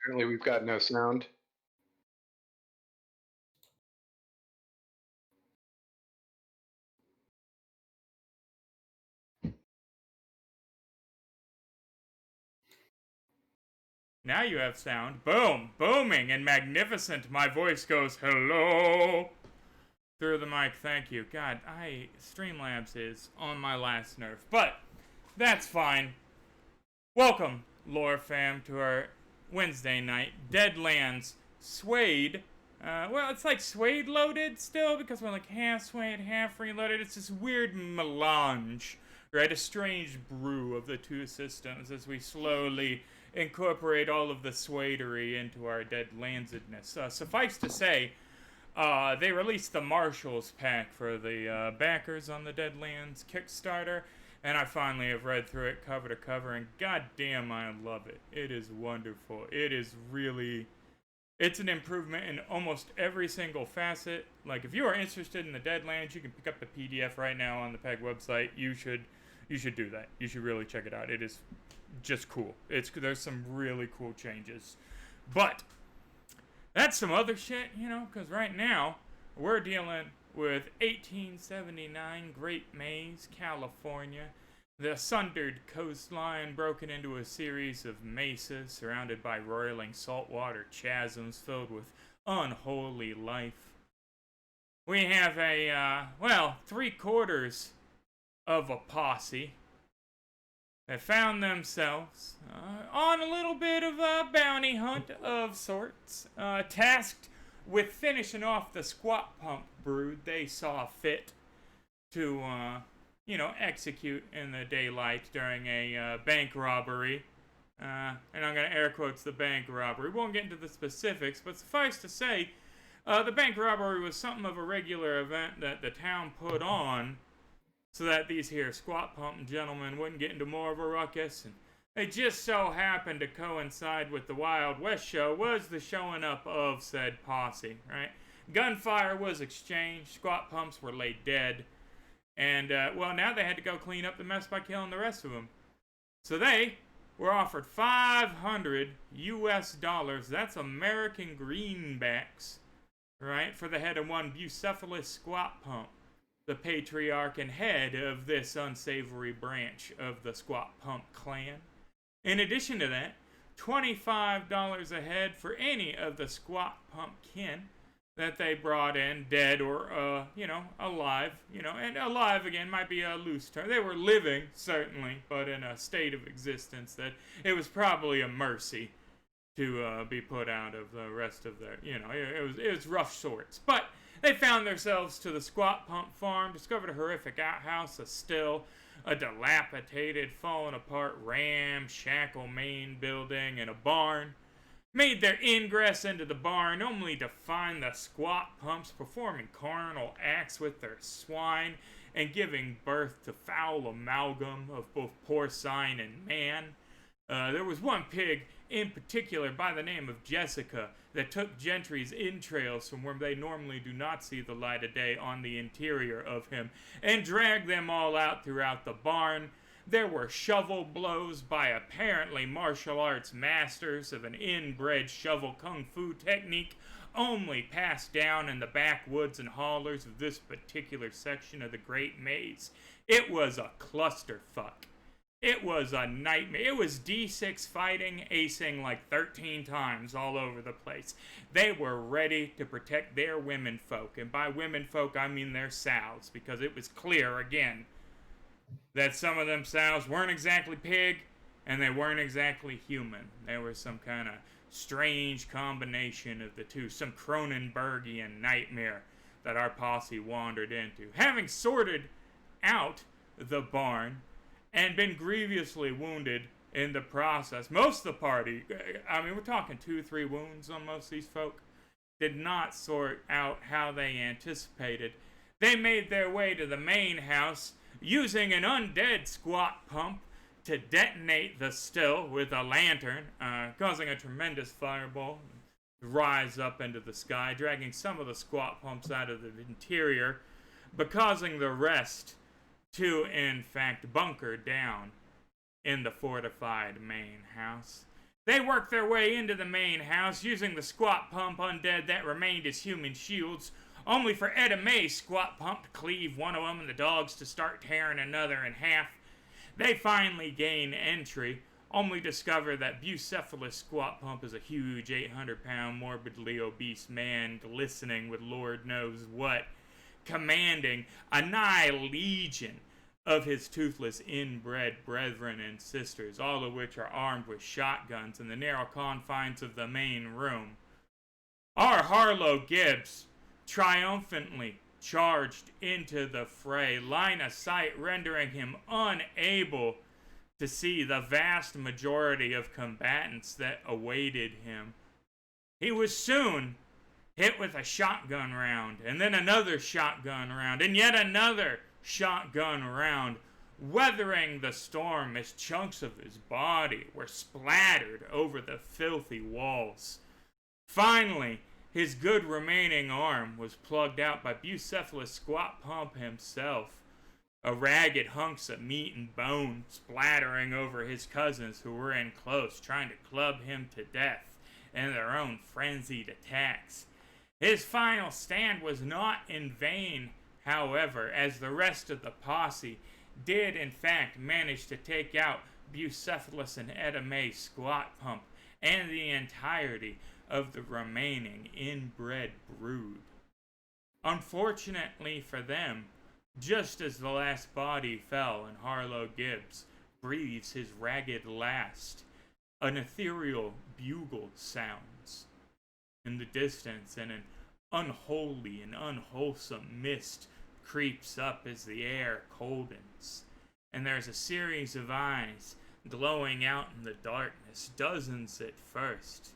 Apparently, we've got no sound. Now you have sound. Boom! Booming and magnificent. My voice goes, hello! Through the mic, thank you. God, Streamlabs is on my last nerve. But, that's fine. Welcome, Lore Fam, to our Wednesday night Deadlands Suede. Well, it's like Suede loaded still because we're like half Suede, half reloaded. It's this weird melange, right? A strange brew of the two systems as we slowly incorporate all of the Suedery into our Deadlandsedness. Suffice to say, they released the Marshalls pack for the backers on the Deadlands Kickstarter, and I finally have read through it cover to cover, and goddamn, I love it. It is wonderful. It is really, it's an improvement in almost every single facet. Like, if you are interested in the Deadlands, you can pick up the PDF right now on the PEG website. You should do that. You should really check it out. It is just cool. There's some really cool changes, but that's some other shit, because right now we're dealing with 1879 Great Maze, California. The sundered coastline broken into a series of mesas surrounded by roiling saltwater chasms filled with unholy life. We have three-quarters of a posse that found themselves on a little bit of a bounty hunt of sorts, tasked with finishing off the squat pump brood they saw fit to, execute in the daylight during a bank robbery. And I'm going to air quotes the bank robbery. Won't get into the specifics, but suffice to say, the bank robbery was something of a regular event that the town put on so that these here squat pumping gentlemen wouldn't get into more of a ruckus. And they just so happened to coincide with the Wild West show was the showing up of said posse, right? Gunfire was exchanged, squat pumps were laid dead, and, now they had to go clean up the mess by killing the rest of them. So they were offered 500 US dollars, that's American greenbacks, right, for the head of one Bucephalus squat pump, the patriarch and head of this unsavory branch of the squat pump clan. In addition to that, $25 a head for any of the squat pump kin that they brought in, dead or, alive, and alive again might be a loose term. They were living, certainly, but in a state of existence that it was probably a mercy to be put out of the rest of their, it was rough sorts. But they found themselves to the squat pump farm, discovered a horrific outhouse, a still, a dilapidated, fallen apart ramshackle main building, and a barn. Made their ingress into the barn only to find the squat pumps performing carnal acts with their swine and giving birth to foul amalgam of both porcine and man. There was one pig in particular by the name of Jessica that took Gentry's entrails from where they normally do not see the light of day on the interior of him and dragged them all out throughout the barn. There were shovel blows by apparently martial arts masters of an inbred shovel kung fu technique only passed down in the backwoods and hollers of this particular section of the Great Maze. It was a clusterfuck. It was a nightmare. It was D6 fighting, acing like 13 times all over the place. They were ready to protect their womenfolk, and by womenfolk I mean their sows, because it was clear, again, that some of them sows weren't exactly pig, and they weren't exactly human. There was some kind of strange combination of the two, some Cronenbergian nightmare that our posse wandered into. Having sorted out the barn and been grievously wounded in the process, most of the party, we're talking 2-3 wounds on most of these folk, did not sort out how they anticipated. They made their way to the main house using an undead squat pump to detonate the still with a lantern, causing a tremendous fireball to rise up into the sky, dragging some of the squat pumps out of the interior, but causing the rest to, in fact, bunker down in the fortified main house. They worked their way into the main house, using the squat pump undead that remained as human shields, only for Etta May's squat pump to cleave one of them and the dogs to start tearing another in half. They finally gain entry, only discover that Bucephalus Squat Pump is a huge 800-pound morbidly obese man glistening with Lord knows what, commanding a nigh legion of his toothless inbred brethren and sisters, all of which are armed with shotguns in the narrow confines of the main room. Our Harlow Gibbs triumphantly charged into the fray, line of sight rendering him unable to see the vast majority of combatants that awaited him. He was soon hit with a shotgun round, and then another shotgun round, and yet another shotgun round, weathering the storm as chunks of his body were splattered over the filthy walls. Finally, his good remaining arm was plugged out by Bucephalus Squat Pump himself, a ragged hunks of meat and bone splattering over his cousins who were in close, trying to club him to death in their own frenzied attacks. His final stand was not in vain, however, as the rest of the posse did in fact manage to take out Bucephalus and Etta May Squat Pump and the entirety of the remaining inbred brood. Unfortunately for them, just as the last body fell and Harlow Gibbs breathes his ragged last, an ethereal bugle sounds in the distance, and an unholy and unwholesome mist creeps up as the air coldens, and there's a series of eyes glowing out in the darkness, dozens at first,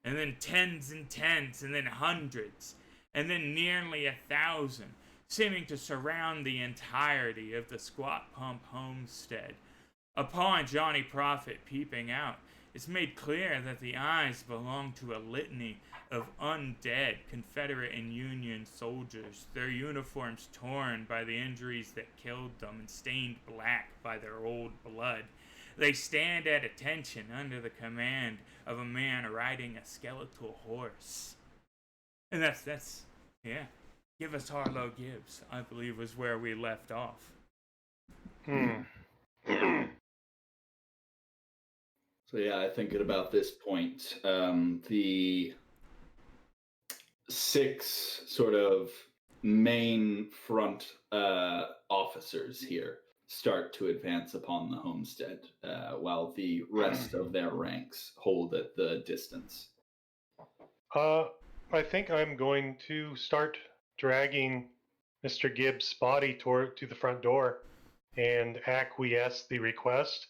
and then tens and tens, and then hundreds, and then nearly 1,000, seeming to surround the entirety of the Squat Pump homestead. Upon Johnny Prophet peeping out, it's made clear that the eyes belong to a litany of undead Confederate and Union soldiers, their uniforms torn by the injuries that killed them and stained black by their old blood. They stand at attention under the command of a man riding a skeletal horse. And that's yeah. Give us Harlow Gibbs, I believe, was where we left off. So yeah, I think at about this point, the 6 sort of main front officers here start to advance upon the homestead, while the rest of their ranks hold at the distance. I think I'm going to start dragging Mr. Gibbs' body to the front door and acquiesce the request.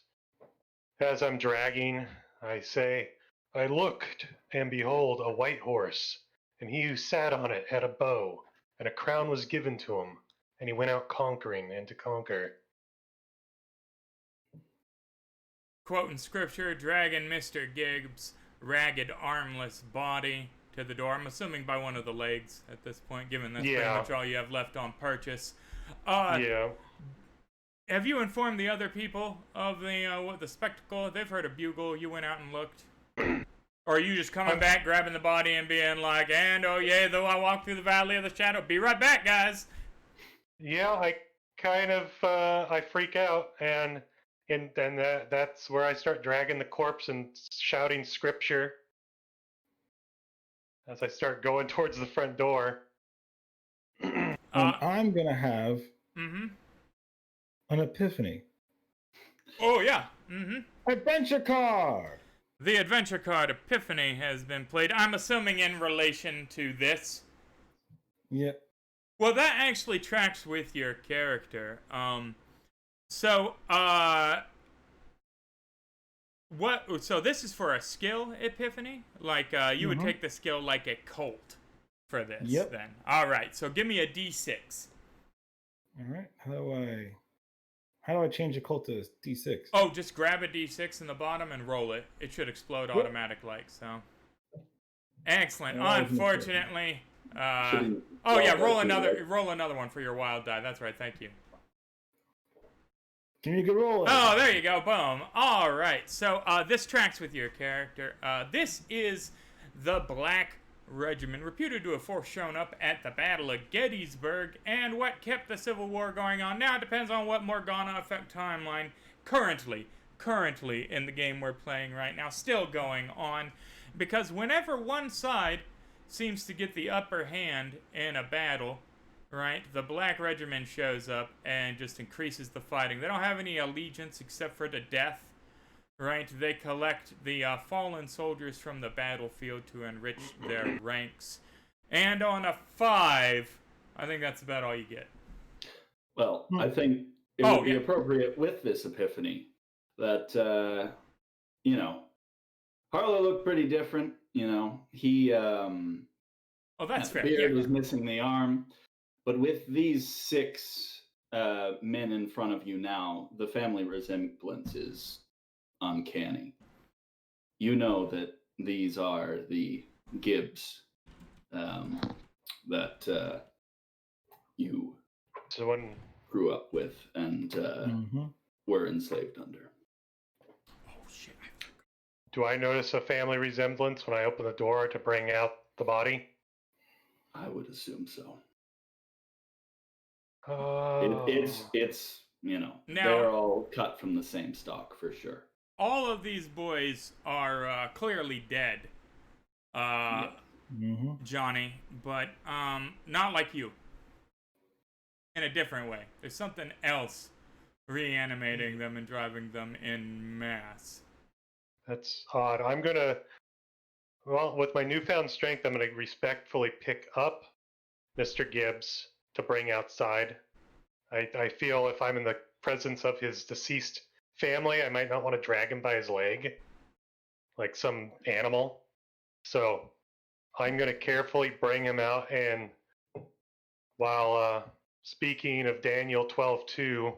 As I'm dragging, I say, I looked, and behold, a white horse, and he who sat on it had a bow, and a crown was given to him, and he went out conquering and to conquer. Quoting scripture, dragging Mr. Gibbs' ragged, armless body to the door. I'm assuming by one of the legs at this point, given that's pretty much all you have left on purchase. Yeah. Have you informed the other people of the spectacle? They've heard a bugle. You went out and looked. Or are you just coming back, grabbing the body, and being like, and oh yeah, though I walk through the valley of the shadow, be right back, guys. Yeah, I kind of I freak out, and that's where I start dragging the corpse and shouting scripture as I start going towards the front door. I'm gonna have an epiphany. Oh yeah. Adventure card. The adventure card Epiphany has been played. I'm assuming in relation to this. Yep. Well, that actually tracks with your character. So this is for a skill Epiphany? Like, you would take the skill like a Colt for this, then. Alright, so give me a D6. Alright, how do I change a Colt to D6? Oh, just grab a D6 in the bottom and roll it. It should explode automatic like, so. Excellent. Unfortunately, roll another one for your wild die. That's right, thank you. Give me a good roll. Oh, there you go. Boom. All right. So this tracks with your character. This is the Black Regiment, reputed to have first shown up at the Battle of Gettysburg, and what kept the Civil War going on. Now it depends on what Morgana effect timeline currently in the game we're playing right now, still going on, because whenever one side seems to get the upper hand in a battle, right, the Black Regiment shows up and just increases the fighting. They don't have any allegiance except for the death, right? They collect the fallen soldiers from the battlefield to enrich their ranks. And on a 5, I think that's about all you get. Well, I think it would be appropriate with this epiphany that, you know, Harlow looked pretty different. You know, he that's fair. beard was missing the arm. But with these 6 men in front of you now, the family resemblance is uncanny. You know that these are the Gibbs that you grew up with and were enslaved under. Oh, shit. Do I notice a family resemblance when I open the door to bring out the body? I would assume so. Oh. It's you know, now, they're all cut from the same stock for sure. All of these boys are clearly dead, Johnny, but not like you. In a different way. There's something else reanimating them and driving them in mass. That's odd. With my newfound strength, I'm going to respectfully pick up Mr. Gibbs to bring outside. I feel if I'm in the presence of his deceased family, I might not want to drag him by his leg like some animal. So I'm going to carefully bring him out, and while speaking of Daniel 12:2,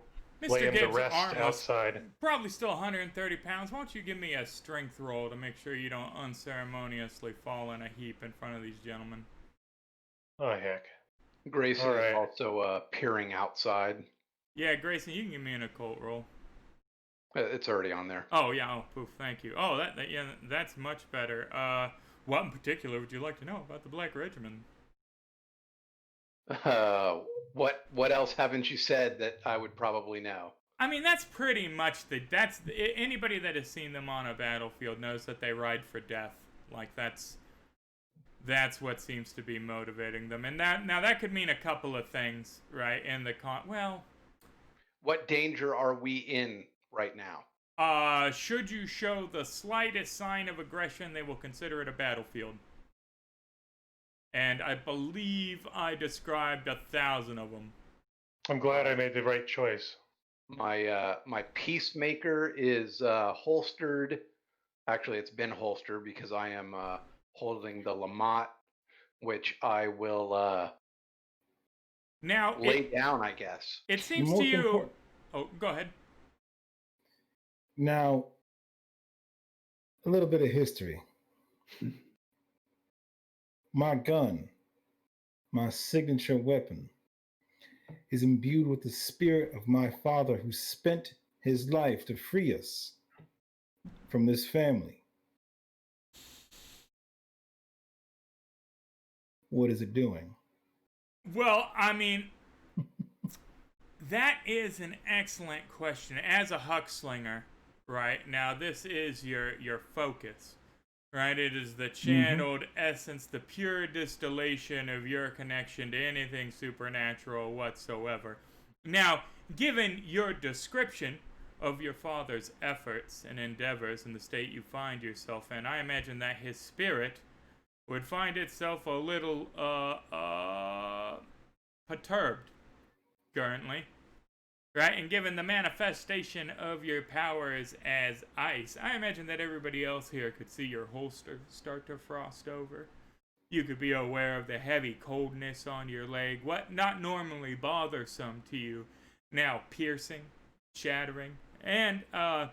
lay him to rest outside. Probably still 130 pounds. Why don't you give me a strength roll to make sure you don't unceremoniously fall in a heap in front of these gentlemen? Oh, heck. Grayson is also peering outside. Yeah, Grayson, you can give me an occult roll. It's already on there. Oh, yeah. Oh, poof. Thank you. Oh, that's much better. What in particular would you like to know about the Black Regiment? What else haven't you said that I would probably know? I mean, that's pretty much anybody that has seen them on a battlefield knows that they ride for death. Like that's what seems to be motivating them, and that could mean a couple of things, right? In the what danger are we in right now? Should you show the slightest sign of aggression, they will consider it a battlefield. And I believe I described 1,000 of them. I'm glad I made the right choice. My peacemaker is holstered. Actually, it's been holstered because I am holding the Lamont, which I will now lay down, I guess. It seems to you... Oh, go ahead. Now, a little bit of history. My gun, my signature weapon, is imbued with the spirit of my father who spent his life to free us from this family. What is it doing? Well, I mean, that is an excellent question. As a Huckslinger, right, now this is your focus, right? It is the channeled essence, the pure distillation of your connection to anything supernatural whatsoever. Now, given your description of your father's efforts and endeavors in the state you find yourself in, I imagine that his spirit would find itself a little perturbed currently, right? And given the manifestation of your powers as ice, I imagine that everybody else here could see your holster start to frost over. You could be aware of the heavy coldness on your leg, what not normally bothersome to you, now piercing, shattering, and I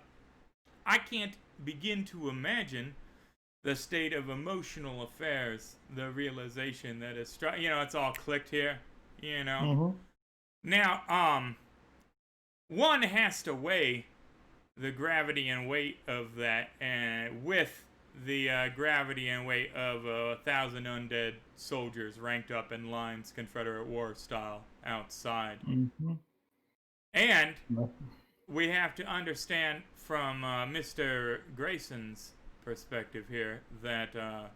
can't begin to imagine the state of emotional affairs, the realization that it's, it's all clicked here, Now, one has to weigh the gravity and weight of that, and with the gravity and weight of 1,000 undead soldiers ranked up in lines, Confederate war style, outside. Mm-hmm. And we have to understand from Mr. Grayson's perspective here that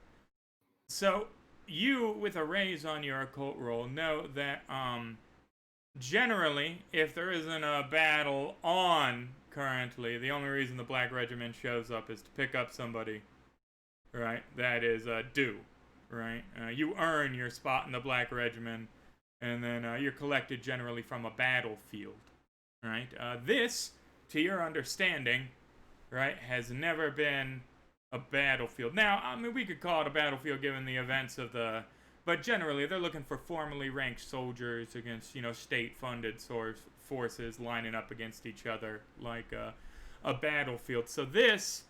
so you, with a raise on your occult roll, know that generally, if there isn't a battle on currently, the only reason the Black Regiment shows up is to pick up somebody, right? That is due, right? You earn your spot in the Black Regiment, and then you're collected generally from a battlefield, right? This, to your understanding, right, has never been a battlefield. Now, I mean, we could call it a battlefield given the events of the... But generally, they're looking for formally ranked soldiers against, state-funded forces lining up against each other like a battlefield. So this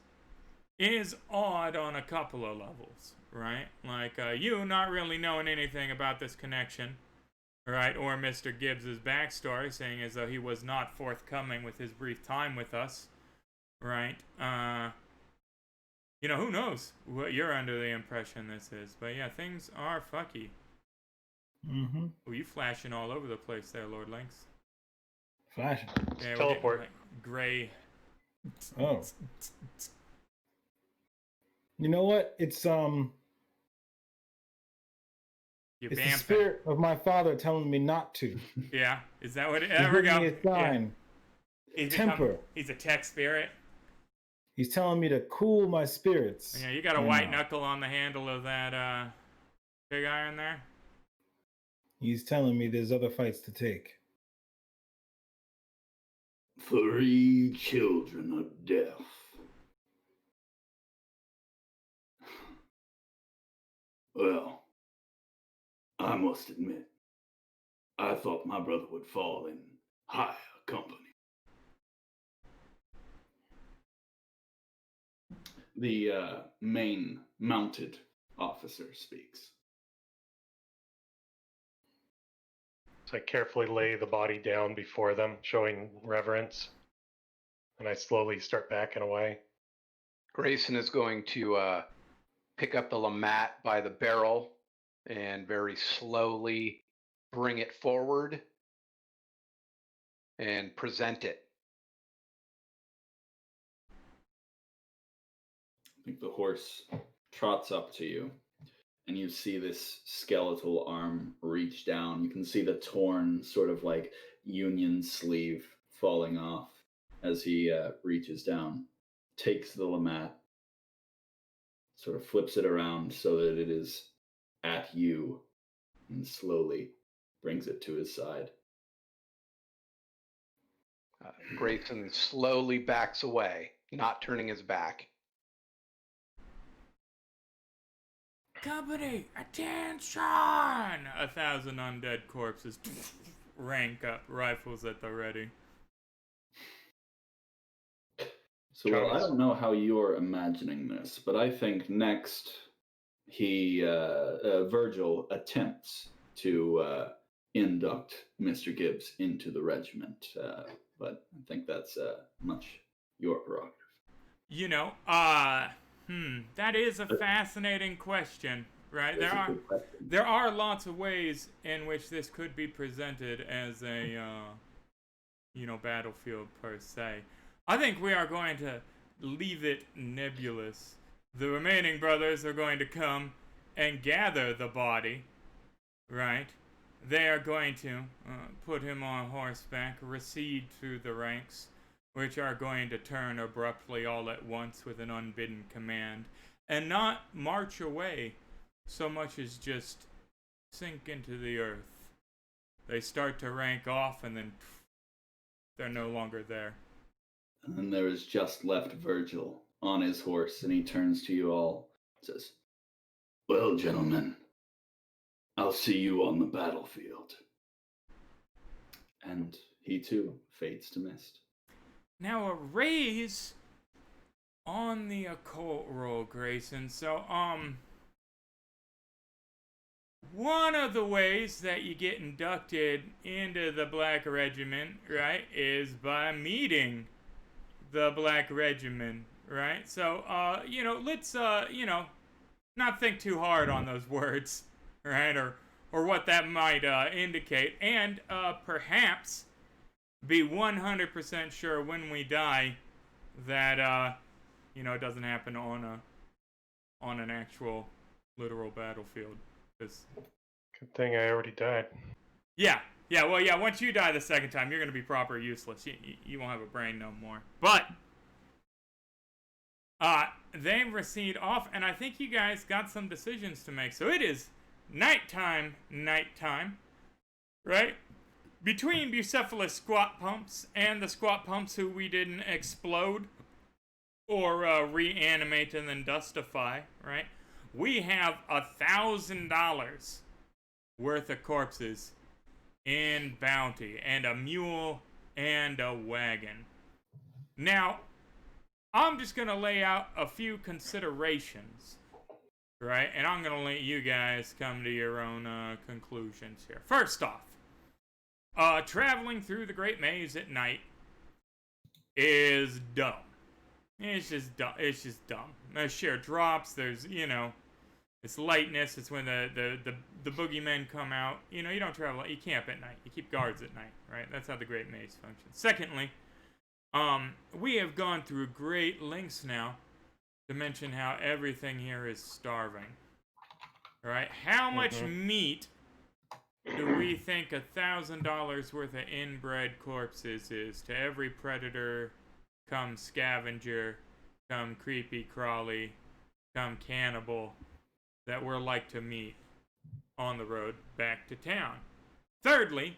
is odd on a couple of levels, right? Like, you not really knowing anything about this connection, right? Or Mr. Gibbs's backstory, saying as though he was not forthcoming with his brief time with us, right? Who knows what you're under the impression this is. But yeah, things are fucky. Mm-hmm. Oh, you flashing all over the place there, Lord Lynx. Flashing. Yeah, Teleport. like gray. Oh. You know what? It's You're it's the vamping. spirit of my father telling me not to. Yeah, is that what it... He's There we giving go. me a sign. Yeah. Temper. He's a tech spirit. He's telling me to cool my spirits. Yeah, you got a And, white knuckle on the handle of that big iron there. He's telling me there's other fights to take. 3 children of death. Well, I must admit, I thought my brother would fall in higher company. The main mounted officer speaks. So I carefully lay the body down before them, showing reverence. And I slowly start backing away. Grayson is going to pick up the Lamat by the barrel and very slowly bring it forward and present it. I think the horse trots up to you, and you see this skeletal arm reach down. You can see the torn sort of like union sleeve falling off as he reaches down, takes the Lamat, sort of flips it around so that it is at you, and slowly brings it to his side. Grayson slowly backs away, not turning his back. Company, attention! 1,000 undead corpses rank up, rifles at the ready. So, well, I don't know how you're imagining this, but I think next Virgil attempts to induct Mr. Gibbs into the regiment, but I think that's much your prerogative. That is a fascinating question, right? There are lots of ways in which this could be presented as a, battlefield per se. I think we are going to leave it nebulous. The remaining brothers are going to come and gather the body, right? They are going to put him on horseback, recede through the ranks, which are going to turn abruptly all at once with an unbidden command, and not march away so much as just sink into the earth. They start to rank off, and then they're no longer there. And then there is just left Virgil on his horse, and he turns to you all and says, "Well, gentlemen, I'll see you on the battlefield." And he too fades to mist. Now a raise on the occult roll, Grayson. So, one of the ways that you get inducted into the Black Regiment, right, is by meeting the Black Regiment, right? So, let's, not think too hard on those words, right, or what that might indicate, and perhaps be 100% sure when we die that, it doesn't happen on an actual literal battlefield. Good thing I already died. Yeah, once you die the second time, you're going to be proper useless. You won't have a brain no more. But they recede off, and I think you guys got some decisions to make. So it is nighttime, right? Between Bucephalus squat pumps and the squat pumps who we didn't explode or reanimate and then dustify, right? We have $1,000 worth of corpses in bounty, and a mule and a wagon. Now, I'm just going to lay out a few considerations, right? And I'm going to let you guys come to your own conclusions here. First off, traveling through the Great Maze at night is dumb. It's just dumb. There's sheer drops. There's, it's lightness. It's when the boogeymen come out. You don't travel. You camp at night. You keep guards at night, right? That's how the Great Maze functions. Secondly, we have gone through great lengths now to mention how everything here is starving. All right? How much meat do we think $1,000 worth of inbred corpses is to every predator, come scavenger, come creepy crawly, come cannibal that we're like to meet on the road back to town? Thirdly,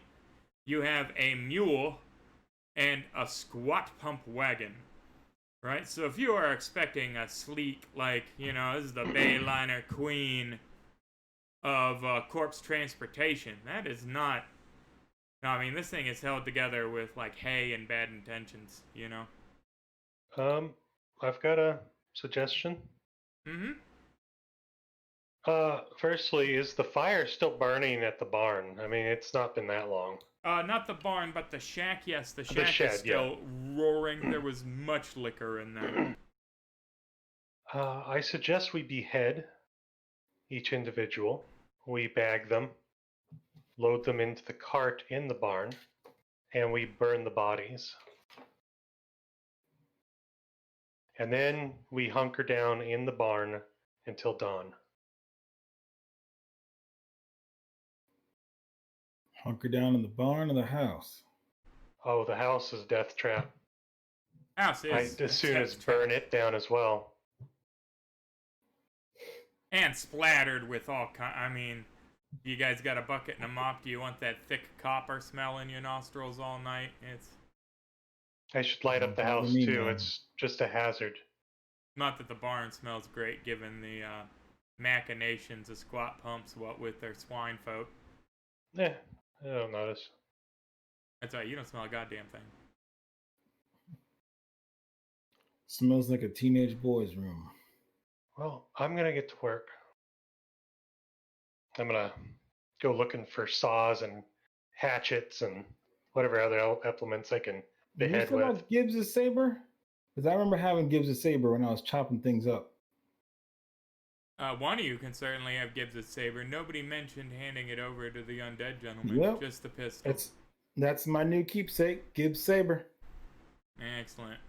you have a mule and a squat pump wagon, right? So if you are expecting a sleek, this is the Bayliner queen of corpse transportation, that is not. No, I mean, this thing is held together with hay and bad intentions, I've got a suggestion. Firstly, is the fire still burning at the barn? I mean, it's not been that long. Not the barn, but the shack, yes. The shack is still roaring. There was much liquor in there. I suggest we behead each individual. We bag them, load them into the cart in the barn, and we burn the bodies. And then we hunker down in the barn until dawn. Hunker down in the barn or the house? Oh, the house is death trap. House is. I'd as soon as burn it down as well. And splattered with all I mean, you guys got a bucket and a mop. Do you want that thick copper smell in your nostrils all night? I should light up the house too. It's just a hazard. Not that the barn smells great, given the machinations of squat pumps, what with their swine folk. Yeah, I don't notice. That's right, you don't smell a goddamn thing. Smells like a teenage boy's room. Well, I'm going to get to work. I'm going to go looking for saws and hatchets and whatever other implements I can behead with. About Gibbs' saber? Because I remember having Gibbs' saber when I was chopping things up. One of you can certainly have Gibbs' saber. Nobody mentioned handing it over to the undead gentleman. Yep. Just the pistol. That's my new keepsake, Gibbs' saber. Excellent.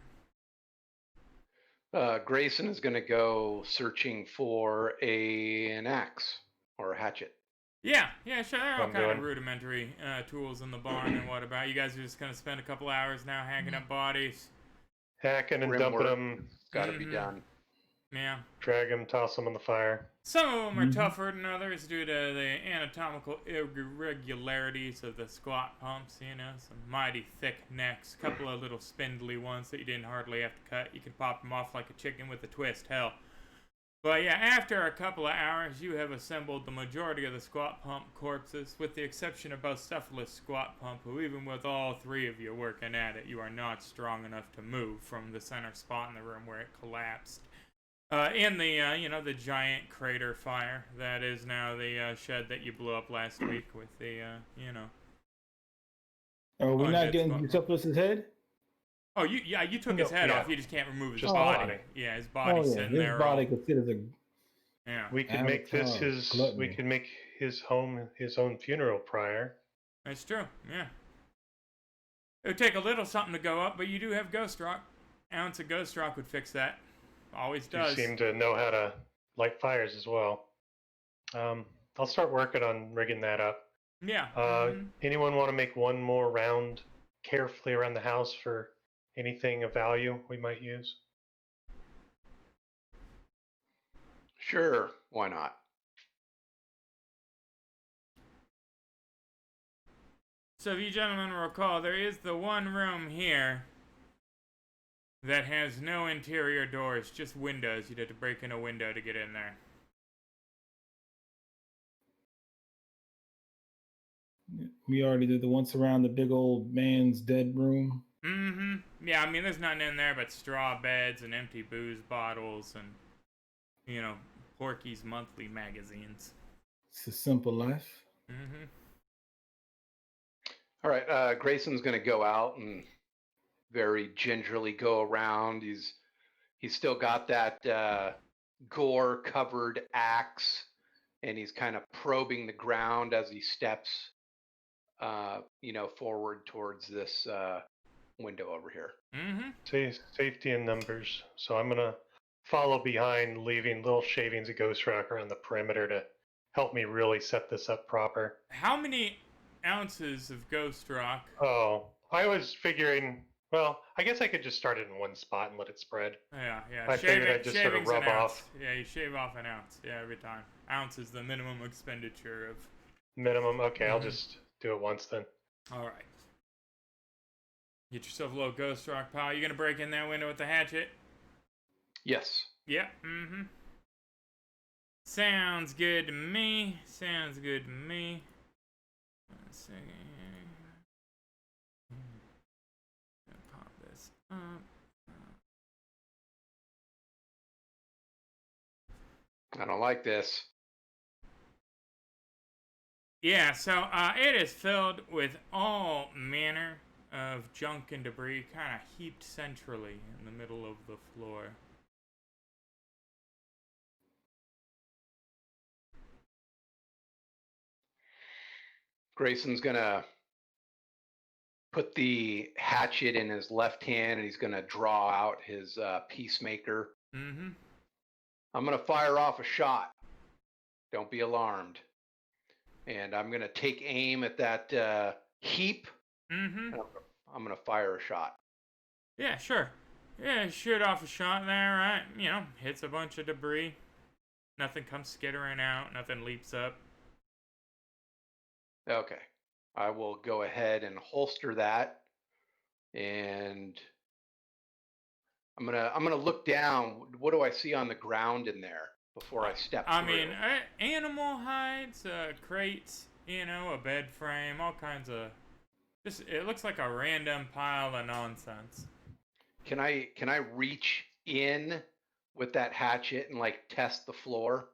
Grayson is going to go searching for an axe or a hatchet. Yeah, sure. There are all kind of rudimentary tools in the barn. And what about you guys are just going to spend a couple hours now hacking up bodies? Hacking and dumping them. Got to be done. Yeah. Drag them, toss them in the fire. Some of them are tougher than others due to the anatomical irregularities of the squat pumps, some mighty thick necks, a couple of little spindly ones that you didn't hardly have to cut. You could pop them off like a chicken with a twist, hell. But yeah, after a couple of hours, you have assembled the majority of the squat pump corpses, with the exception of Bucephalus squat pump, who even with all three of you working at it, you are not strong enough to move from the center spot in the room where it collapsed. In the the giant crater fire that is now the shed that you blew up last week with the Are we not undead getting spot. Eusebius's head? Oh, you took No, his head yeah. off. You just can't remove his Just the body. body. Yeah, his body's Oh yeah, sitting his there. body all- considers a yeah, We could make this Avatar, his. gluttony. We could make his home his own funeral pyre. that's true. Yeah, it would take a little something to go up, but you do have ghost rock. Ounce of ghost rock would fix that. Always You does. seem to know how to light fires as well. I'll start working on rigging that up. Yeah. Anyone want to make one more round carefully around the house for anything of value we might use? Sure, why not? So if you gentlemen recall, there is the one room here that has no interior doors, just windows. You'd have to break in a window to get in there. We already did the once around the big old man's dead room. Yeah, I mean, there's nothing in there but straw beds and empty booze bottles and, Porky's monthly magazines. It's a simple life. All right, Grayson's going to go out and very gingerly go around. He's still got that gore-covered axe, and he's kind of probing the ground as he steps, forward towards this window over here. Safety in numbers. So I'm gonna follow behind, leaving little shavings of ghost rock around the perimeter to help me really set this up proper. How many ounces of ghost rock? Oh, I was figuring. Well, I guess I could just start it in one spot and let it spread. Yeah. I figured I'd just sort of shavings rub an ounce. off. Yeah, you shave off an ounce. Yeah, every time. Ounce is the minimum expenditure of. Minimum. Okay, I'll just do it once then. All right. Get yourself a little ghost rock, pal. You gonna break in that window with the hatchet? Yes. Yeah. Sounds good to me. Sounds good to me. Let's see. Pop this up. I don't like this. Yeah, so it is filled with all manner of junk and debris, kind of heaped centrally in the middle of the floor. Grayson's gonna put the hatchet in his left hand, and he's gonna draw out his peacemaker. I'm gonna fire off a shot. Don't be alarmed. And I'm gonna take aim at that heap. I'm gonna fire a shot. Yeah, sure. Yeah, shoot off a shot there, right? Hits a bunch of debris. Nothing comes skittering out. Nothing leaps up. Okay. I will go ahead and holster that, and I'm gonna look down. What do I see on the ground in there before I step through? I mean, animal hides, crates, a bed frame, all kinds of. It looks like a random pile of nonsense. Can I reach in with that hatchet and test the floor?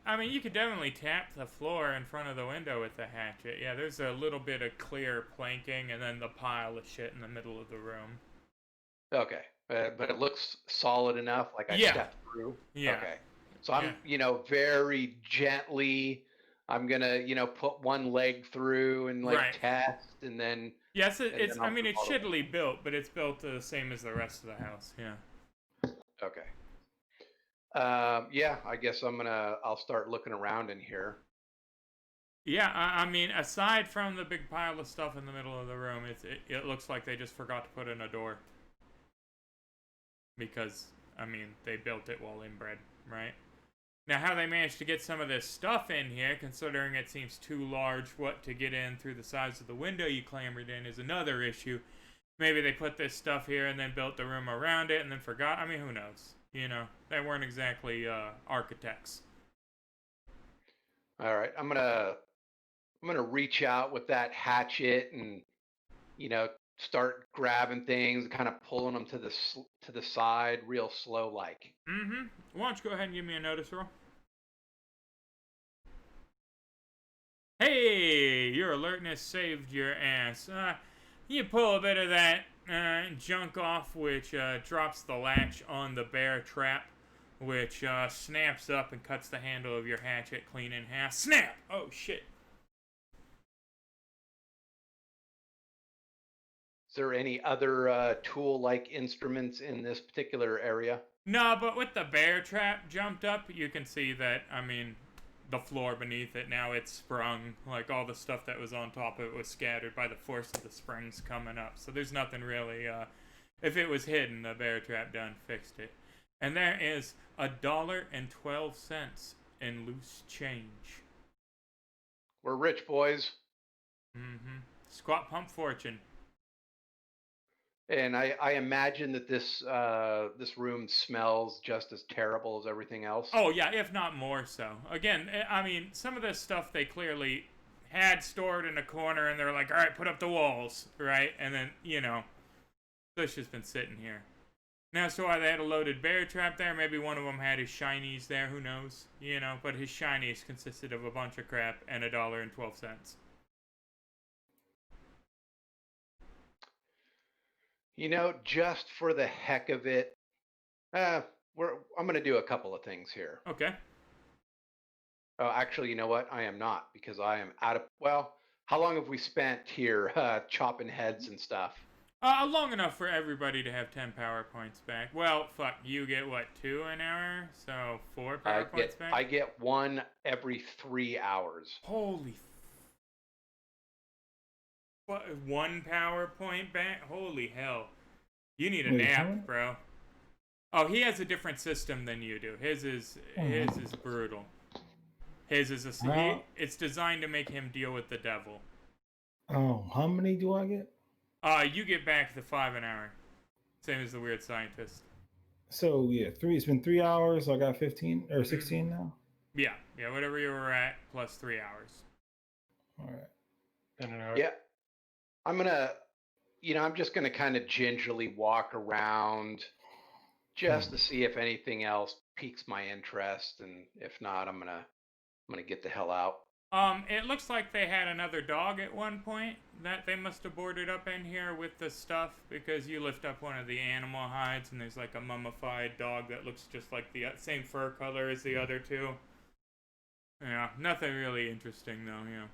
I mean, you could definitely tap the floor in front of the window with the hatchet. Yeah, there's a little bit of clear planking and then the pile of shit in the middle of the room. Okay, but it looks solid enough. I stepped through. Yeah. Okay. So I'm, very gently. I'm gonna, put one leg through and test, and then. Yes, it's. I mean, it's shittily built, but it's built the same as the rest of the house. Yeah. Okay. Yeah, I guess I'll start looking around in here. Yeah, I mean, aside from the big pile of stuff in the middle of the room, it looks like they just forgot to put in a door. Because, I mean, they built it while inbred, right? Now, how they managed to get some of this stuff in here, considering it seems too large to get in through the size of the window you clambered in, is another issue. Maybe they put this stuff here and then built the room around it and then forgot. I mean, who knows? They weren't exactly architects. All right, I'm gonna reach out with that hatchet and start grabbing things, kind of pulling them to the side, real slow like. Mm-hmm. Why don't you go ahead and give me a notice roll? Hey, your alertness saved your ass. You pull a bit of that junk off, which drops the latch on the bear trap, which snaps up and cuts the handle of your hatchet clean in half. Snap! Oh, shit. Is there any other tool-like instruments in this particular area? No, but with the bear trap jumped up, you can see that, I mean, the floor beneath it, now it's sprung. Like, all the stuff that was on top of it was scattered by the force of the springs coming up. So there's nothing really, if it was hidden, the bear trap done fixed it. And there is $1.12 in loose change. We're rich, boys. Mm-hmm. Squat pump fortune. And I imagine that this room smells just as terrible as everything else. Oh, yeah, if not more so. Again, I mean, some of this stuff they clearly had stored in a corner, and they're like, all right, put up the walls, right? And then, you know, it's just been sitting here. Now, so why they had a loaded bear trap there. Maybe one of them had his shinies there, who knows? You know, but his shinies consisted of a bunch of crap and $1.12. You know, just for the heck of it, I'm going to do a couple of things here. Okay. Oh, actually, you know what? I am not, because I am out of. Well, how long have we spent here chopping heads and stuff? Long enough for everybody to have 10 power points back. Well, fuck, you get what, 2 an hour? So 4 power points back? I get 1 every 3 hours. Holy. What? 1 power point back? Holy hell. You need a nap, bro. Oh, he has a different system than you do. His is brutal. His is it's designed to make him deal with the devil. Oh, how many do I get? You get back the 5 an hour. Same as the weird scientist. So yeah, it's been 3 hours, so I got 15 or 16 now? Yeah, whatever you were at, plus 3 hours. Alright. Yeah. I'm just gonna kind of gingerly walk around just to see if anything else piques my interest, and if not, I'm gonna get the hell out. It looks like they had another dog at one point that they must have boarded up in here with the stuff, because you lift up one of the animal hides and there's like a mummified dog that looks just like the same fur color as the other two. Yeah, nothing really interesting though, yeah.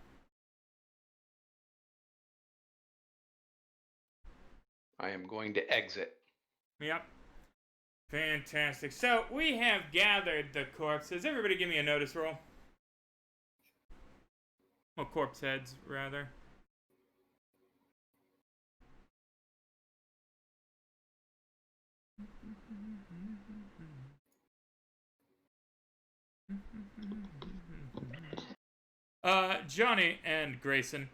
I am going to exit. Yep. Fantastic. So, we have gathered the corpses. Everybody give me a notice roll. Well, corpse heads, rather. Johnny and Grayson,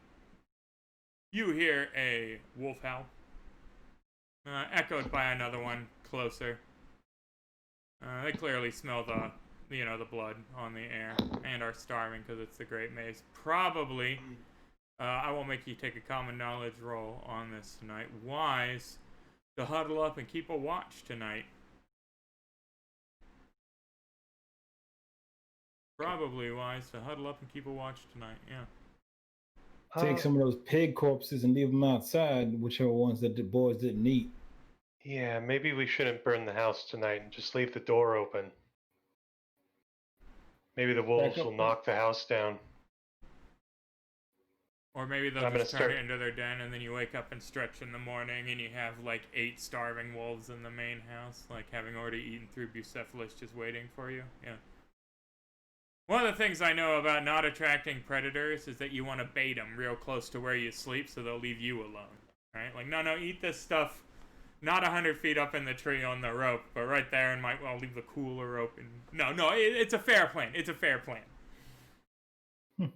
you hear a wolf howl. Echoed by another one closer. They clearly smell the blood on the air and are starving because it's the Great Maze. Probably, I won't make you take a common knowledge roll on this tonight. Wise to huddle up and keep a watch tonight. Probably wise to huddle up and keep a watch tonight, yeah. Take some of those pig corpses and leave them outside, whichever ones that the boys didn't eat. Yeah, maybe we shouldn't burn the house tonight and just leave the door open. Maybe the wolves will knock the house down. Or maybe they'll just turn it into their den, and then you wake up and stretch in the morning and you have like 8 starving wolves in the main house, like having already eaten through Bucephalus just waiting for you. Yeah. One of the things I know about not attracting predators is that you want to bait them real close to where you sleep so they'll leave you alone. Right? Like, no, eat this stuff not 100 feet up in the tree on the rope, but right there, and I'll leave the cooler open. No, it's a fair plan. It's a fair plan.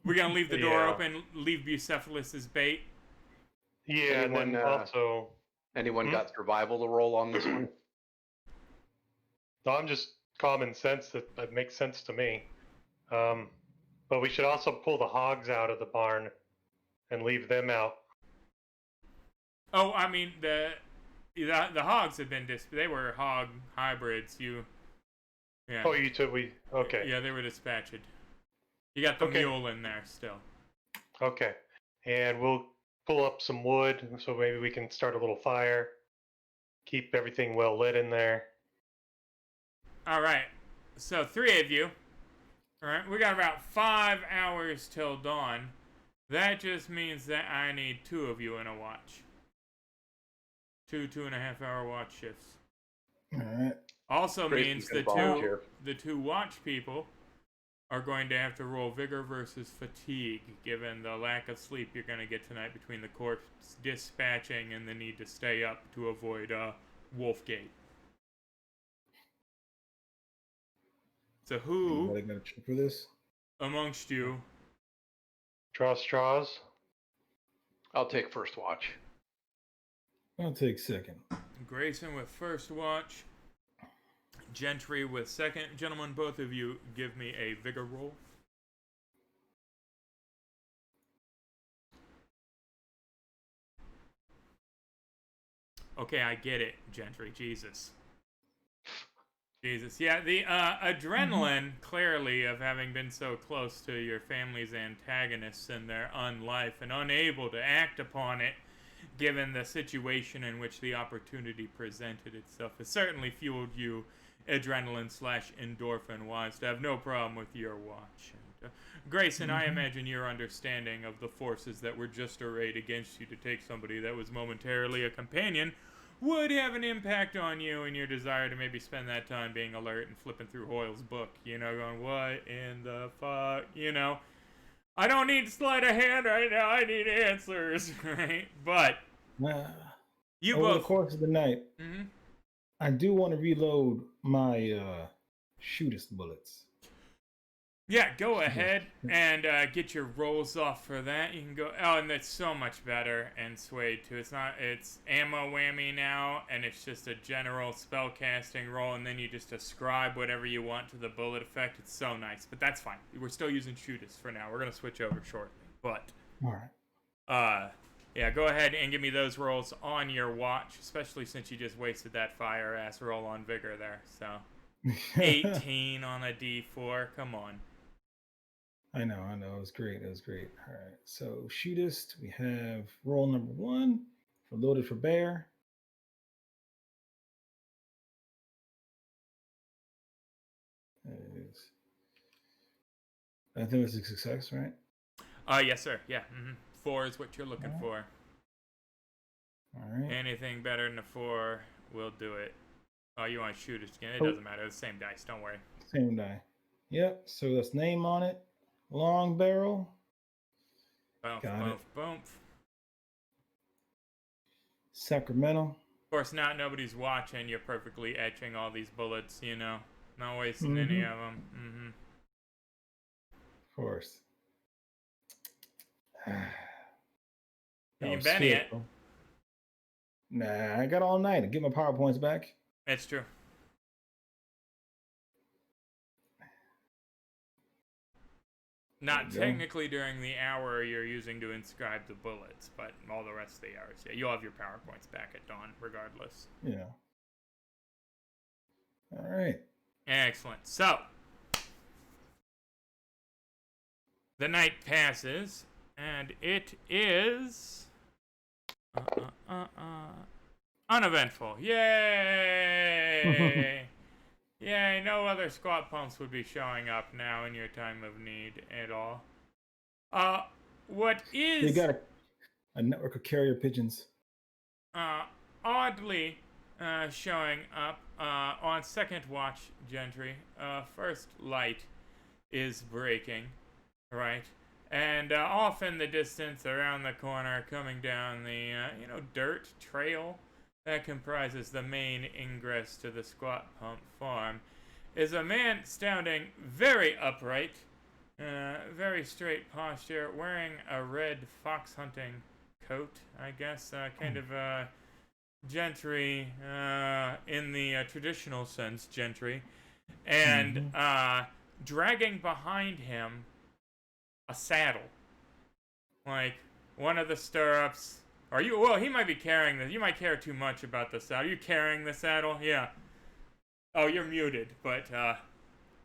We're going to leave the door open, leave Bucephalus as bait. Yeah, and then also... Anyone got survival to roll on this one? No, I'm just common sense. That makes sense to me. But we should also pull the hogs out of the barn and leave them out. Oh, I mean the hogs have been they were hog hybrids. Yeah. Oh, you took okay. Yeah, they were dispatched. You got the mule in there still. Okay, and we'll pull up some wood so maybe we can start a little fire. Keep everything well lit in there. All right. So 3 of you. All right, we got about 5 hours till dawn. That just means that I need 2 of you in a watch. 2.5 hour watch shifts. All right. Also means Grayson can volunteer. the two watch people are going to have to roll vigor versus fatigue, given the lack of sleep you're going to get tonight between the corpse dispatching and the need to stay up to avoid Wolfgate. So who Anybody got a trick for this? amongst you? Draw straws. I'll take first watch. I'll take second. Grayson with first watch. Gentry with second. Gentlemen, both of you give me a vigor roll. Okay, I get it, Gentry. Jesus. Yeah, the adrenaline, clearly, of having been so close to your family's antagonists and their unlife and unable to act upon it, given the situation in which the opportunity presented itself, has certainly fueled you adrenaline/endorphin-wise to have no problem with your watch. And, Grayson, I imagine your understanding of the forces that were just arrayed against you to take somebody that was momentarily a companion would have an impact on you and your desire to maybe spend that time being alert and flipping through Hoyle's book, going, what in the fuck, I don't need sleight of hand right now, I need answers, right? But, you over both... the course of the night, I do want to reload my shootist bullets. Yeah, go ahead and get your rolls off for that. You can go. Oh, and that's so much better and Suede too. It's ammo whammy now, and it's just a general spell casting roll, and then you just ascribe whatever you want to the bullet effect. It's so nice, but that's fine. We're still using shootist for now. We're gonna switch over shortly, but all right. Yeah, go ahead and give me those rolls on your watch, especially since you just wasted that fire ass roll on vigor there. So 18 on a D4. Come on. I know. It was great. All right. So, shootist, we have roll number 1 for loaded for bear. I think it's a success, right? Yes, sir. Yeah. 4 is what you're looking for. All right. Anything better than a 4, we'll do it. Oh, you want to shoot it again? It doesn't matter. It's the same dice. Don't worry. Same die. Yep. So that's name on it. Long barrel. Boom. Sacramento. Of course, nobody's watching. You're perfectly etching all these bullets, Not wasting any of them. Of course. You can bet it. Nah, I got all night to get my PowerPoints back. That's true. Not technically during the hour you're using to inscribe the bullets, but all the rest of the hours. Yeah, you'll have your PowerPoints back at dawn, regardless. Yeah. All right. Excellent. So, the night passes, and it is uneventful. Yay! Yay, no other squat pumps would be showing up now in your time of need at all. What is... You got a network of carrier pigeons. Oddly showing up on second watch, Gentry. First light is breaking, right? And off in the distance, around the corner, coming down the, dirt trail that comprises the main ingress to the squat pump farm, is a man standing very upright, very straight posture, wearing a red fox hunting coat, I guess, kind of gentry in the traditional sense, gentry, and dragging behind him a saddle, like one of the stirrups Are you? Well, he might be carrying this. You might care too much about the saddle. Are you carrying the saddle? Yeah. Oh, you're muted, but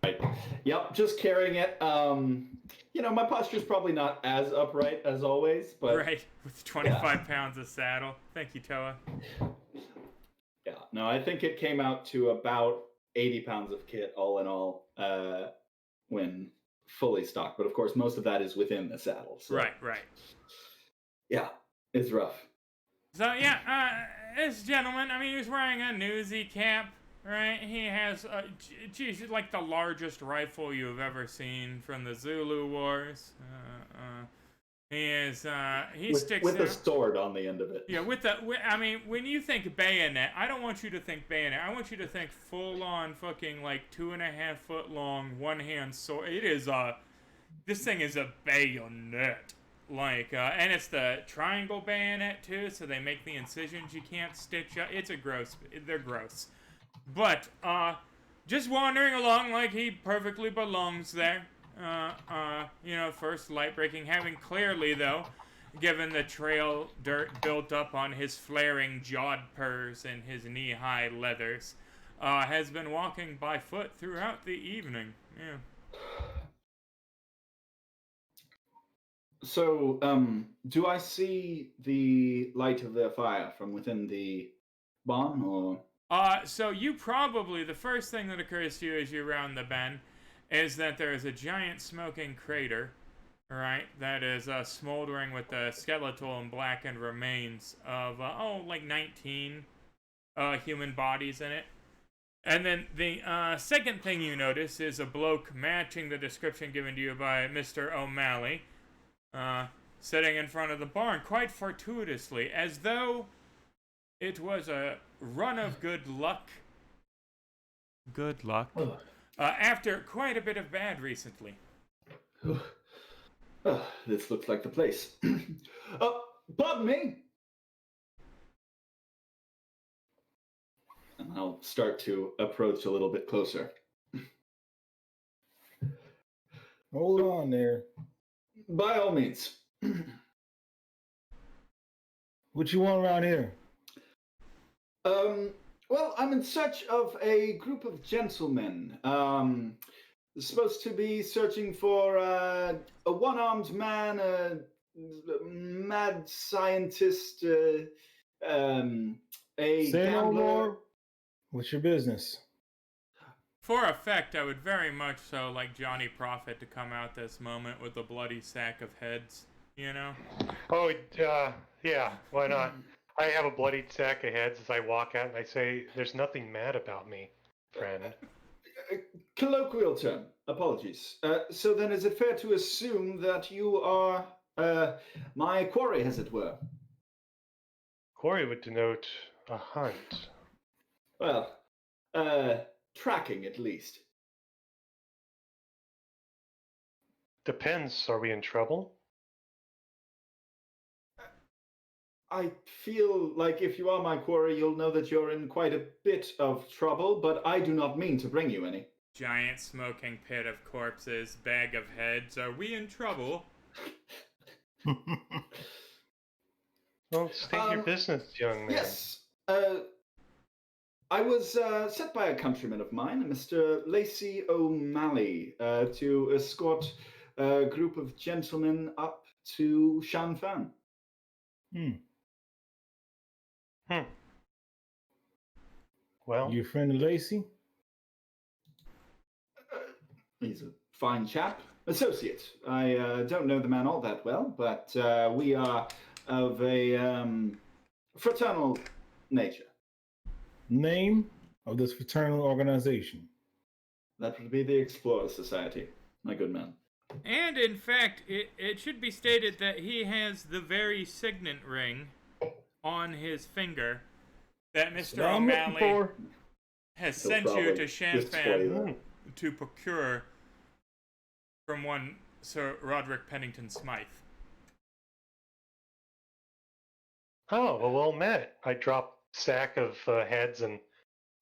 Right. Yep, just carrying it. My posture's probably not as upright as always, but right, with 25 pounds of saddle. Thank you, Toa. yeah, no, I think it came out to about 80 pounds of kit all in all when fully stocked. But of course, most of that is within the saddle. So. Right. Yeah, it's rough. So yeah, this gentleman, I mean, he was wearing a newsy cap, right? He has, like the largest rifle you've ever seen from the Zulu Wars. He sticks with out. a sword on the end of it. Yeah, when you think bayonet, I don't want you to think bayonet. I want you to think full-on fucking like 2.5 foot long one-hand sword. It is this thing is a bayonet. Like, and it's the triangle bayonet too, so they make the incisions you can't stitch up. They're gross. But, just wandering along like he perfectly belongs there. First light breaking, having clearly, though, given the trail dirt built up on his flaring jodhpurs and his knee-high leathers, has been walking by foot throughout the evening. Yeah. So, do I see the light of their fire from within the barn, or? So you probably, the first thing that occurs to you as you round the bend is that there is a giant smoking crater, right, that is smoldering with the skeletal and blackened remains of, like 19 human bodies in it. And then the second thing you notice is a bloke matching the description given to you by Mr. O'Malley, sitting in front of the barn, quite fortuitously, as though it was a run of good luck. Good luck. After quite a bit of bad recently. This looks like the place. Pardon me. And I'll start to approach a little bit closer. Hold on there. By all means. What you want around here? Well, I'm in search of a group of gentlemen. Supposed to be searching for a one-armed man, a mad scientist, a Say gambler. no more. What's your business? For effect, I would very much so like Johnny Prophet to come out this moment with a bloody sack of heads, you know? Oh, yeah, why not? I have a bloodied sack of heads as I walk out, and I say, "There's nothing mad about me, friend." Colloquial term. Apologies. So then, is it fair to assume that you are my quarry, as it were? Quarry would denote a hunt. Well, tracking at least. Depends. Are we in trouble? I feel like if you are my quarry, you'll know that you're in quite a bit of trouble, but I do not mean to bring you any. Giant smoking pit of corpses, bag of heads. Are we in trouble? Well, state your business, young man. Yes. I was sent by a countryman of mine, Mr. Lacey O'Malley, to escort a group of gentlemen up to Shanfan. Well, Your friend Lacey? He's a fine chap. Associate. I don't know the man all that well, but we are of a fraternal nature. Name of this fraternal organization? That would be the Explorer Society, my good man. And in fact, it should be stated that he has the very signet ring on his finger that Mr. O'Malley has sent you to Shanfan to procure from one Sir Roderick Pennington Smythe. Oh, well met. I drop sack of heads and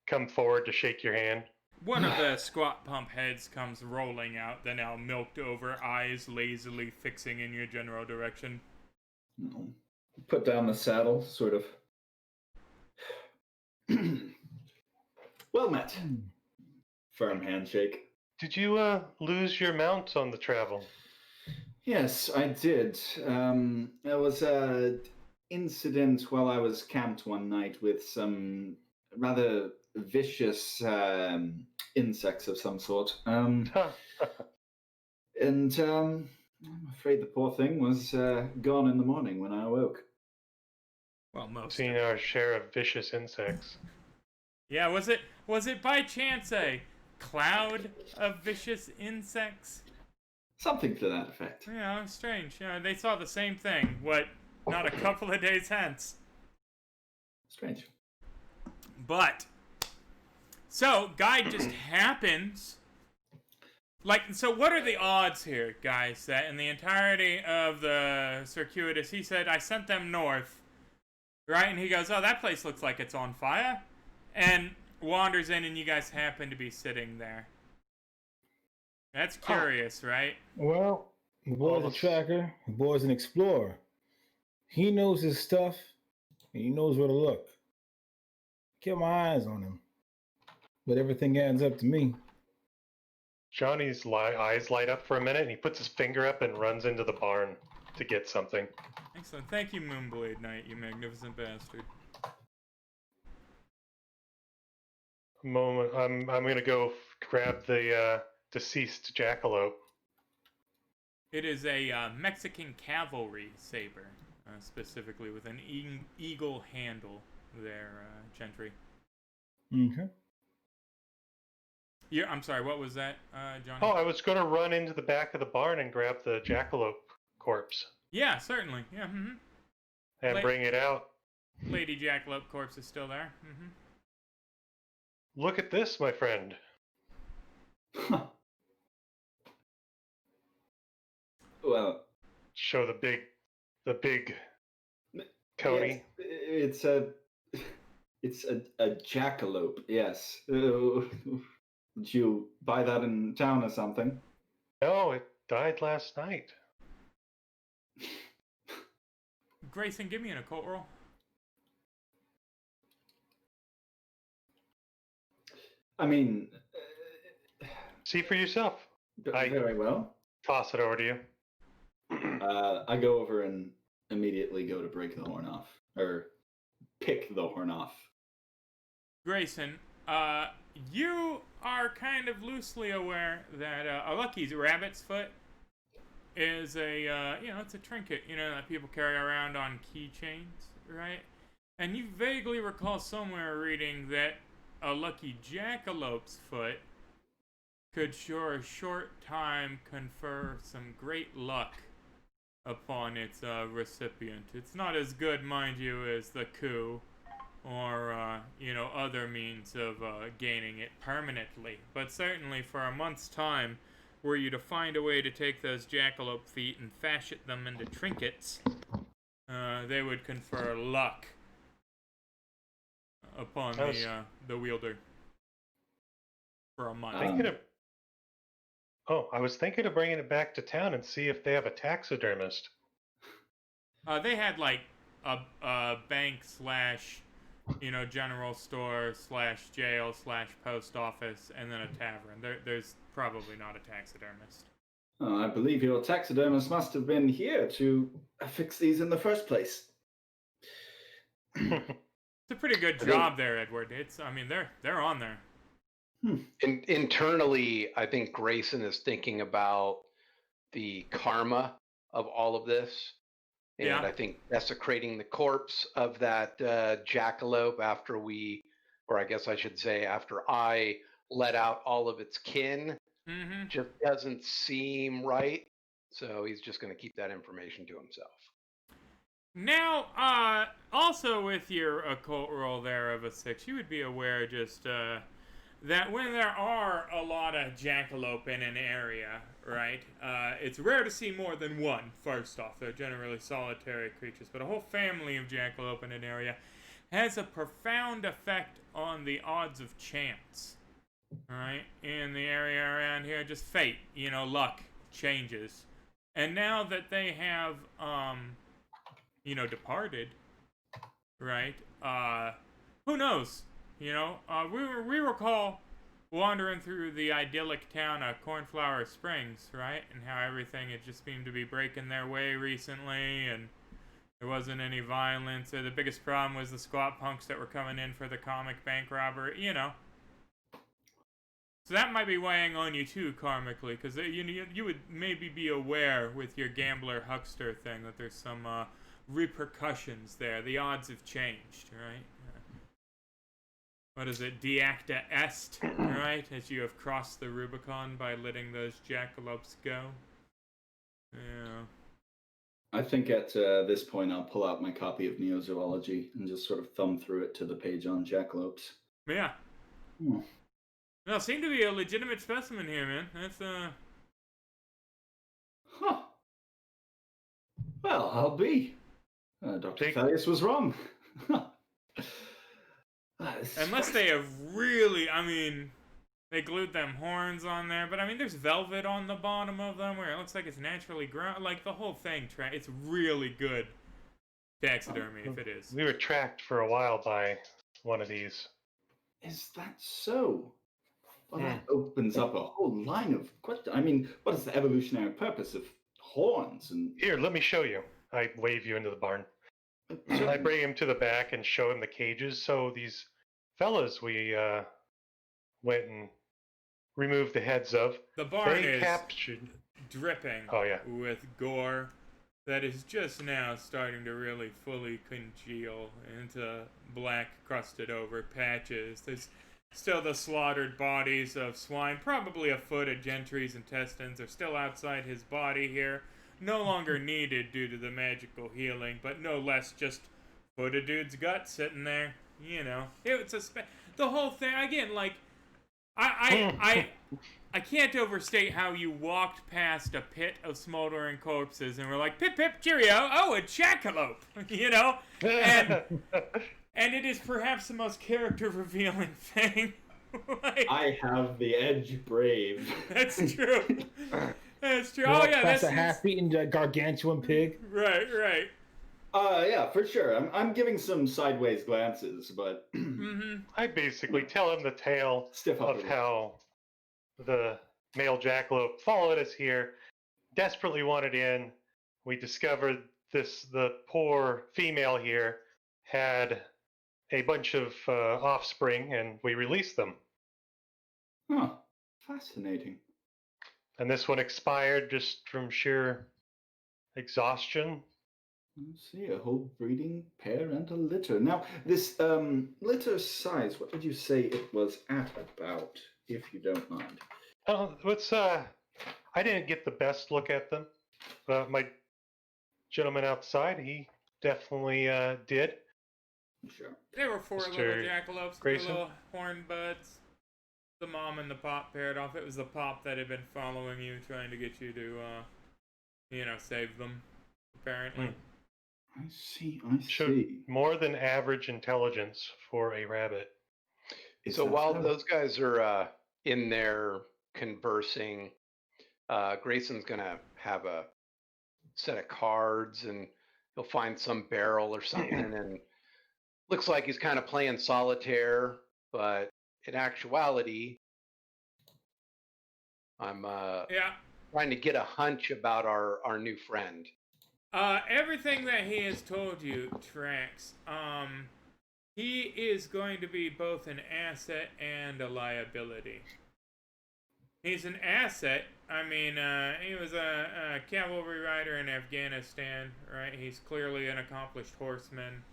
come forward to shake your hand. One of the squat pump heads comes rolling out, the now milked over eyes lazily fixing in your general direction. No. Put down the saddle, sort of. Well met. Firm handshake. Did you lose your mount on the travel? Yes, I did. There was a incident while I was camped one night with some rather vicious insects of some sort. And I'm afraid the poor thing was gone in the morning when I awoke. Well, most. Seen our share of vicious insects. Yeah, was it by chance a cloud of vicious insects? Something to that effect. Yeah, strange. Yeah, they saw the same thing. What? Not a couple of days hence. Strange. But so guy just happens. Like, so what are the odds here, guys, that in the entirety of the circuitous, he said, I sent them north, right? And he goes, oh, that place looks like it's on fire. And wanders in, and you guys happen to be sitting there. That's curious, right? Well, the boy's a tracker, the boy's an explorer. He knows his stuff, and he knows where to look. Kept my eyes on him. But everything adds up to me. Johnny's eyes light up for a minute, and he puts his finger up and runs into the barn to get something. Excellent. Thank you, Moonblade Knight, you magnificent bastard. A moment. I'm going to go grab the deceased jackalope. It is a Mexican cavalry saber, specifically with an eagle handle there, Gentry. Okay. I'm sorry, what was that, Johnny? Oh, I was going to run into the back of the barn and grab the jackalope corpse. Yeah, certainly. Yeah, mm-hmm. And bring it out. Lady Jackalope corpse is still there. Mm-hmm. Look at this, my friend. Well, show the big Cody. Yes, it's a jackalope. Yes. Did you buy that in town or something? No, it died last night. Grayson, give me an occult roll. I mean, see for yourself. Very well. Toss it over to you. I go over and immediately go to break the horn off, or pick the horn off. Grayson, you are kind of loosely aware that a lucky rabbit's foot is it's a trinket, that people carry around on keychains, right? And you vaguely recall somewhere reading that a lucky jackalope's foot could for a short time confer some great luck upon its recipient. It's not as good, mind you, as the coup or, other means of gaining it permanently. But certainly for a month's time, were you to find a way to take those jackalope feet and fashion them into trinkets, they would confer luck upon the wielder for a month. I was thinking of bringing it back to town and see if they have a taxidermist. They had like a bank / general store / jail / post office, and then a tavern. There's probably not a taxidermist. I believe your taxidermist must have been here to fix these in the first place. It's a pretty good job there, Edward. They're on there. Internally, I think Grayson is thinking about the karma of all of this. And I think desecrating the corpse of that jackalope after after I let out all of its kin, just doesn't seem right. So he's just going to keep that information to himself. Now, also with your occult roll there of a 6, you would be aware just that when there are a lot of jackalope in an area, right, it's rare to see more than one, first off. They're generally solitary creatures, but a whole family of jackalope in an area has a profound effect on the odds of chance, right, in the area around here. Just fate, luck changes. And now that they have departed, right? Who knows? We recall wandering through the idyllic town of Cornflower Springs, right? And how everything had just seemed to be breaking their way recently, and there wasn't any violence. Or the biggest problem was the squat punks that were coming in for the comic bank robbery, So that might be weighing on you too, karmically, because you would maybe be aware with your gambler huckster thing that there's some repercussions there. The odds have changed, right? What is it? Deacta est, right? As you have crossed the Rubicon by letting those jackalopes go. Yeah. I think at this point I'll pull out my copy of Neozoology and just sort of thumb through it to the page on jackalopes. Yeah. No, seem to be a legitimate specimen here, man. That's Huh. Well, I'll be. Dr. Thaddeus was wrong. Unless they have really, they glued them horns on there, but there's velvet on the bottom of them where it looks like it's naturally grown. Like, the whole thing, it's really good taxidermy, if it is. We were tracked for a while by one of these. Is that so? Well, that opens up a whole line of questions. What is the evolutionary purpose of horns? And here, let me show you. I wave you into the barn. I bring him to the back and show him the cages. So these fellas we went and removed the heads of. The barn is captured dripping with gore that is just now starting to really fully congeal into black crusted over patches. There's still the slaughtered bodies of swine, probably a foot of Gentry's intestines are still outside his body here. No longer needed due to the magical healing, but no less just foot of dude's gut sitting there. It's the whole thing again. Like, I can't overstate how you walked past a pit of smoldering corpses and were like, pip pip cheerio, oh, a jackalope, and it is perhaps the most character revealing thing. I have the edge brave. That's true. That's true. That's a half-eaten gargantuan pig. Right. Yeah, for sure. I'm giving some sideways glances, but I basically tell him the tale of how the male jackalope followed us here, desperately wanted in. We discovered the poor female here had a bunch of offspring, and we released them. Huh. Fascinating. And this one expired just from sheer exhaustion. Let's see, a whole breeding pair and a litter. Now, this litter size, what did you say it was at about, if you don't mind? I didn't get the best look at them. My gentleman outside, he definitely did. Sure. There were four Mr. little jackalopes, Grayson? little horn buds. The mom and the pop paired off. It was the pop that had been following you, trying to get you to, save them, apparently. I see. Showed more than average intelligence for a rabbit. So while those guys are in there conversing, Grayson's going to have a set of cards, and he'll find some barrel or something, and looks like he's kind of playing solitaire, but in actuality, I'm trying to get a hunch about our new friend. Everything that he has told you tracks. He is going to be both an asset and a liability. He's an asset. He was a cavalry rider in Afghanistan, right? He's clearly an accomplished horseman.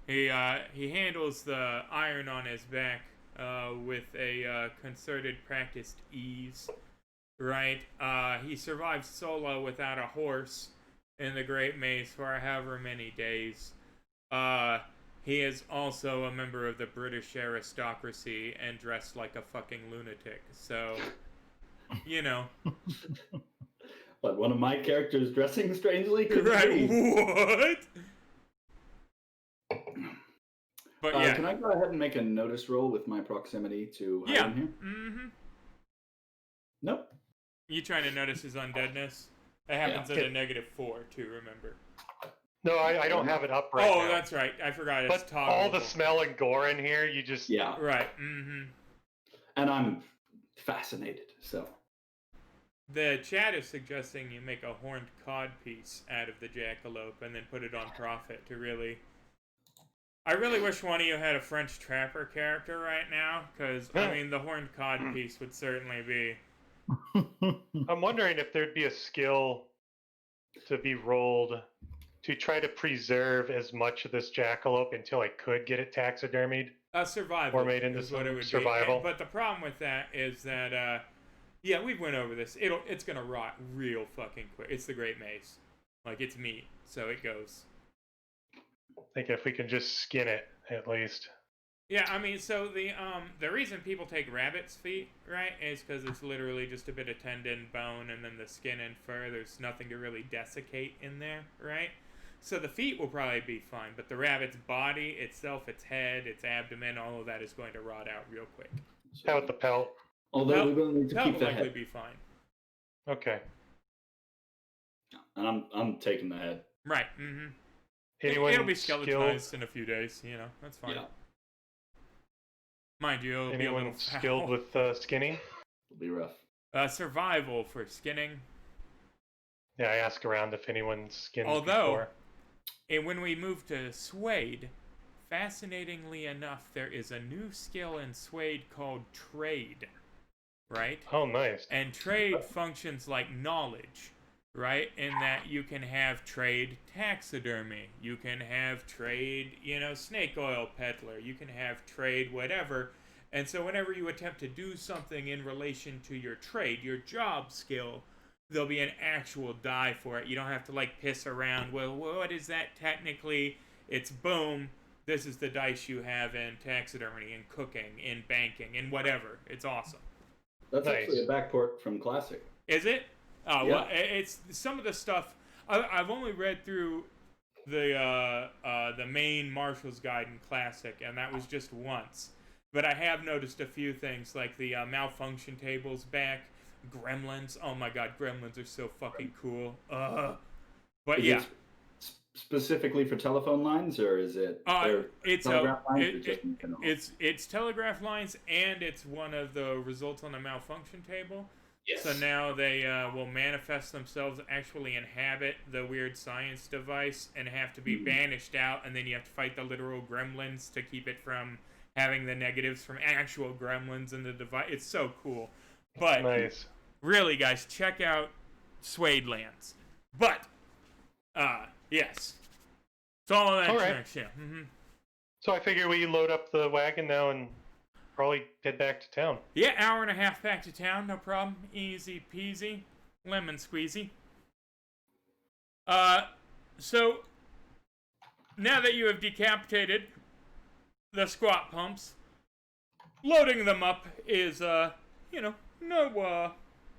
He handles the iron on his back with a concerted, practiced ease, right? He survived solo without a horse in the Great Maze for however many days. He is also a member of the British aristocracy and dressed like a fucking lunatic. So, But one of my characters dressing strangely could right? be. What? But yeah. Can I go ahead and make a notice roll with my proximity to hide in here? Mm-hmm. Nope. You trying to notice his undeadness? That happens at a -4 too, remember. No, I don't have it up right now. Oh, that's right. I forgot it's But toggleable. all the smell and gore in here, you just... Yeah. Right. Mm-hmm. And I'm fascinated, so. The chat is suggesting you make a horned cod piece out of the jackalope and then put it on Prophet to really... I really wish one of you had a French Trapper character right now, because, I mean, the horned cod piece would certainly be... I'm wondering if there'd be a skill to be rolled to try to preserve as much of this jackalope until I could get it taxidermied. Survival Or made into is what it would survival. be. But the problem with that is that, yeah, we went over this. It's gonna rot real fucking quick. It's the Great Mace. Like, it's meat, so it goes. I think if we can just skin it, at least. Yeah, I mean, so the reason people take rabbit's feet, right, is because it's literally just a bit of tendon, bone, and then the skin and fur. There's nothing to really desiccate in there, right? So the feet will probably be fine, but the rabbit's body itself, its head, its abdomen, all of that is going to rot out real quick. How about the pelt? Although we will need to That keep will the likely head. be fine. Okay. And I'm taking the head. Right, mm-hmm. Anyone It'll be skilled? skeletonized in a few days, you know, that's fine. Yeah. Mind you, it'll be a little Anyone foul. skilled with skinning? It'll be rough. Survival for skinning. Yeah, I ask around if anyone's skinned Although, before. and when we move to Suede, fascinatingly enough, there is a new skill in Suede called Trade, right? Oh, nice. And Trade functions like knowledge, right? In that you can have Trade taxidermy, you can have Trade, you know, snake oil peddler, you can have Trade whatever. And so whenever you attempt to do something in relation to your trade, your job skill, there'll be an actual die for it. You don't have to, like, piss around. Well, what is that technically? It's boom. This is the dice you have in taxidermy, in cooking, in banking, in whatever. It's awesome. That's Nice. actually a backport from Classic. Is it? Oh, Yeah. well, it's some of the stuff. I've only read through the main Marshall's Guide in Classic, and that was just once. But I have noticed a few things, like the malfunction tables back, Gremlins. Oh my god, Gremlins are so fucking cool. But Is yeah. it specifically for telephone lines, or is it It's telegraph lines, or just in general? it's telegraph lines, and it's one of the results on the malfunction table. Yes. So now they will manifest themselves, actually inhabit the weird science device, and have to be banished out, and then you have to fight the literal gremlins to keep it from having the negatives from actual gremlins in the device. It's so cool. But Nice. really, guys, check out Suede Lands. But, yes. It's all of that All right. tricks, yeah. Mm-hmm. So I figure we load up the wagon now and probably head back to town. Yeah, hour and a half back to town, no problem. Easy peasy. Lemon squeezy. So, now that you have decapitated the squat pumps, loading them up is, you know, no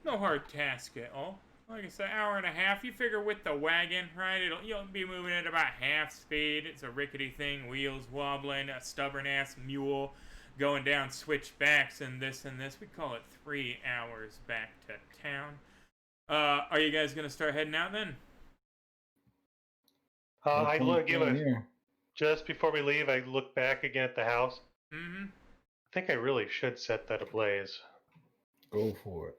hard task at all. Like I said, hour and a half. You figure with the wagon, right? You'll be moving at about half speed. It's a rickety thing, wheels wobbling, a stubborn ass mule going down switchbacks and this and this. We call it 3 hours back to town. Are you guys gonna start heading out then? I give a here. just before we leave. I look back again at the house. Mm-hmm. I think I really should set that ablaze. Go for it.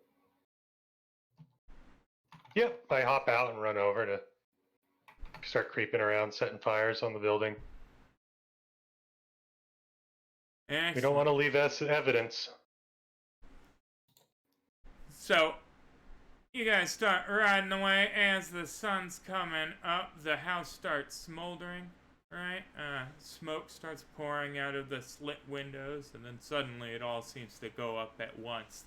Yep, I hop out and run over to start creeping around, setting fires on the building. We don't want to leave evidence. So, you guys start riding away. As the sun's coming up, the house starts smoldering, right? Smoke starts pouring out of the slit windows, and then suddenly it all seems to go up at once.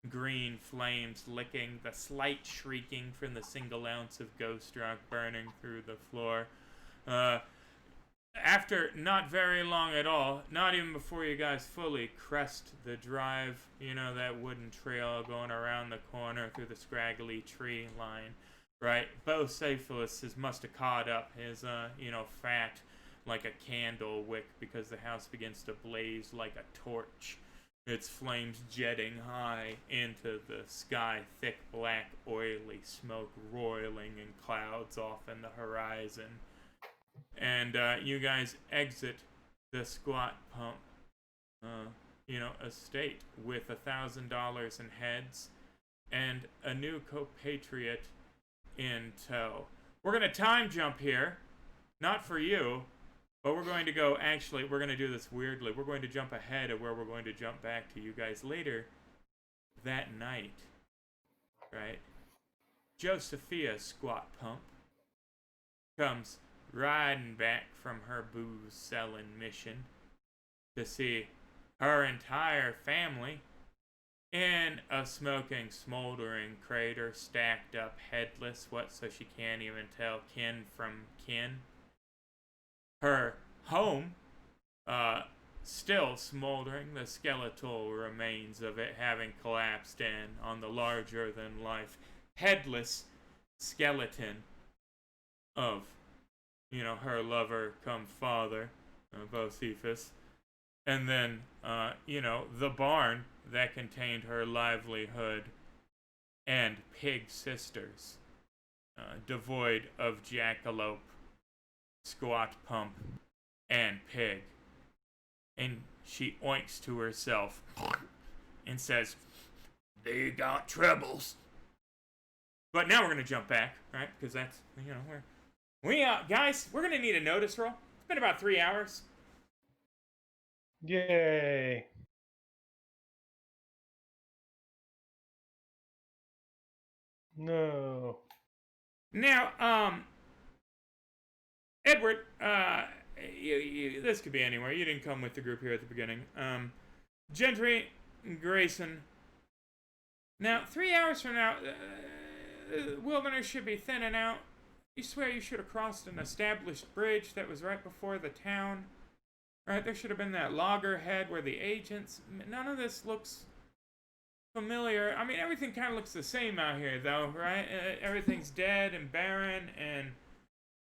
The green flames licking, the slight shrieking from the single ounce of ghost rock burning through the floor. After not very long at all, not even before you guys fully crest the drive, you know, that wooden trail going around the corner through the scraggly tree line, right? Bocephalus must have caught up his, you know, fat like a candle wick, because the house begins to blaze like a torch, its flames jetting high into the sky, thick black oily smoke roiling in clouds off in the horizon. And you guys exit the Squat Pump, estate with $1,000 in heads and a new compatriot in tow. We're going to time jump here. Not for you, but we're going to go, actually, we're going to do this weirdly. We're going to jump ahead of where we're going to jump back to you guys later that night. Right? Josephia Squat Pump comes riding back from her booze-selling mission to see her entire family in a smoking, smoldering crater, stacked up, headless, so she can't even tell kin from kin. Her home, still smoldering, the skeletal remains of it having collapsed in on the larger-than-life, headless skeleton of, her lover come father, Bocephus. And then, the barn that contained her livelihood and pig sisters, devoid of jackalope, Squat Pump, and pig. And she oinks to herself and says, "They got troubles." But now we're going to jump back, right? Because that's, guys, we're going to need a notice roll. It's been about 3 hours. Yay. No. Now, Edward, this could be anywhere. You didn't come with the group here at the beginning. Gentry, Grayson. Now, 3 hours from now, the wilderness should be thinning out. You swear you should have crossed an established bridge that was right before the town. Right, there should have been that loggerhead where the agents... None of this looks familiar. I mean, everything kind of looks the same out here, though, right? Everything's dead and barren and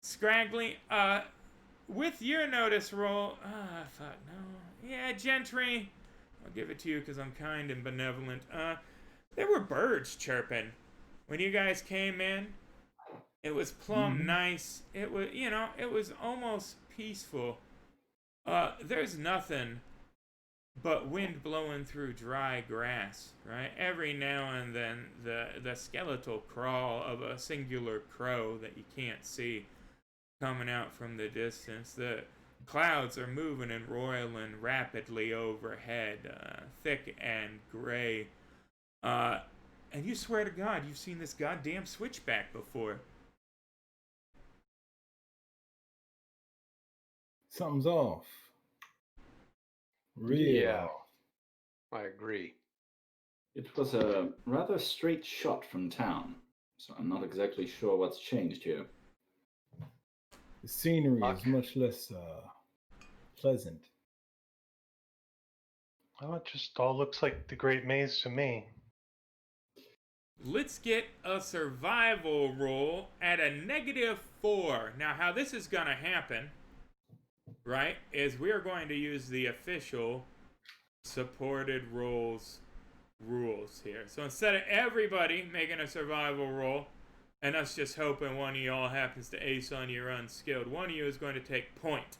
scraggly. With your notice roll... fuck, no. Yeah, Gentry. I'll give it to you because I'm kind and benevolent. There were birds chirping when you guys came in. It was plumb nice. It was, it was almost peaceful. There's nothing but wind blowing through dry grass, right? Every now and then, the skeletal crawl of a singular crow that you can't see coming out from the distance. The clouds are moving and roiling rapidly overhead, thick and gray. And you swear to God, you've seen this goddamn switchback before. Something's off. Real off. I agree. It was a rather straight shot from town, so I'm not exactly sure what's changed here. The scenery is much less pleasant. Well, it just all looks like the Great Maze to me. Let's get a survival roll at a -4. Now, how this is going to happen, right, is we are going to use the official supported roles rules here. So instead of everybody making a survival roll and us just hoping one of y'all happens to ace on your unskilled, one of you is going to take point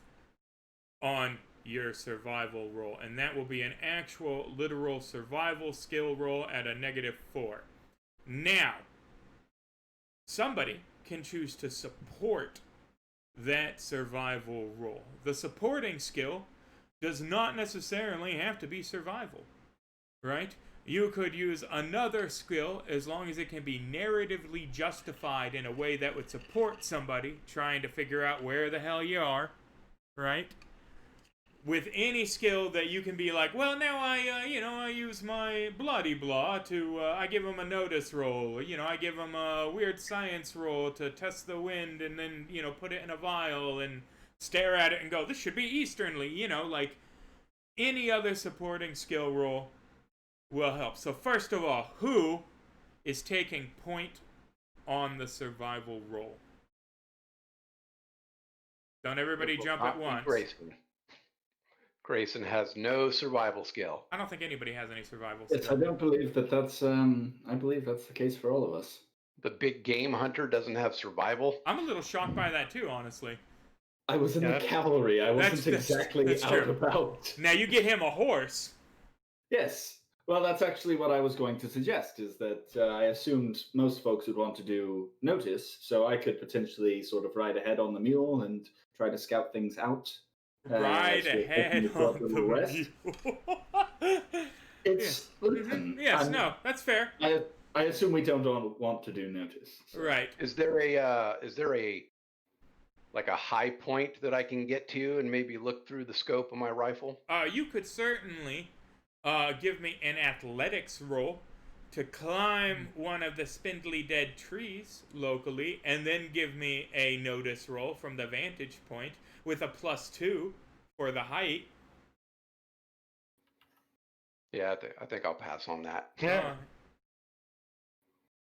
on your survival roll, and that will be an actual literal survival skill roll at a -4. Now, somebody can choose to support that survival roll. The supporting skill does not necessarily have to be survival, right? You could use another skill as long as it can be narratively justified in a way that would support somebody trying to figure out where the hell you are, right? With any skill that you can be like, well, now I use my bloody blah to, I give them a notice roll, I give them a weird science roll to test the wind and then, put it in a vial and stare at it and go, this should be easternly, like any other supporting skill roll will help. So first of all, who is taking point on the survival roll? Don't everybody jump at once. Grayson has no survival skill. I don't think anybody has any survival skill. Yes, I don't believe that's, I believe that's the case for all of us. The big game hunter doesn't have survival? I'm a little shocked by that too, honestly. I was in the cavalry. I wasn't exactly out true. about. Now you get him a horse. Yes. Well, that's actually what I was going to suggest, is that I assumed most folks would want to do notice, so I could potentially sort of ride ahead on the mule and try to scout things out. Ride ahead on the mule. It's listen, yes, no, that's fair. I assume we don't want to do notice. So. Right. Is there a like a high point that I can get to and maybe look through the scope of my rifle? You could certainly give me an athletics roll to climb one of the spindly dead trees locally, and then give me a notice roll from the vantage point with a +2 for the height. Yeah, I think I'll pass on that. Yeah.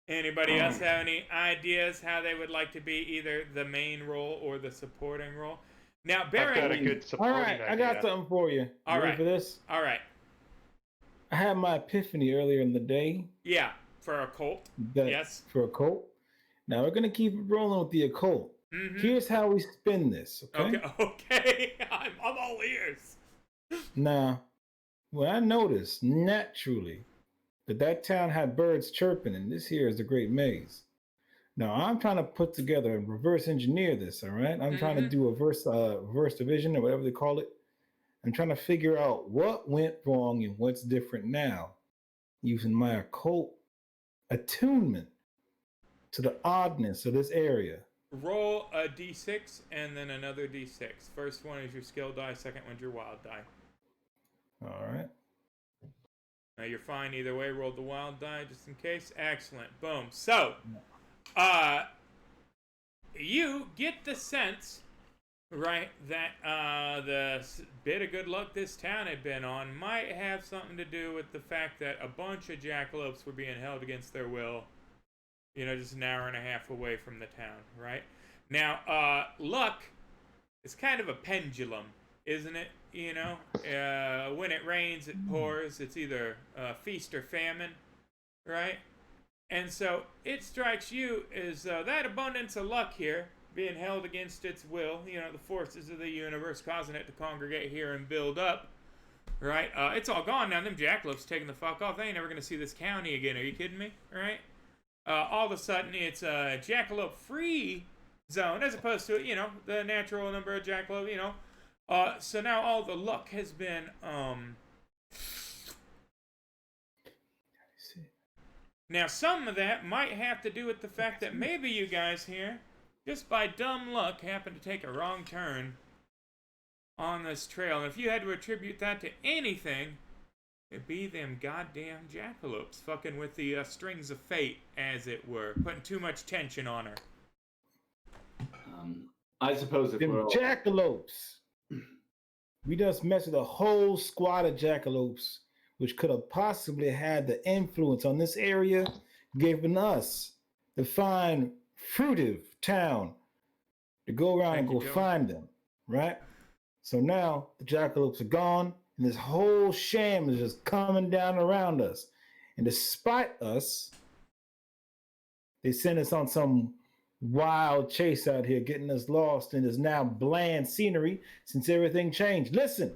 Anybody else have any ideas how they would like to be either the main role or the supporting role? Now, Barry, I've got a good supporting idea. I got something for you. All Ready right. for this? All right. I had my epiphany earlier in the day. Yeah, for a cult. Yes. For a cult. Now we're gonna keep rolling with the occult. Mm-hmm. Here's how we spin this. Okay. Okay. I'm all ears. Now, when I noticed naturally that town had birds chirping, and this here is the Great Maze. Now I'm trying to put together and reverse engineer this. All right. I'm trying to do a reverse division or whatever they call it. I'm trying to figure out what went wrong and what's different now, using my occult attunement to the oddness of this area. Roll a d6 and then another d6. First one is your skill die, second one's your wild die. All right. Now you're fine either way. Roll the wild die just in case. Excellent. Boom. So, you get the sense, right, that the bit of good luck this town had been on might have something to do with the fact that a bunch of jackalopes were being held against their will, just an hour and a half away from the town, right? Now, luck is kind of a pendulum, isn't it? When it rains, it pours. It's either feast or famine, right? And so it strikes you as that abundance of luck here, being held against its will, the forces of the universe causing it to congregate here and build up, right? It's all gone now. Them jackalopes taking the fuck off. They ain't never going to see this county again. Are you kidding me? Right? All of a sudden, it's a jackalope-free zone as opposed to, the natural number of jackalope, so now all the luck has been, Now, some of that might have to do with the fact that maybe you guys here, just by dumb luck, happened to take a wrong turn on this trail. And if you had to attribute that to anything, it'd be them goddamn jackalopes fucking with the strings of fate, as it were, putting too much tension on her. I suppose if them we're all... jackalopes. We just messed with a whole squad of jackalopes, which could have possibly had the influence on this area, giving us the fine, fruitive town to go around and go find them, right? So now the jackalopes are gone, and this whole sham is just coming down around us. And despite us, they sent us on some wild chase out here, getting us lost in this now bland scenery since everything changed. Listen,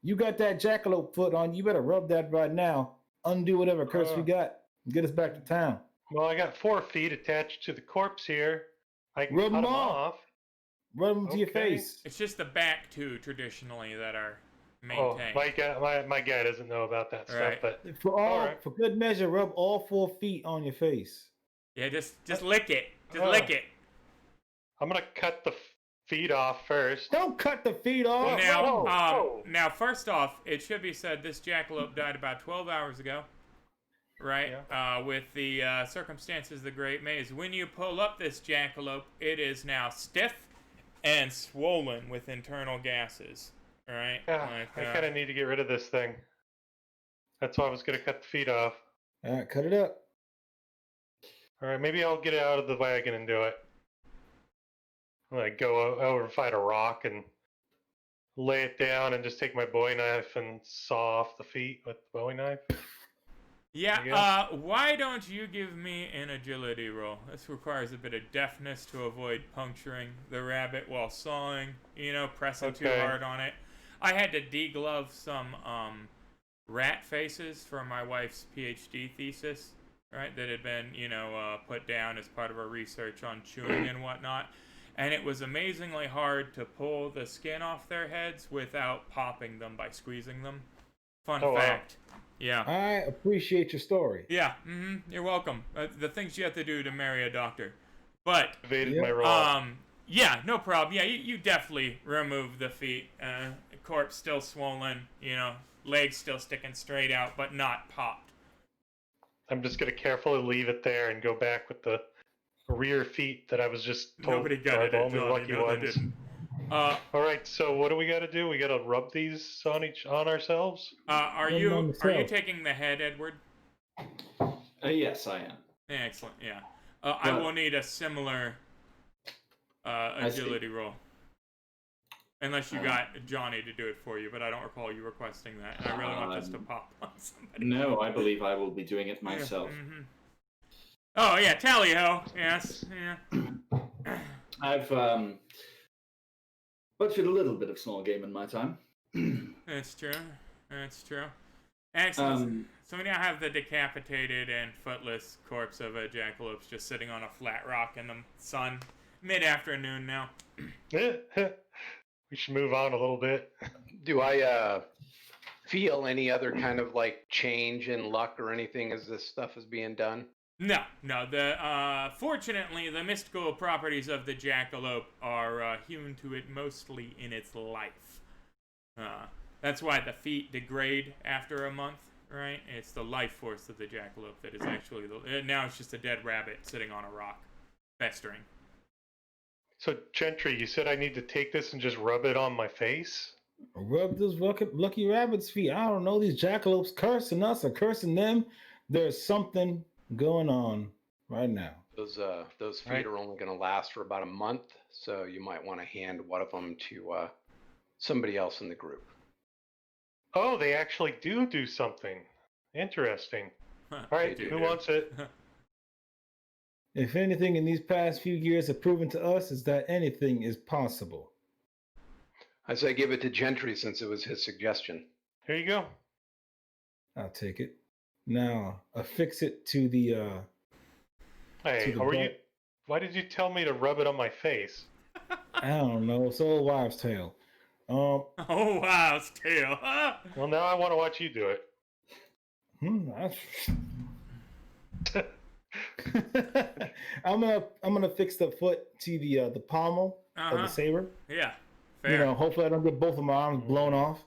you got that jackalope foot on, you better rub that right now, undo whatever curse we got, and get us back to town. Well, I got 4 feet attached to the corpse here. I can Rub cut them them off. off. Rub them to your face. It's just the back two, traditionally, that are maintained. My guy doesn't know about that stuff, but For good measure, rub all 4 feet on your face. Yeah, just lick it. Just lick it. I'm gonna cut the feet off first. Don't cut the feet off. Now, first off, it should be said this jackalope died about 12 hours ago, right? Yeah. With the circumstances of the Great Maze. When you pull up this jackalope, it is now stiff and swollen with internal gases, right? Yeah, I kind of need to get rid of this thing. That's why I was gonna cut the feet off. All right, cut it up. All right, maybe I'll get it out of the wagon and do it. Like go over and find a rock and lay it down and just take my Bowie knife and saw off the feet with the Bowie knife. Yeah, why don't you give me an agility roll? This requires a bit of deftness to avoid puncturing the rabbit while sawing, pressing too hard on it. I had to deglove some rat faces for my wife's PhD thesis, right, that had been, put down as part of her research on chewing and whatnot. And it was amazingly hard to pull the skin off their heads without popping them by squeezing them. Fun fact. Wow. Yeah. I appreciate your story. Yeah, you're welcome. The things you have to do to marry a doctor. But, my role. yeah, no problem. Yeah, you definitely remove the feet. Corpse still swollen, legs still sticking straight out, but not popped. I'm just going to carefully leave it there and go back with the rear feet that I was just told. Nobody got it, only Johnny. lucky No, ones. they didn't. All right, so what do we got to do? We got to rub these on ourselves? Are you taking the head, Edward? Yes, I am. Excellent. Yeah. I will need a similar agility roll. Unless you got Johnny to do it for you, but I don't recall you requesting that. And I really want this to pop on somebody. No, I believe I will be doing it myself. Oh, yeah, tally-ho. Yes, yeah. I've butchered a little bit of small game in my time. That's true. Excellent. So we now have the decapitated and footless corpse of a jackalope just sitting on a flat rock in the sun. Mid-afternoon now. We should move on a little bit. Do I feel any other kind of change in luck or anything as this stuff is being done? No. Fortunately, the mystical properties of the jackalope are hewn to it mostly in its life. That's why the feet degrade after a month, right? It's the life force of the jackalope that is actually now it's just a dead rabbit sitting on a rock, festering. So, Gentry, you said I need to take this and just rub it on my face? Rub this lucky rabbit's feet. I don't know. These jackalopes cursing us or cursing them. There's something going on right now. Those feet are only going to last for about a month, so you might want to hand one of them to somebody else in the group. Oh, they actually do something. Interesting. All right, who wants it? If anything in these past few years have proven to us is that anything is possible. I say give it to Gentry since it was his suggestion. Here you go. I'll take it. Now, affix it to the, Hey, why did you tell me to rub it on my face? I don't know. It's old wives' tale. Wives' tale. Well, now I want to watch you do it. I'm gonna fix the foot to the pommel of the saber. Yeah, fair. Hopefully I don't get both of my arms blown off.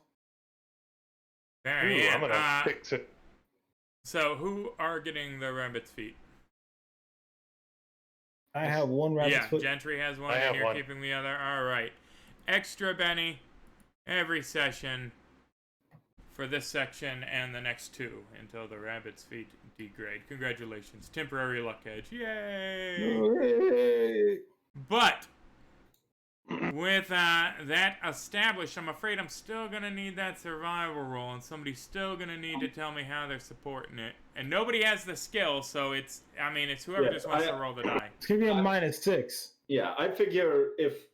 Fair, Ooh, I'm gonna fix it. So who are getting the rabbit's feet? I have one rabbit's foot. Yeah, Gentry has one, and you're keeping the other. All right. Extra Benny every session for this section and the next two until the rabbit's feet degrade. Congratulations. Temporary luck edge. Yay! But with that established, I'm afraid I'm still going to need that survival roll, and somebody's still going to need to tell me how they're supporting it. And nobody has the skill, so it's whoever just wants to roll the die. It's going to be a -6. Yeah, I figure if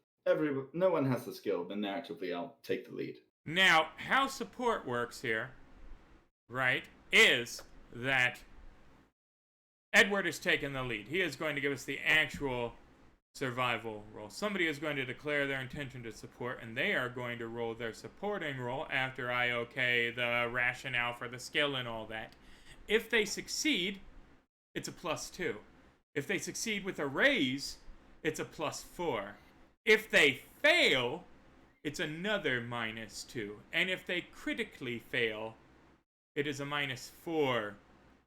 no one has the skill, then narratively I'll take the lead. Now, how support works here, right, is that Edward has taken the lead. He is going to give us the actual survival roll. Somebody is going to declare their intention to support, and they are going to roll their supporting roll after I okay the rationale for the skill and all that. If they succeed, it's a +2. If they succeed with a raise, it's a +4. If they fail, it's another -2. And if they critically fail, it is a -4.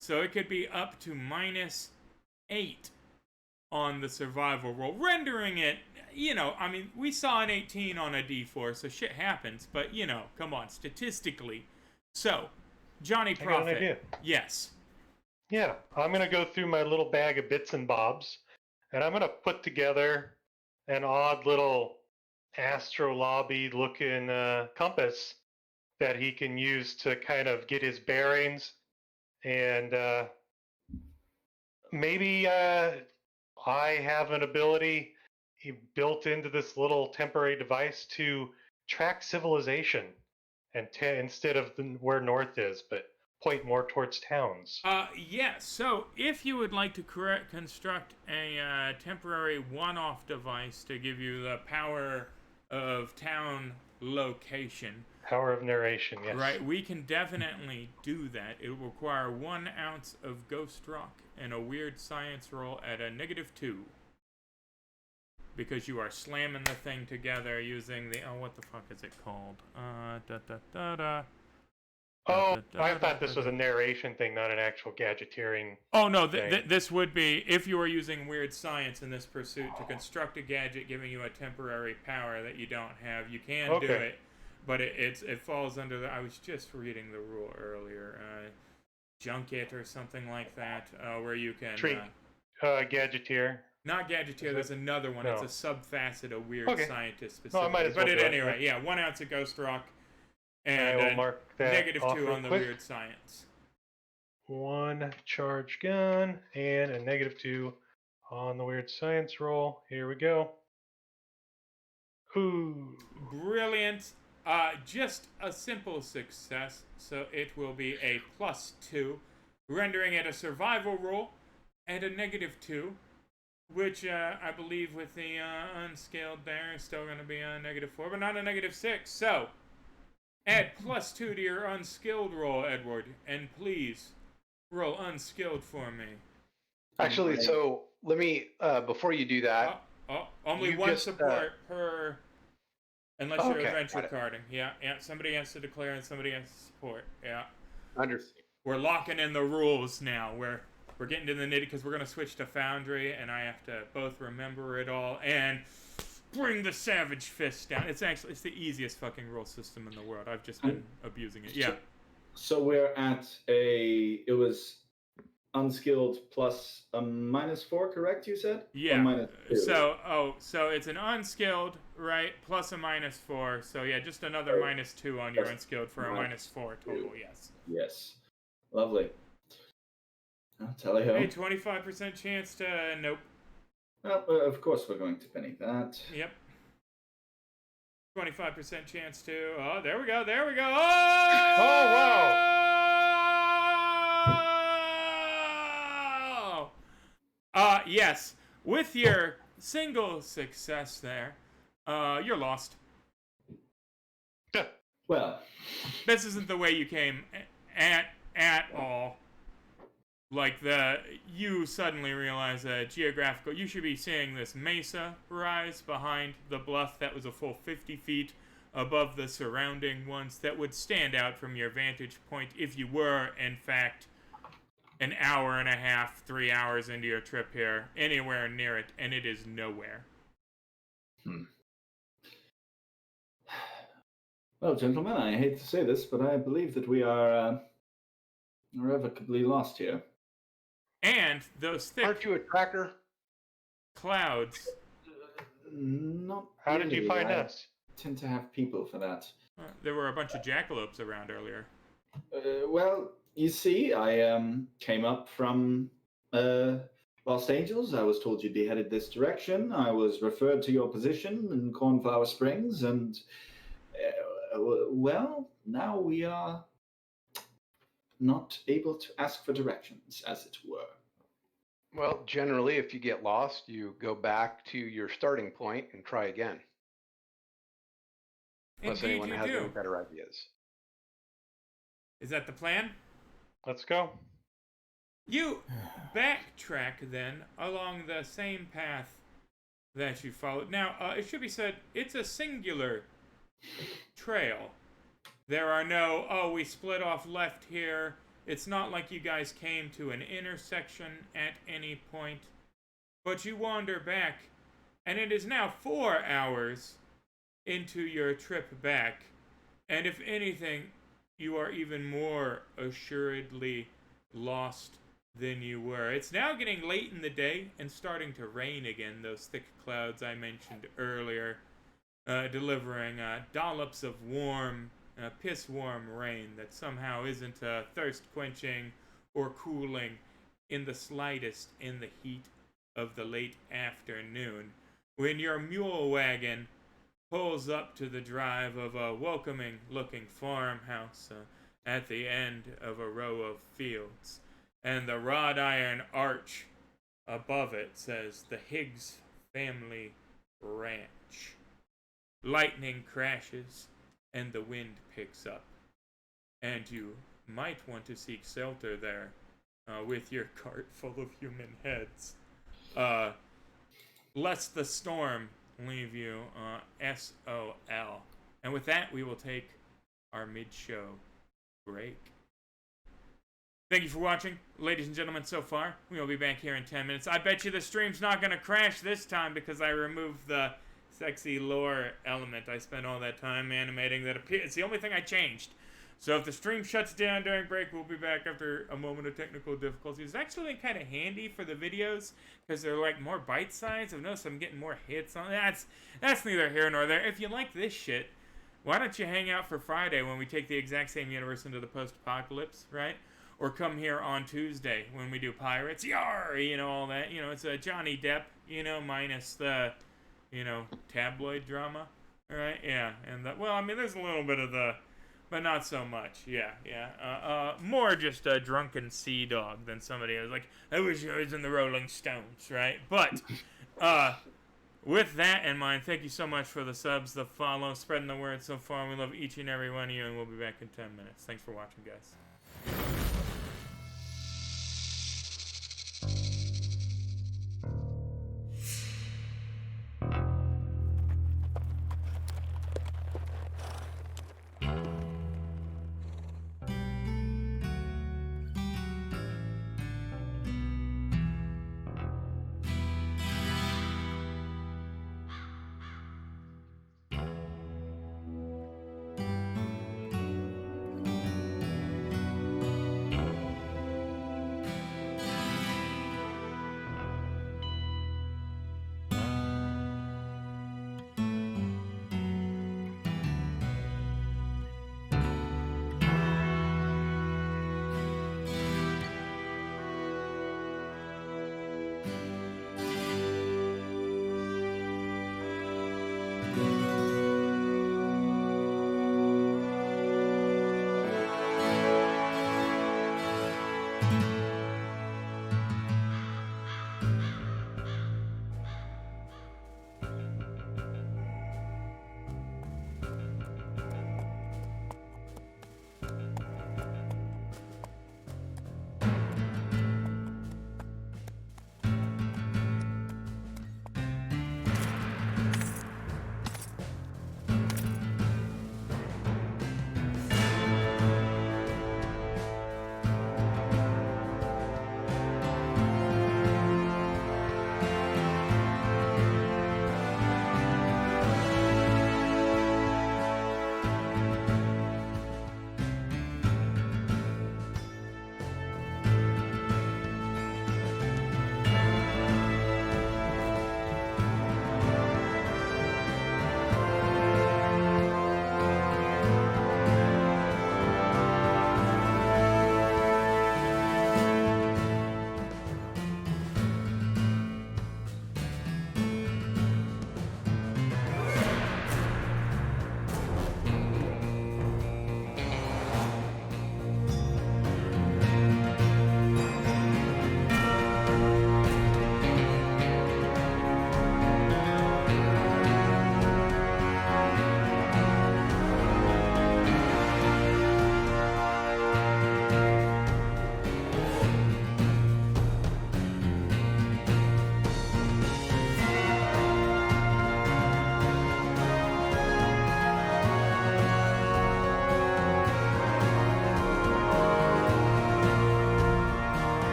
So it could be up to -8 on the survival roll, rendering it, we saw an 18 on a D4, so shit happens, but, come on, statistically. So, Johnny Prophet. I got an idea. Yes. Yeah, I'm going to go through my little bag of bits and bobs, and I'm going to put together an odd little astrolabe-looking compass that he can use to kind of get his bearings and maybe I have an ability built into this little temporary device to track civilization, and instead of where north is, but point more towards towns. Yeah, so if you would like to construct a temporary one-off device to give you the power of town location, Power of narration, yes. right, we can definitely do that. It will require 1 ounce of ghost rock and a weird science roll at a -2. Because you are slamming the thing together using the, what the fuck is it called? Oh, I thought this was a narration thing, not an actual gadgeteering. Oh no, this would be if you were using weird science in this pursuit to construct a gadget giving you a temporary power that you don't have. You can do it, but it falls under the. I was just reading the rule earlier, junket or something like that, where you can gadgeteer. Not gadgeteer. There's another one. No. It's a subfacet of weird scientist specific. No, I might as well but at any rate, yeah, 1 ounce of ghost rock. And I will mark that -2 on the weird science. 1 charge gun and a -2 on the weird science roll. Here we go. Ooh. Brilliant. Just a simple success, so it will be a +2, rendering it a survival roll and a -2, which I believe with the unscaled there is still going to be a -4, but not a -6. So add +2 to your unskilled roll, Edward, and please roll unskilled for me. Actually, so let me, before you do that. Only one support per, unless you're adventure carding. Yeah, somebody has to declare and somebody has to support. Yeah. Understand. We're locking in the rules now. We're getting to the nitty because we're going to switch to Foundry, and I have to both remember it all and bring the Savage Fist down. It's the easiest fucking rule system in the world. I've just been abusing it. Yeah. So we're at it was unskilled plus a -4, correct? You said? Yeah. So it's an unskilled, right? Plus a -4. So yeah, just another -2 on your unskilled for a -4 total. Yes. Yes. Lovely. Tally ho. Hey, 25% chance to nope. Well, of course we're going to penny that. Yep. 25% chance to. Oh, there we go. Oh! wow. Yes. With your single success there, you're lost. Well, this isn't the way you came at all. Like you suddenly realize that you should be seeing this mesa rise behind the bluff that was a full 50 feet above the surrounding ones that would stand out from your vantage point if you were, in fact, an hour and a half, 3 hours into your trip here, anywhere near it, and it is nowhere. Well, gentlemen, I hate to say this, but I believe that we are irrevocably lost here. And those thick... Aren't you a tracker? Clouds. Not How did you find us? Tend to have people for that. There were a bunch of jackalopes around earlier. Well, you see, I came up from Los Angeles. I was told you'd be headed this direction. I was referred to your position in Cornflower Springs, and well, now we are not able to ask for directions, as it were. Well, generally, if you get lost, you go back to your starting point and try again. Unless anyone has any better ideas. Is that the plan? Let's go. You backtrack then along the same path that you followed. Now, it should be said, it's a singular trail. There are no, we split off left here. It's not like you guys came to an intersection at any point. But you wander back, and it is now 4 hours into your trip back. And if anything, you are even more assuredly lost than you were. It's now getting late in the day and starting to rain again, those thick clouds I mentioned earlier, delivering dollops of warm, piss-warm rain that somehow isn't thirst-quenching or cooling in the slightest in the heat of the late afternoon, when your mule wagon pulls up to the drive of a welcoming-looking farmhouse at the end of a row of fields, and the wrought iron arch above it says the Higgs Family Ranch. Lightning crashes, and the wind picks up, and you might want to seek shelter there with your cart full of human heads, lest the storm leave you SOL. And with that, we will take our mid-show break. Thank you for watching, ladies and gentlemen, so far. We will be back here in 10 minutes. I bet you the stream's not going to crash this time because I removed the sexy lore element. I spent all that time animating that. It's the only thing I changed. So if the stream shuts down during break, we'll be back after a moment of technical difficulties. It's actually kind of handy for the videos because they're like more bite-sized. I've noticed I'm getting more hits on that's neither here nor there. If you like this shit, why don't you hang out for Friday when we take the exact same universe into the post-apocalypse, right? Or come here on Tuesday when we do Pirates. Yar! You know, all that. You know, it's a Johnny Depp, you know, minus the, you know, tabloid drama. All right? Yeah. And, well, I mean, there's a little bit of the... But not so much, yeah. More just a drunken sea dog than somebody who's like, I wish I was in the Rolling Stones, right? But, with that in mind, thank you so much for the subs, the follow, spreading the word so far. We love each and every one of you, and we'll be back in 10 minutes. Thanks for watching, guys.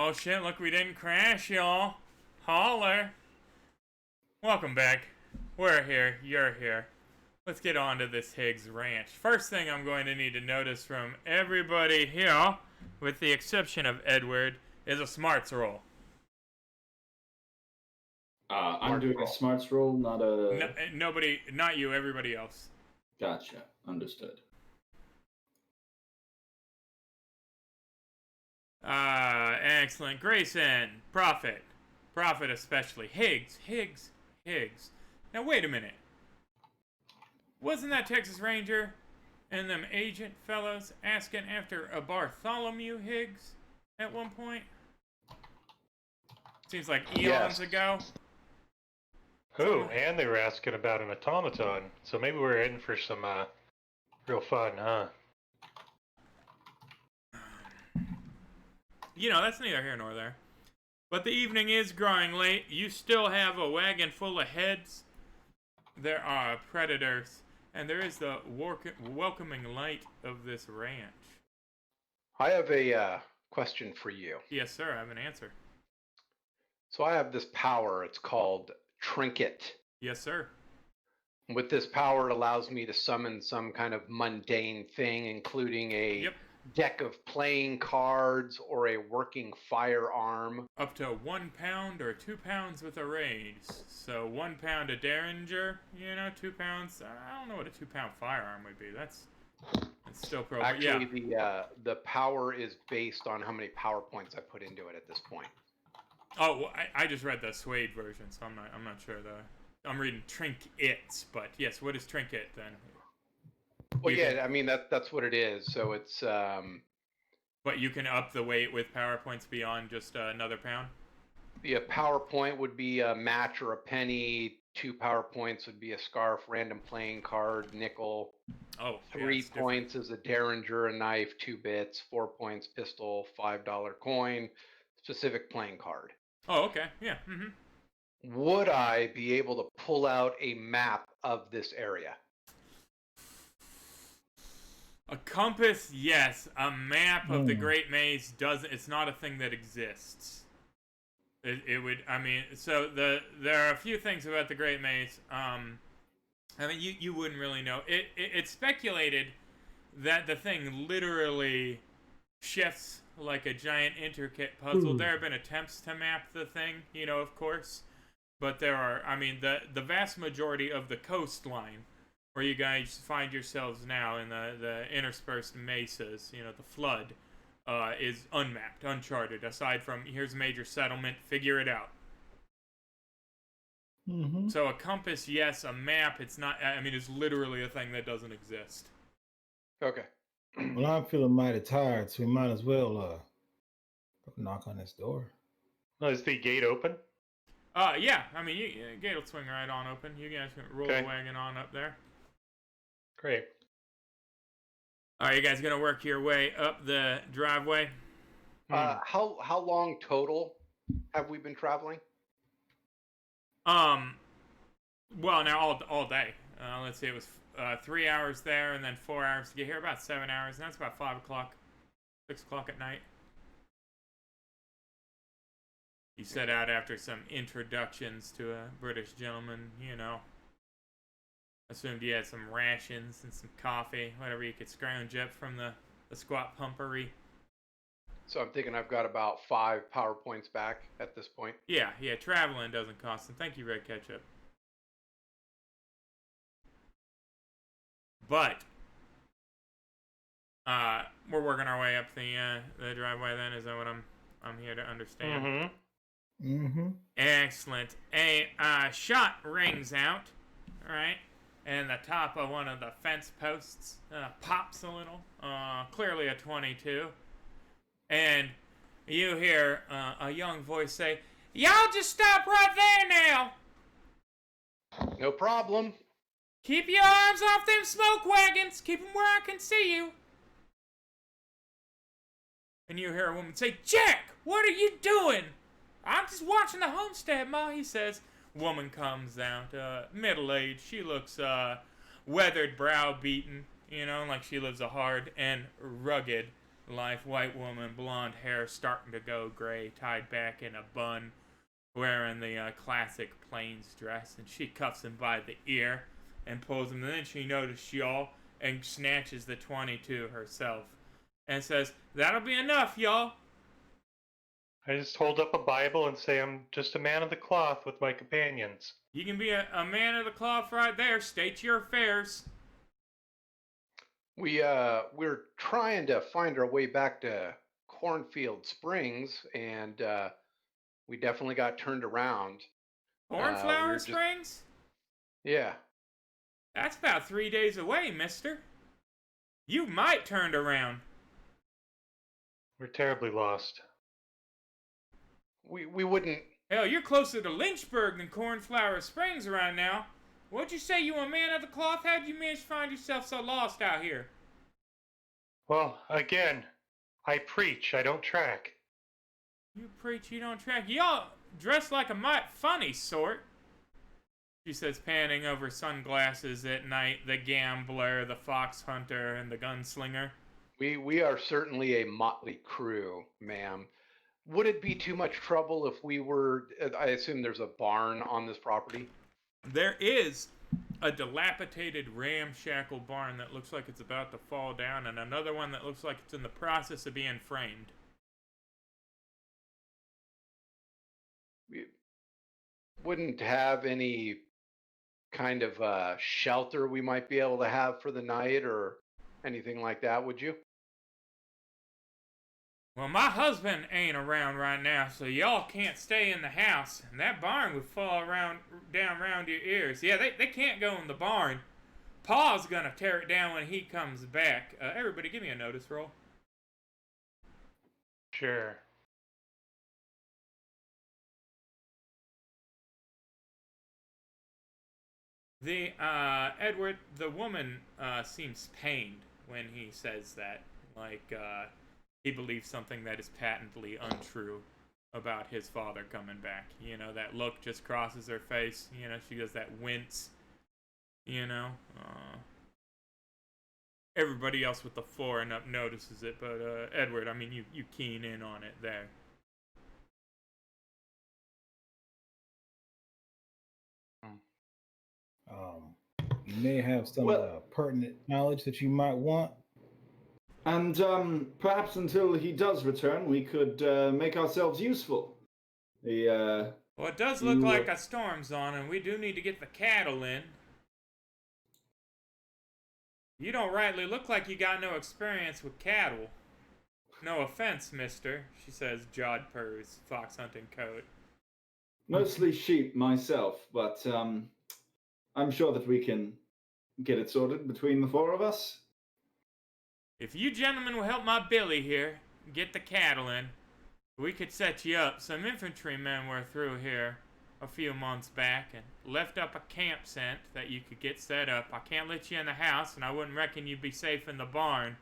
Oh shit, look, we didn't crash, y'all. Holler. Welcome back. We're here, you're here. Let's get on to this Higgs ranch. First thing I'm going to need to notice from everybody here, with the exception of Edward, is a smarts roll. I'm doing a smarts roll, not a... No, nobody, not you, everybody else. Gotcha. Understood. Excellent. Grayson, Prophet especially. Higgs. Now wait a minute. Wasn't that Texas Ranger and them agent fellows asking after a Bartholomew Higgs at one point? Seems like eons ago. Who? And they were asking about an automaton. So maybe we're in for some real fun, huh? You know, that's neither here nor there. But the evening is growing late. You still have a wagon full of heads. There are predators. And there is the welcoming light of this ranch. I have a question for you. Yes, sir. I have an answer. So I have this power. It's called Trinket. Yes, sir. With this power, it allows me to summon some kind of mundane thing, including a deck of playing cards or a working firearm. Up to 1 pound or 2 pounds with a raise. So 1 pound a derringer, 2 pounds. I don't know what a 2 pound firearm would be. That's still pro. Actually, the power is based on how many PowerPoints I put into it at this point. Oh, well, I just read the Suede version, so I'm not sure I'm reading Trinkets, but yes, what is Trinket then? Well, I mean that's what it is. So it's. But you can up the weight with PowerPoints beyond just another pound. Yeah, PowerPoint would be a match or a penny. 2 PowerPoints would be a scarf, random playing card, nickel. Oh, 3 points is a derringer, a knife, 2 bits. 4 points, pistol, $5 coin, specific playing card. Oh, okay, yeah. Mm-hmm. Would I be able to pull out a map of this area? A compass, yes. A map of the Great Maze doesn't. It's not a thing that exists. It would. I mean, so there are a few things about the Great Maze. I mean, you wouldn't really know. It's speculated that the thing literally shifts like a giant intricate puzzle. There have been attempts to map the thing, of course, but there are. I mean, the vast majority of the coastline, where you guys find yourselves now in the interspersed mesas, the flood, is unmapped, uncharted, aside from here's a major settlement, figure it out. Mm-hmm. So a compass, yes. A map, it's not. I mean, it's literally a thing that doesn't exist. Okay. Well, I'm feeling mighty tired, so we might as well knock on this door. Oh, is the gate open? Yeah. I mean, the gate will swing right on open. You guys can roll the wagon on up there. Great. Are you guys gonna work your way up the driveway? How long total have we been traveling? Well, now all day. Let's see, it was 3 hours there, and then 4 hours to get here. About 7 hours, and that's about 5 o'clock, 6 o'clock at night. You set out after some introductions to a British gentleman, Assumed you had some rations and some coffee, whatever you could scrounge up from the squat pumpery. So I'm thinking I've got about 5 PowerPoints back at this point. Yeah, traveling doesn't cost them. Thank you, Red Ketchup. But we're working our way up the driveway then, is that what I'm here to understand? Mm-hmm. Mm-hmm. Excellent. A shot rings out, all right? And the top of one of the fence posts pops a little, clearly a 22. And you hear a young voice say, "Y'all just stop right there now. No problem. Keep your arms off them smoke wagons. Keep them where I can see you." And you hear a woman say, "Jack, what are you doing?" "I'm just watching the homestead, Ma," he says. Woman comes out, middle-aged. She looks weathered, browbeaten, like she lives a hard and rugged life white woman, blonde hair starting to go gray, tied back in a bun, wearing the classic plains dress, and she cuffs him by the ear and pulls him. And then she notices y'all and snatches the 22 herself and says, "That'll be enough, y'all." I just hold up a Bible and say I'm just a man of the cloth with my companions. You can be a man of the cloth right there. State your affairs. We're trying to find our way back to Cornfield Springs, and we definitely got turned around. Cornflower Springs? Yeah. That's about 3 days away, mister. You might turned around. We're terribly lost. We wouldn't. Hell, you're closer to Lynchburg than Cornflower Springs right now. What'd you say, you a man of the cloth? How'd you manage to find yourself so lost out here? Well, again, I preach, I don't track. You preach, you don't track. Y'all dress like a might funny sort. She says, panning over sunglasses at night, the gambler, the fox hunter, and the gunslinger. We are certainly a motley crew, ma'am. Would it be too much trouble if we were... I assume there's a barn on this property? There is a dilapidated ramshackle barn that looks like it's about to fall down, and another one that looks like it's in the process of being framed. We wouldn't have any kind of shelter we might be able to have for the night or anything like that, would you? Well, my husband ain't around right now, so y'all can't stay in the house, and that barn would fall down around your ears. Yeah, they can't go in the barn. Pa's gonna tear it down when he comes back. Everybody give me a notice roll. Sure. Edward, the woman seems pained when he says that. Like, he believes something that is patently untrue about his father coming back. You know, that look just crosses her face. You know, she does that wince. You know, everybody else with the floor and up notices it, but Edward, I mean, you keen in on it there. You may have some pertinent knowledge that you might want. And perhaps until he does return, we could make ourselves useful. Well, it does look like a storm's on, and we do need to get the cattle in. You don't rightly look like you got no experience with cattle. No offense, mister, she says, jawed per his fox hunting coat. Mostly sheep myself, but I'm sure that we can get it sorted between the four of us. If you gentlemen will help my Billy here get the cattle in, we could set you up. Some infantrymen were through here a few months back and left up a campsite that you could get set up. I can't let you in the house, and I wouldn't reckon you'd be safe in the barn,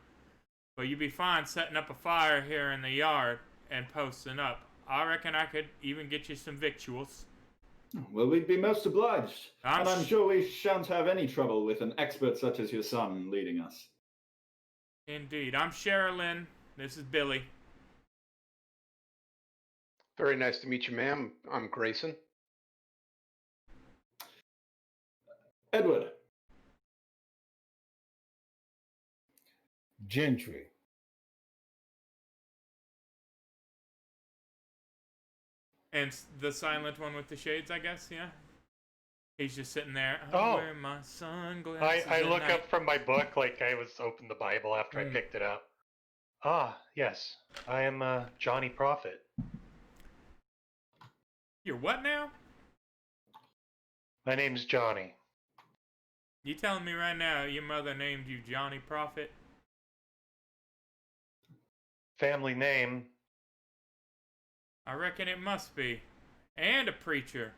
but you'd be fine setting up a fire here in the yard and posting up. I reckon I could even get you some victuals. Well, we'd be most obliged. I'm sure we shan't have any trouble with an expert such as your son leading us. Indeed. I'm Sherilyn. This is Billy. Very nice to meet you, ma'am. I'm Grayson. Edward. Gentry. And the silent one with the shades, I guess, yeah? He's just sitting there. I wear my sunglasses. I look up from my book like I was opened the Bible after I picked it up. Ah, yes. I am Johnny Prophet. You're what now? My name's Johnny. You telling me right now your mother named you Johnny Prophet? Family name. I reckon it must be. And a preacher.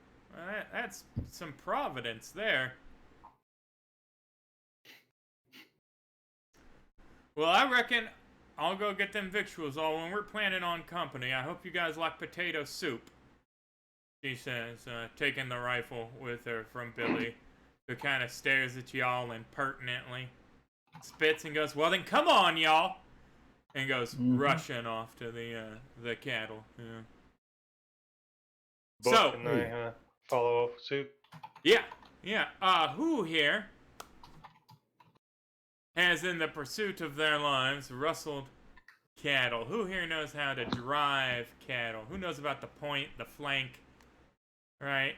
That's some providence there. Well, I reckon I'll go get them victuals all when we're planning on company. I hope you guys like potato soup, she says, taking the rifle with her from Billy, who kind of stares at y'all impertinently, spits and goes, well then come on, y'all. and goes rushing off to the cattle. Yeah. Book So, and I follow suit. yeah. Who here has, in the pursuit of their lives, rustled cattle? Who here knows how to drive cattle? Who knows about the point, the flank, right?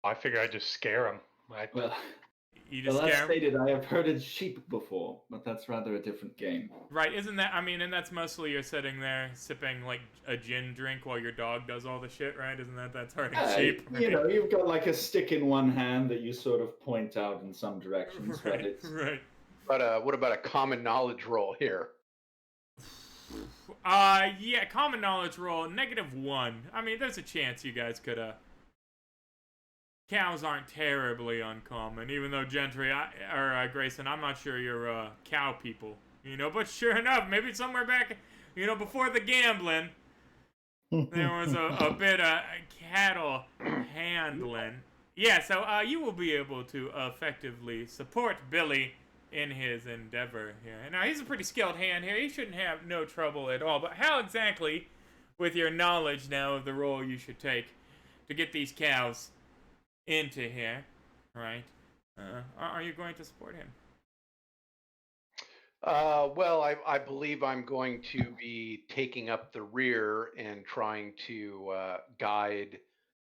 I figure I just scare them. Well, You just as scare 'em? stated, I have herded sheep before, but that's rather a different game. Right, isn't that, I mean, and that's mostly you're sitting there sipping, like, a gin drink while your dog does all the shit, right? Isn't that's herding sheep? Right? You know, you've got like a stick in one hand that you sort of point out in some directions, but Right, it's... right. But what about a common knowledge roll here? Yeah, common knowledge roll, -1. I mean, there's a chance you guys could, cows aren't terribly uncommon, even though Gentry, Grayson, I'm not sure you're, cow people, you know, but sure enough, maybe somewhere back, you know, before the gambling, there was a bit of cattle handling. Yeah, so, you will be able to effectively support Billy in his endeavor here. Now, he's a pretty skilled hand here. He shouldn't have no trouble at all, but how exactly, with your knowledge now of the role you should take to get these cows into here, right? Are you going to support him? Well, I believe I'm going to be taking up the rear and trying to guide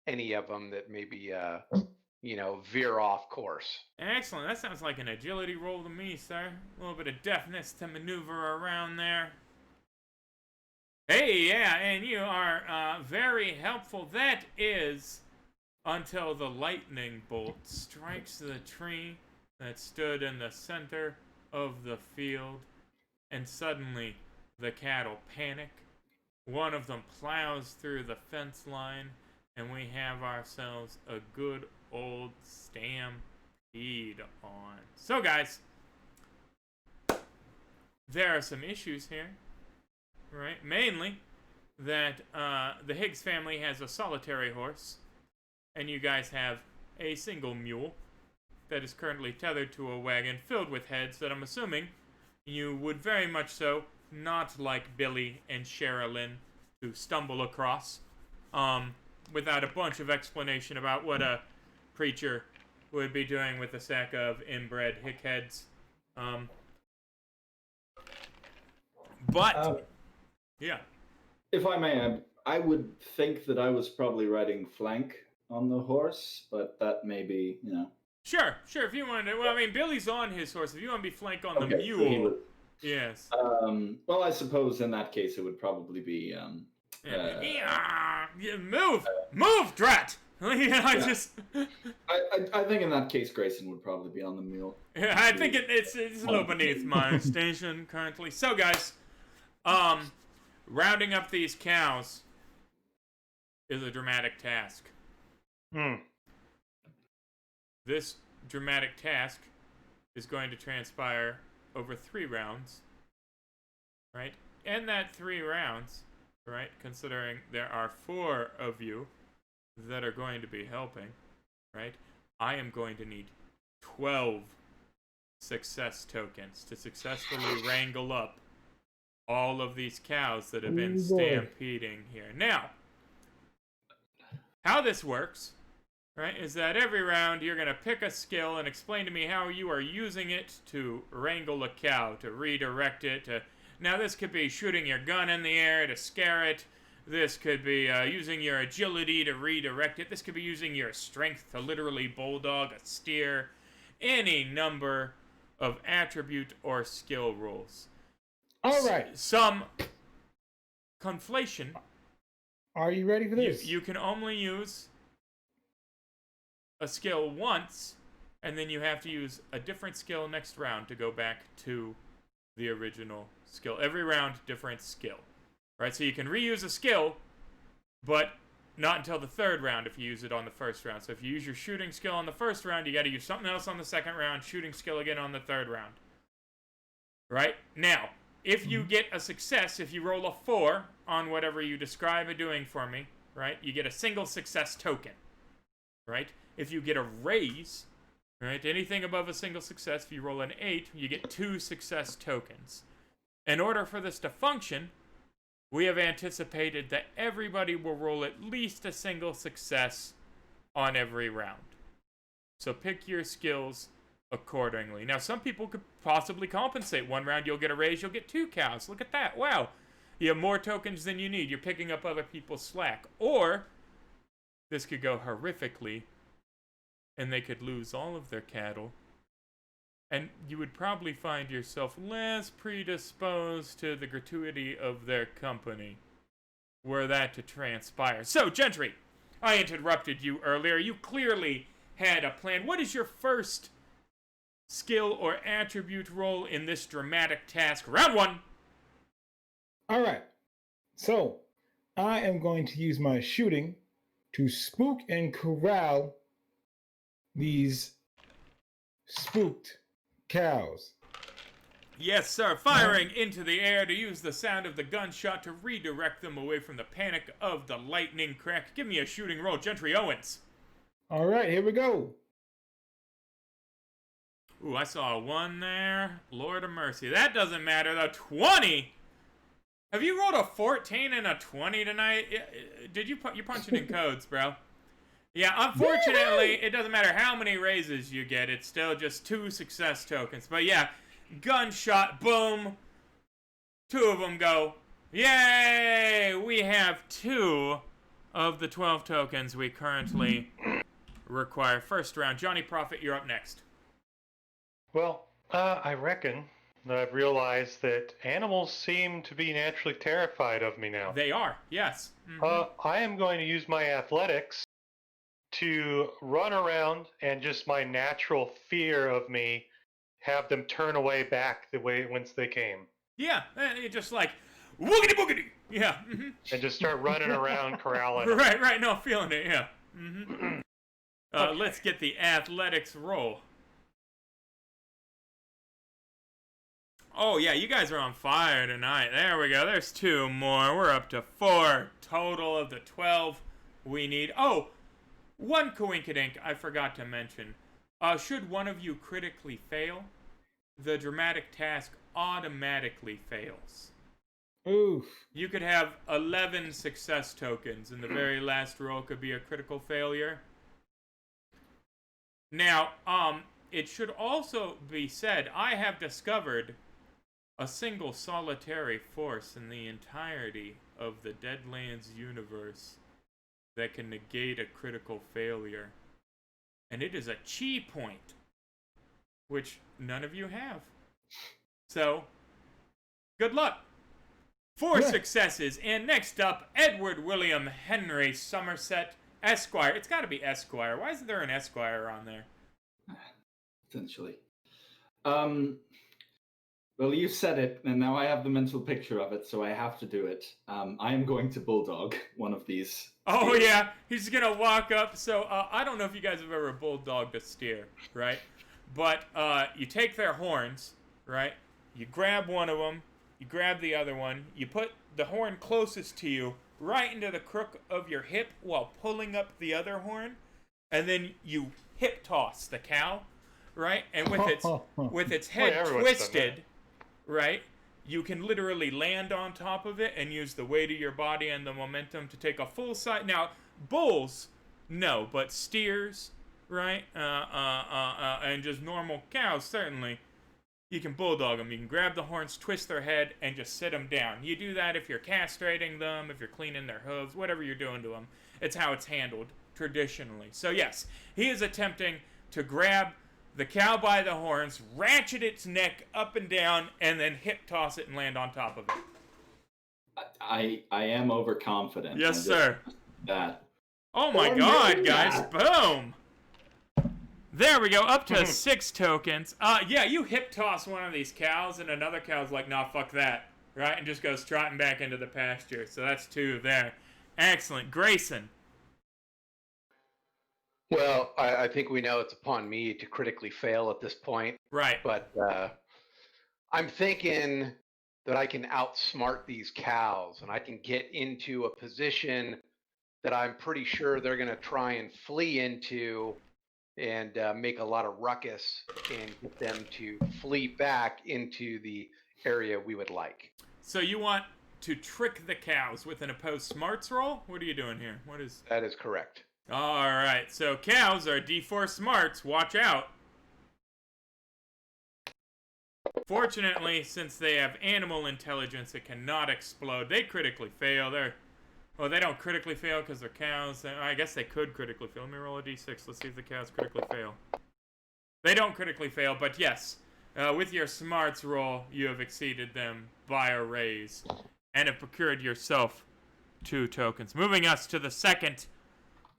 any of them that maybe, veer off course. Excellent. That sounds like an agility roll to me, sir. A little bit of deftness to maneuver around there. Hey, yeah, and you are very helpful. That is until the lightning bolt strikes the tree that stood in the center of the field, and suddenly the cattle panic. One of them plows through the fence line, and we have ourselves a good old stampede on. So, guys, there are some issues here, right? Mainly that the Higgs family has a solitary horse, and you guys have a single mule that is currently tethered to a wagon filled with heads that I'm assuming you would very much so not like Billy and Sherilyn to stumble across without a bunch of explanation about what a preacher would be doing with a sack of inbred hick heads. Yeah. If I may, I would think that I was probably riding flank on the horse, but that may be, you know. Sure, if you want to. Well, I mean, Billy's on his horse. If you want to be flank on the Okay, so he mule, would- yes. Well, I suppose in that case it would probably be. Move, drat! I think in that case Grayson would probably be on the mule. Yeah, I think it's a little beneath my station currently. So, guys, rounding up these cows is a dramatic task. This dramatic task is going to transpire over 3 rounds, right? And that 3 rounds, right, considering there are 4 of you that are going to be helping, right, I am going to need 12 success tokens to successfully wrangle up all of these cows that have been stampeding here. Now, how this works, right, is that every round you're going to pick a skill and explain to me how you are using it to wrangle a cow, to redirect it, to... Now, this could be shooting your gun in the air to scare it. This could be using your agility to redirect it. This could be using your strength to literally bulldog a steer. Any number of attribute or skill rules. All right. Some conflation. Are you ready for this? You can only use a skill once, and then you have to use a different skill next round to go back to the original skill. Every round, different skill. Right, so you can reuse a skill, but not until the 3rd round if you use it on the 1st round. So if you use your shooting skill on the 1st round, you got to use something else on the 2nd round, shooting skill again on the 3rd round. Right? Now, if you get a success, if you roll a 4 on whatever you describe it doing for me, right, you get a single success token. Right? If you get a raise, right, anything above a single success, if you roll an 8, you get 2 success tokens. In order for this to function, we have anticipated that everybody will roll at least a single success on every round. So pick your skills accordingly. Now, some people could possibly compensate. One round you'll get a raise, you'll get 2 cows. Look at that. Wow. You have more tokens than you need. You're picking up other people's slack. Or this could go horrifically, and they could lose all of their cattle. And you would probably find yourself less predisposed to the gratuity of their company, were that to transpire. So, Gentry, I interrupted you earlier. You clearly had a plan. What is your first skill or attribute roll in this dramatic task? Round 1. All right. So, I am going to use my shooting to spook and corral these spooked cows. Yes, sir. Firing into the air to use the sound of the gunshot to redirect them away from the panic of the lightning crack. Give me a shooting roll, Gentry Owens. All right, here we go. Ooh, I saw a 1 there. Lord of mercy. That doesn't matter, though. 20? Have you rolled a 14 and a 20 tonight? You're punching in codes, bro. Yeah, unfortunately, it doesn't matter how many raises you get. It's still just 2 success tokens. But yeah, gunshot, boom. 2 of them go. Yay! We have 2 of the 12 tokens we currently require. First round. Johnny Prophet, you're up next. Well, I reckon that I've realized that animals seem to be naturally terrified of me now. They are, yes. Mm-hmm. I am going to use my athletics to run around and just my natural fear of me have them turn away back the way whence they came. Yeah, just like, woogity boogity. Yeah. Mm-hmm. And just start running around corralling. Right, no, feeling it, yeah. Mm-hmm. Okay. Let's get the athletics roll. Oh, yeah, you guys are on fire tonight. There we go. There's 2 more. We're up to 4 total of the 12 we need. Oh, 1 coinkydink I forgot to mention. Should one of you critically fail, the dramatic task automatically fails. Oof. You could have 11 success tokens, and the very last roll could be a critical failure. Now, it should also be said, I have discovered a single solitary force in the entirety of the Deadlands universe that can negate a critical failure. And it is a chi point, which none of you have. So, good luck. 4 successes, and next up, Edward William Henry Somerset, Esquire. It's got to be Esquire. Why isn't there an Esquire on there? Essentially. Well, you said it, and now I have the mental picture of it, so I have to do it. I am going to bulldog one of these. Oh, yeah. He's going to walk up. So, I don't know if you guys have ever bulldogged a steer, right? But you take their horns, right? You grab one of them. You grab the other one. You put the horn closest to you right into the crook of your hip while pulling up the other horn. And then you hip toss the cow, right? And with its head twisted, right, you can literally land on top of it and use the weight of your body and the momentum to take a full side. Now, bulls, no, but steers, right, and just normal cows, certainly, you can bulldog them. You can grab the horns, twist their head, and just sit them down. You do that if you're castrating them, if you're cleaning their hooves, whatever you're doing to them. It's how it's handled traditionally. So yes, he is attempting to grab the cow by the horns, ratchet its neck up and down, and then hip toss it and land on top of it. I am overconfident. Yes, sir. That. Oh my God, guys! Boom. There we go, up to 6 tokens. Yeah, you hip toss one of these cows, and another cow's like, nah, fuck that, right? And just goes trotting back into the pasture. So that's 2 there. Excellent. Grayson. Well, I think we know it's upon me to critically fail at this point. Right. But I'm thinking that I can outsmart these cows, and I can get into a position that I'm pretty sure they're going to try and flee into and make a lot of ruckus and get them to flee back into the area we would like. So you want to trick the cows with an opposed smarts roll? What are you doing here? What is... That is correct. Alright, so cows are D4 smarts. Watch out. Fortunately, since they have animal intelligence, it cannot explode. They critically fail. Well, they don't critically fail because they're cows. I guess they could critically fail. Let me roll a d6. Let's see if the cows critically fail. They don't critically fail, but yes. With your smarts roll, you have exceeded them by a raise. And have procured yourself 2 tokens. Moving us to the second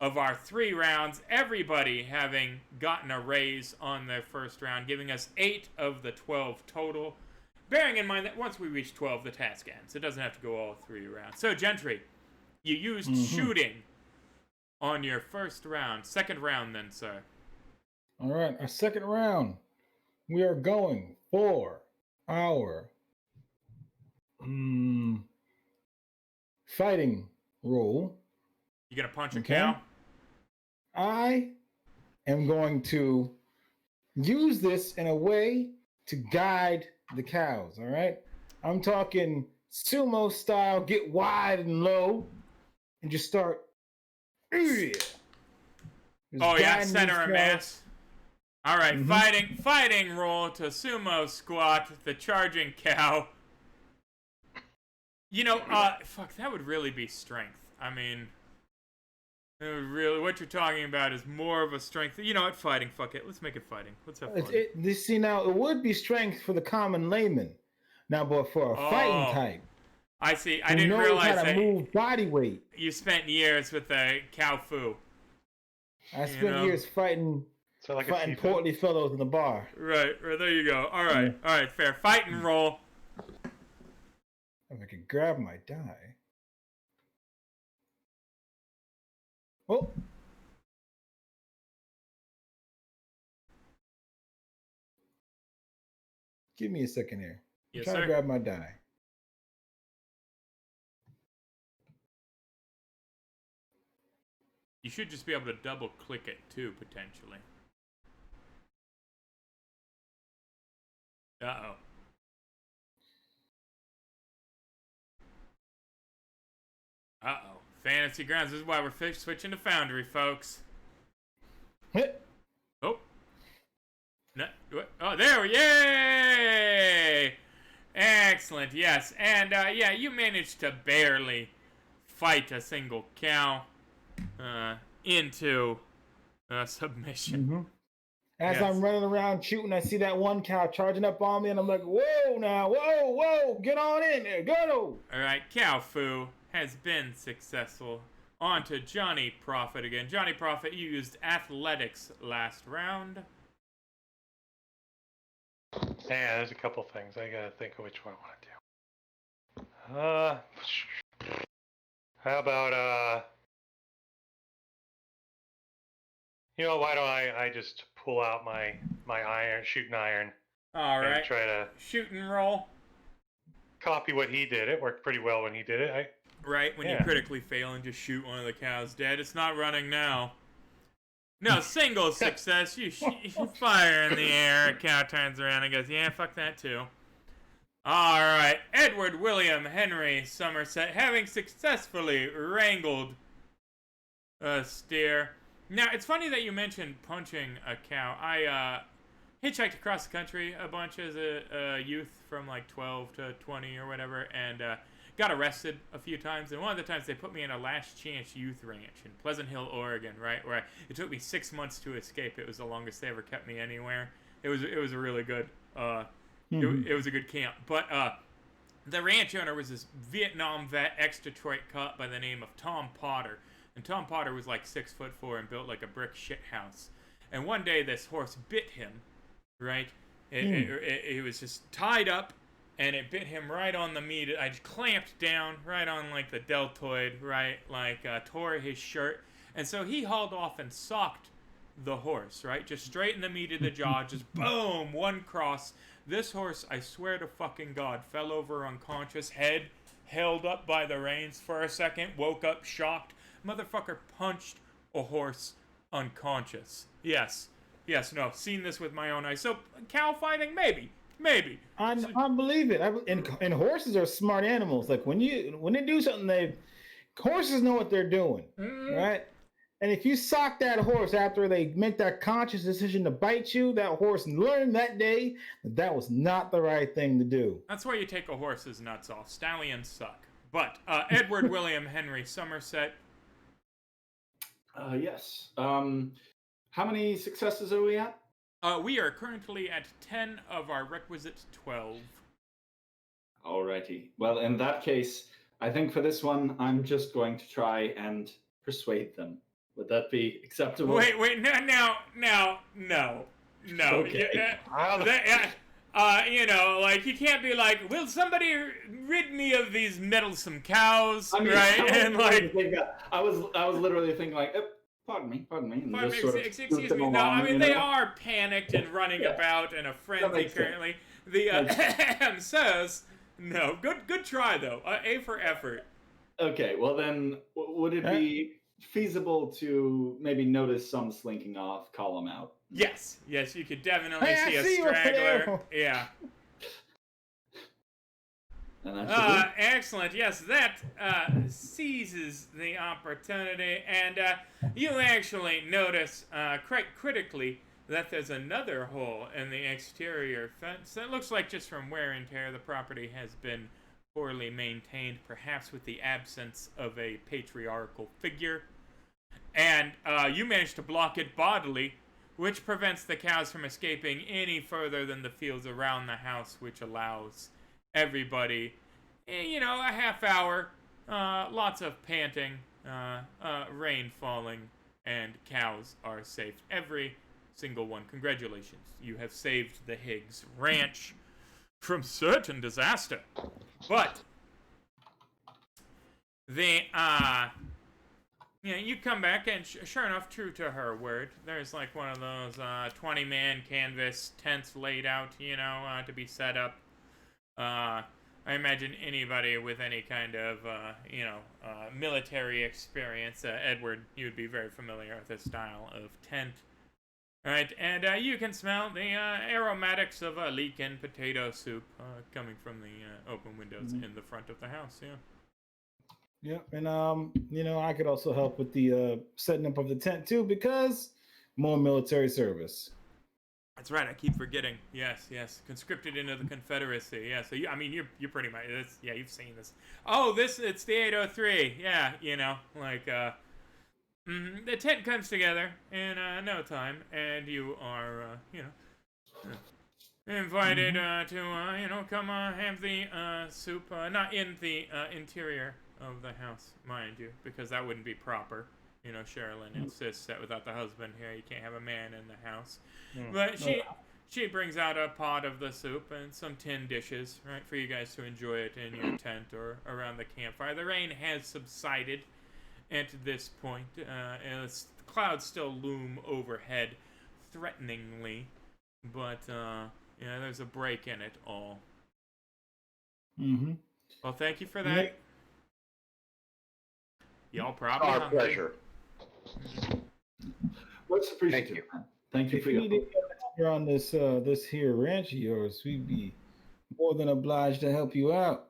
of our 3 rounds. Everybody having gotten a raise on their first round, giving us 8 of the 12 total. Bearing in mind that once we reach 12, the task ends. It doesn't have to go all 3 rounds. So, Gentry, you used shooting on your first round. Second round, then, sir. All right, our second round. We are going for our fighting roll. You gonna punch a cow? I am going to use this in a way to guide the cows, all right? I'm talking sumo style, get wide and low, and just start. Just center of mass. All right, fighting roll to sumo squat the charging cow. You know, fuck, that would really be strength. I mean, really, what you're talking about is more of a strength. You know what? Fighting. Fuck it. Let's make it fighting. Let's have fun. See, now it would be strength for the common layman. Now, but for a fighting type, I see. I didn't realize how to move body weight. You spent years with the cow foo. I spent years fighting portly fellows in the bar. Right. There you go. All right. Fair. Fighting roll. If I could grab my die. Oh. Give me a second here. Yes, I'm trying to grab my die. You should just be able to double click it too, potentially. Uh-oh. Uh-oh. Fantasy Grounds. This is why we're switching to Foundry, folks. Oh. No, oh, there we yay! Excellent, yes. And, yeah, you managed to barely fight a single cow into submission. As I'm running around shooting, I see that one cow charging up on me, and I'm like, whoa, now, whoa, get on in there, go! All right, Cow Fu has been successful. On to Johnny Prophet again. Johnny Prophet, you used athletics last round. Yeah, there's a couple things. I gotta think of which one I want to do. How about, you know, why don't I just pull out my shooting iron. All right. And try to shoot and roll. Copy what he did. It worked pretty well when he did it. Right, when you critically fail and just shoot one of the cows dead. It's not running now. No, single success. You fire in the air. A cow turns around and goes, yeah, fuck that too. All right. Edward William Henry Somerset, having successfully wrangled a steer. Now, it's funny that you mentioned punching a cow. I hitchhiked across the country a bunch as a youth from like 12 to 20 or whatever, and got arrested a few times. And one of the times they put me in a last chance youth ranch in Pleasant Hill, Oregon, right, where it took me 6 months to escape. It was the longest they ever kept me anywhere. It was a really good it was a good camp. But the ranch owner was this Vietnam vet, ex-Detroit cop by the name of Tom Potter. And Tom Potter was like 6'4" and built like a brick shit house. And one day this horse bit him, right? It was just tied up, and it bit him right on the meat. I just clamped down right on like the deltoid, right? Like tore his shirt. And so he hauled off and socked the horse, right? Just straight in the meat of the jaw, just boom, one cross. This horse, I swear to fucking God, fell over unconscious, head held up by the reins for a second, woke up shocked. Motherfucker punched a horse unconscious. Yes, no, seen this with my own eyes. So, cow fighting, maybe. Maybe. I believe it. And horses are smart animals. Like when they do something, horses know what they're doing, right? And if you sock that horse after they make that conscious decision to bite you, that horse learned that day that was not the right thing to do. That's why you take a horse's nuts off. Stallions suck. But Edward William Henry Somerset. Yes. How many successes are we at? We are currently at 10 of our requisite 12. Alrighty. Well, in that case, I think for this one, I'm just going to try and persuade them. Would that be acceptable? Wait, no. Okay. You know, like, you can't be like, will somebody rid me of these meddlesome cows, right? I was literally thinking like, pardon me. And just sort of excuse me. No, I mean, they are panicked and running about in a frenzy currently. The says, no. Good try, though. A for effort. Okay, well then, would it be feasible to maybe notice some slinking off, call them out? Yes, you could definitely see a straggler. Yeah. Excellent. Yes, that seizes the opportunity, and you actually notice quite critically that there's another hole in the exterior fence. It looks like just from wear and tear, the property has been poorly maintained, perhaps with the absence of a patriarchal figure. And you managed to block it bodily, which prevents the cows from escaping any further than the fields around the house, which allows everybody, a half hour, lots of panting, rain falling, and cows are safe. Every single one. Congratulations. You have saved the Higgs Ranch from certain disaster. But you come back, and sure enough, true to her word, there's like one of those 20-man canvas tents laid out, to be set up. I imagine anybody with any kind of, military experience, Edward, you would be very familiar with this style of tent. All right, and you can smell the aromatics of a leek and potato soup coming from the open windows in the front of the house, Yeah, and I could also help with the setting up of the tent too, because more military service. That's right. I keep forgetting. Yes. Conscripted into the Confederacy. Yeah. So you're pretty much. You've seen this. Oh, it's the 803. Yeah. The tent comes together in no time, and you are invited to come have the soup. Not in the interior of the house, mind you, because that wouldn't be proper. Sherilyn insists that without the husband here, you can't have a man in the house. But she brings out a pot of the soup and some tin dishes, right, for you guys to enjoy it in your tent or around the campfire. The rain has subsided at this point, and the clouds still loom overhead threateningly, but there's a break in it all. Well, thank you for that. Y'all probably our pleasure. What's appreciated? Thank you for your help on this here ranch of yours. We'd be more than obliged to help you out.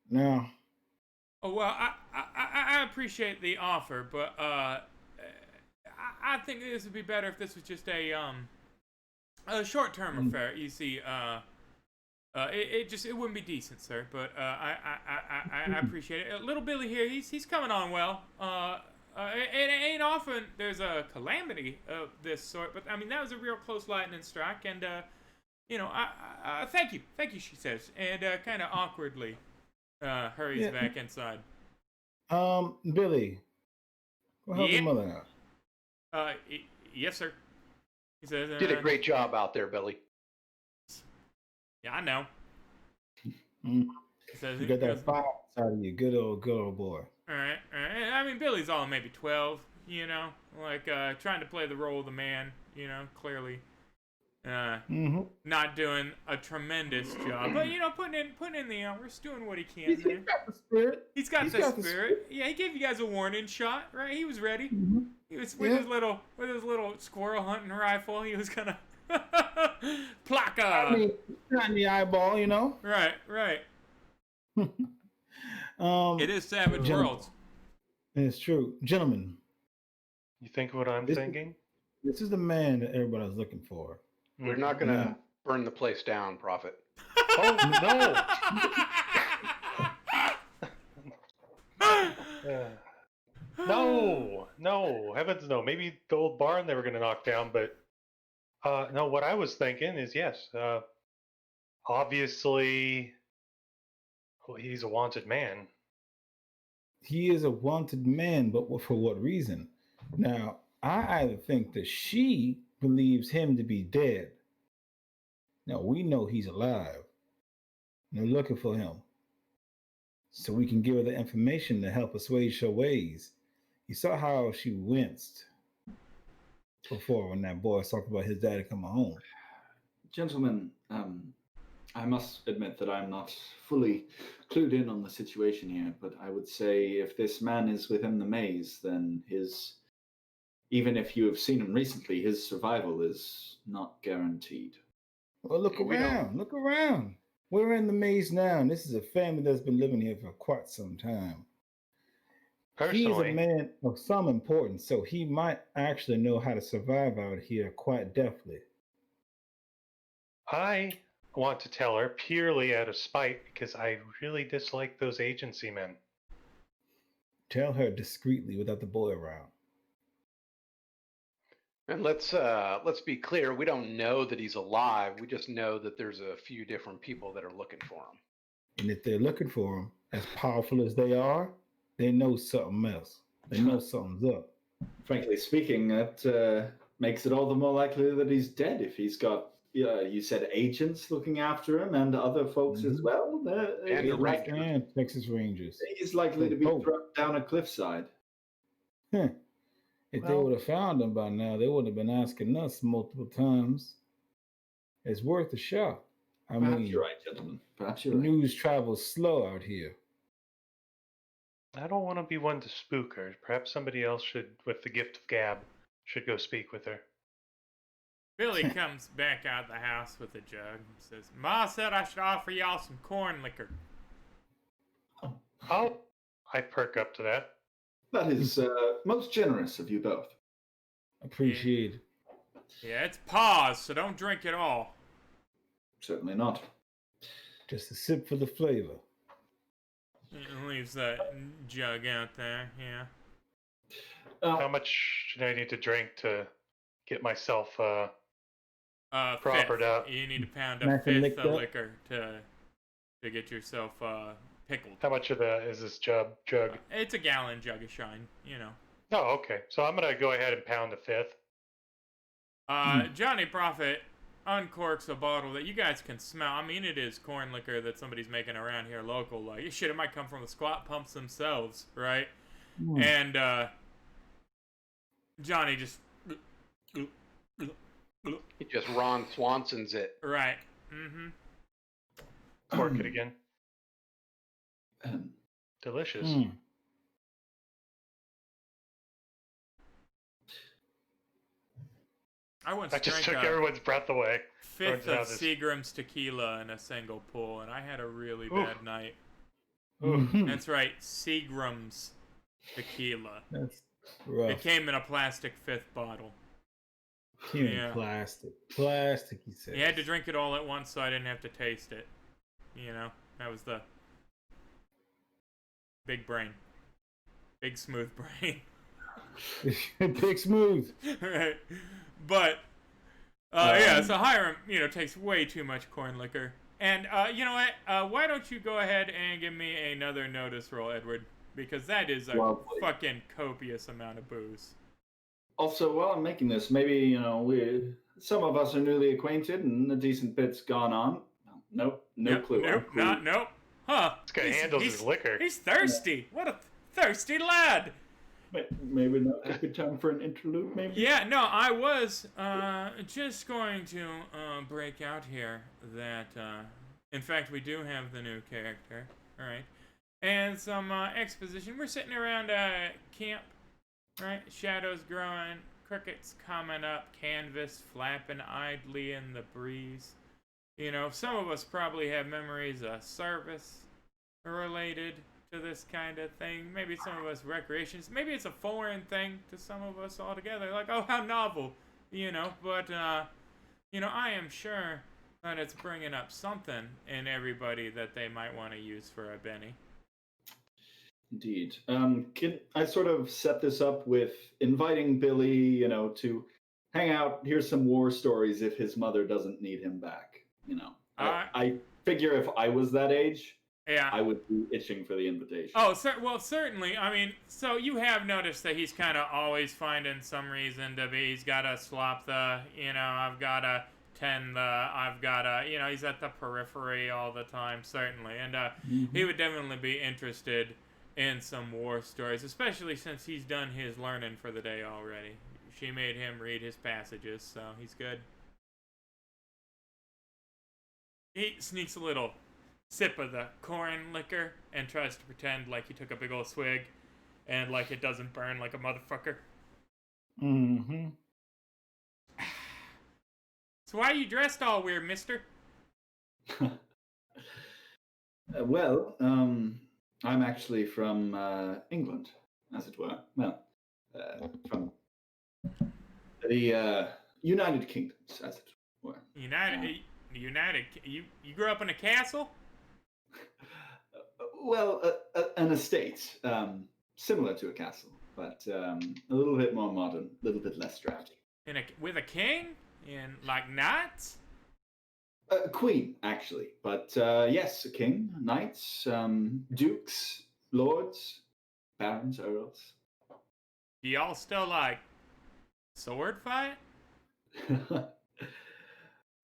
Now. Oh well, I appreciate the offer, but I think this would be better if this was just a short-term affair. You see, it wouldn't be decent, sir. But I appreciate it. Little Billy here, he's coming on well. It ain't often there's a calamity of this sort, but that was a real close lightning strike, and thank you, she says, and kind of awkwardly hurries back inside. Billy, go help your mother out. Yes, sir. He says, did a great job out there, Billy. Yeah, I know. He says, you got that fire out of you, good old boy. All right. Billy's all maybe 12, trying to play the role of the man, clearly not doing a tremendous job, but putting in the hours, doing what he can. He's got the spirit. He's got the spirit. Yeah, he gave you guys a warning shot, right? He was ready. He was with his little squirrel hunting rifle. He was gonna Plaka. I mean, not in the eyeball, you know. Right. It is Savage gentlemen, Worlds. It's true, gentlemen. You think what I'm thinking? This is the man that everybody's looking for. We're not going to burn the place down, Prophet. Oh, no. No, heavens no. Maybe the old barn they were going to knock down, but no, what I was thinking is yes, obviously, well, he's a wanted man. He is a wanted man, but for what reason? Now, I either think that she believes him to be dead. Now, we know he's alive. And they're looking for him. So we can give her the information to help assuage her ways. You saw how she winced before when that boy talked about his daddy coming home. Gentlemen, I must admit that I'm not fully clued in on the situation here, but I would say if this man is within the maze, then even if you have seen him recently, his survival is not guaranteed. Well, look around. We're in the maze now, and this is a family that's been living here for quite some time. He's a man of some importance, so he might actually know how to survive out here quite deftly. I want to tell her purely out of spite because I really dislike those agency men. Tell her discreetly without the boy around. And let's be clear. We don't know that he's alive. We just know that there's a few different people that are looking for him. And if they're looking for him, as powerful as they are, they know something else. They know something's up. Frankly speaking, that makes it all the more likely that he's dead. If he's got, you said agents looking after him and other folks as well. And Texas Rangers. He's likely to be thrown down a cliffside. If they would have found him by now, they wouldn't have been asking us multiple times. It's worth a shot. Perhaps you're right, gentlemen. Perhaps you're right. News travels slow out here. I don't want to be one to spook her. Perhaps somebody else should, with the gift of gab, should go speak with her. Billy comes back out of the house with a jug and says, Ma said I should offer y'all some corn liquor. Oh, I perk up to that. That is most generous of you both. Appreciate it. Yeah, it's pause, so don't drink it all. Certainly not. Just a sip for the flavor. Leaves that jug out there, yeah. How much should I need to drink to get myself propered up? You need to pound a fifth of liquor to get yourself pickled. How much of that is this jug? It's a gallon jug of shine, you know. Oh, okay. So I'm gonna go ahead and pound a fifth. Johnny Prophet uncorks a bottle that you guys can smell. I mean, it is corn liquor that somebody's making around here local. Like, shit, it might come from the squat pumps themselves, right? And Johnny just... He just Ron Swanson's it. Right. Mm-hmm. Cork it again. Delicious. I just took everyone's breath away. Fifth of Seagram's tequila in a single pull, and I had a really bad night. That's right, Seagram's tequila. That's rough. It came in a plastic fifth bottle. Plastic, he said. You had to drink it all at once so I didn't have to taste it. You know, that was the big brain. Big smooth brain. Big smooth. Right. But, yeah, so Hiram, takes way too much corn liquor. And, you know what? Why don't you go ahead and give me another notice roll, Edward? Because that is a fucking copious amount of booze. Also, while I'm making this, maybe, some of us are newly acquainted and a decent bit's gone on. Nope, no clue. Nope. Huh. This guy handles his liquor. He's thirsty. What a thirsty lad. Maybe not a good time for an interlude, maybe? Yeah, no, I was just going to break out here that, in fact, we do have the new character, all right? And some exposition. We're sitting around camp, right? Shadows growing, crickets coming up, canvas flapping idly in the breeze. You know, some of us probably have memories of service related to this kind of thing. Maybe some of us recreations. Maybe it's a foreign thing to some of us altogether. Like, oh, how novel, you know. But, you know, I am sure that it's bringing up something in everybody that they might want to use for a Benny. Indeed. Can I sort of set this up with inviting Billy, you know, to hang out, hear some war stories if his mother doesn't need him back, you know? I figure if I was that age, yeah, I would be itching for the invitation. Oh, well, certainly. I mean, so you have noticed that he's kind of always finding some reason to be. He's got to swap the, you know, I've got to tend the, I've got to, you know, he's at the periphery all the time, certainly. And he would definitely be interested in some war stories, especially since he's done his learning for the day already. She made him read his passages, so he's good. He sneaks a little sip of the corn liquor and tries to pretend like he took a big old swig and like it doesn't burn like a motherfucker. Mm-hmm. So why are you dressed all weird, mister? Well, I'm actually from England, as it were. Well, from the United Kingdoms, as it were. United, you grew up in a castle? Well, an estate, similar to a castle, but a little bit more modern, a little bit less drafty. With a king? And like knights? Queen, actually, but yes, a king, knights, dukes, lords, barons, earls. Do y'all still like sword fight?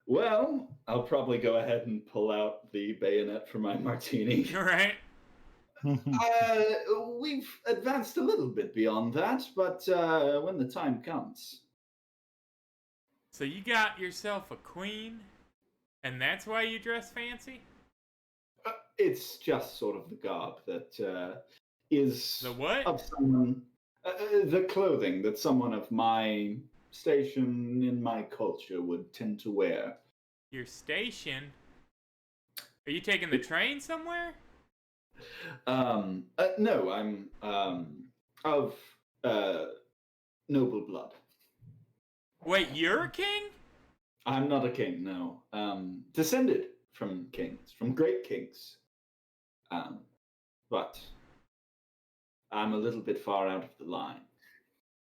Well, I'll probably go ahead and pull out the bayonet for my martini. Right. We've advanced a little bit beyond that, but when the time comes. So you got yourself a queen, and that's why you dress fancy? It's just sort of the garb that is The what? of someone, the clothing that someone of my station in my culture would tend to wear. Your station? Are you taking the train somewhere? No, I'm of noble blood. Wait, you're a king? I'm not a king, no. Descended from kings, from great kings. But I'm a little bit far out of the line.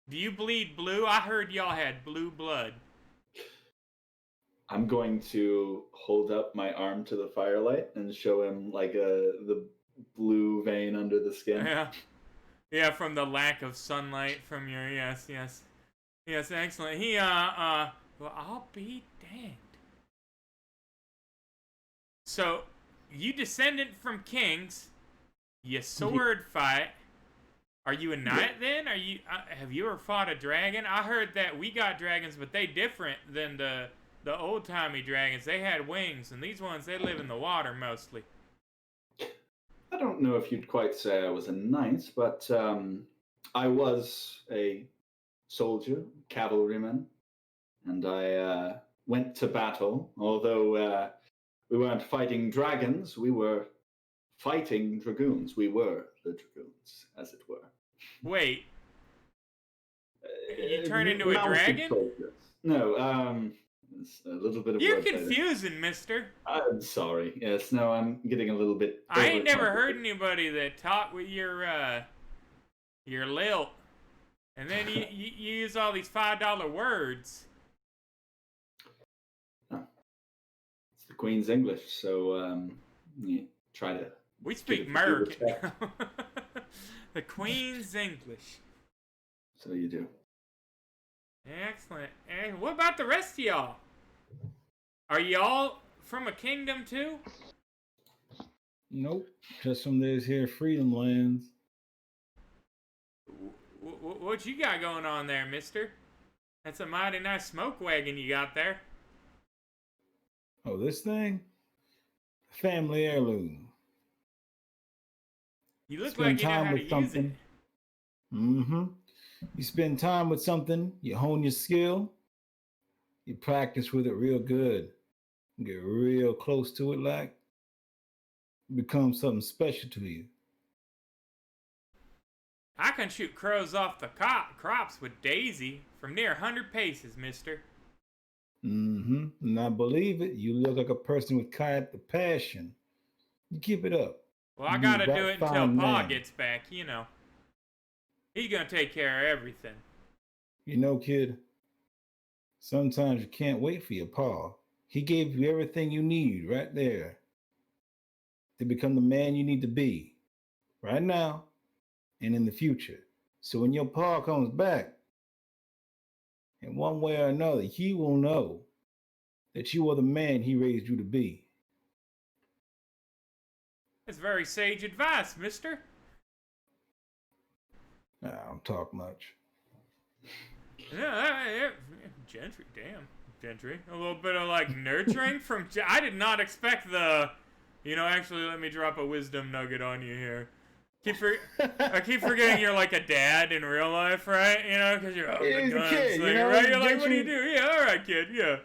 Do you bleed blue? I heard y'all had blue blood. I'm going to hold up my arm to the firelight and show him like the blue vein under the skin. Yeah. Yeah, from the lack of sunlight from your, yes. Yes, excellent. Well, I'll be danged. So, you descendant from kings, you sword fight. Are you a knight then? Are you? Have you ever fought a dragon? I heard that we got dragons, but they different than the old timey dragons. They had wings, and these ones they live in the water mostly. I don't know if you'd quite say I was a knight, but I was a soldier, cavalryman, and I went to battle. Although we weren't fighting dragons, we were fighting dragoons. We were the dragoons, as it were. Wait. You turn into a dragon? Soldiers. No, it's a little bit of. You're confusing, mister. I'm sorry. Yes, no, I'm getting a little bit. I ain't never heard anybody that talked with your lilt, and then you use all these $5 words. Oh. It's the Queen's English, so you try to. We speak American. The Queen's English. So you do. Excellent. And what about the rest of y'all? Are y'all from a kingdom too? Nope. Just from these here freedom lands. What you got going on there, mister? That's a mighty nice smoke wagon you got there. Oh, this thing? Family heirloom. You look Spend like you know time how to with use it. something. Mm-hmm. You spend time with something, you hone your skill, you practice with it real good, you get real close to it, like it becomes something special to you. I can shoot crows off the crops with Daisy from near 100 paces, mister. And I believe it. You look like a person with kind of passion. You keep it up. Well, I You be gotta right do it until fine Pa man. gets back, you know. He's gonna take care of everything. You know, kid, sometimes you can't wait for your pa. He gave you everything you need right there to become the man you need to be right now and in the future. So when your pa comes back, in one way or another, he will know that you are the man he raised you to be. That's very sage advice, mister. I don't talk much. Yeah, Gentry, damn. Gentry. A little bit of, like, nurturing from... I did not expect the... You know, actually, let me drop a wisdom nugget on you here. I keep forgetting you're like a dad in real life, right? You know, because you're Yeah, the he's a kid, gunslinger, you know, right? You're like, Gentry- what do you do? Yeah, all right, kid. Yeah.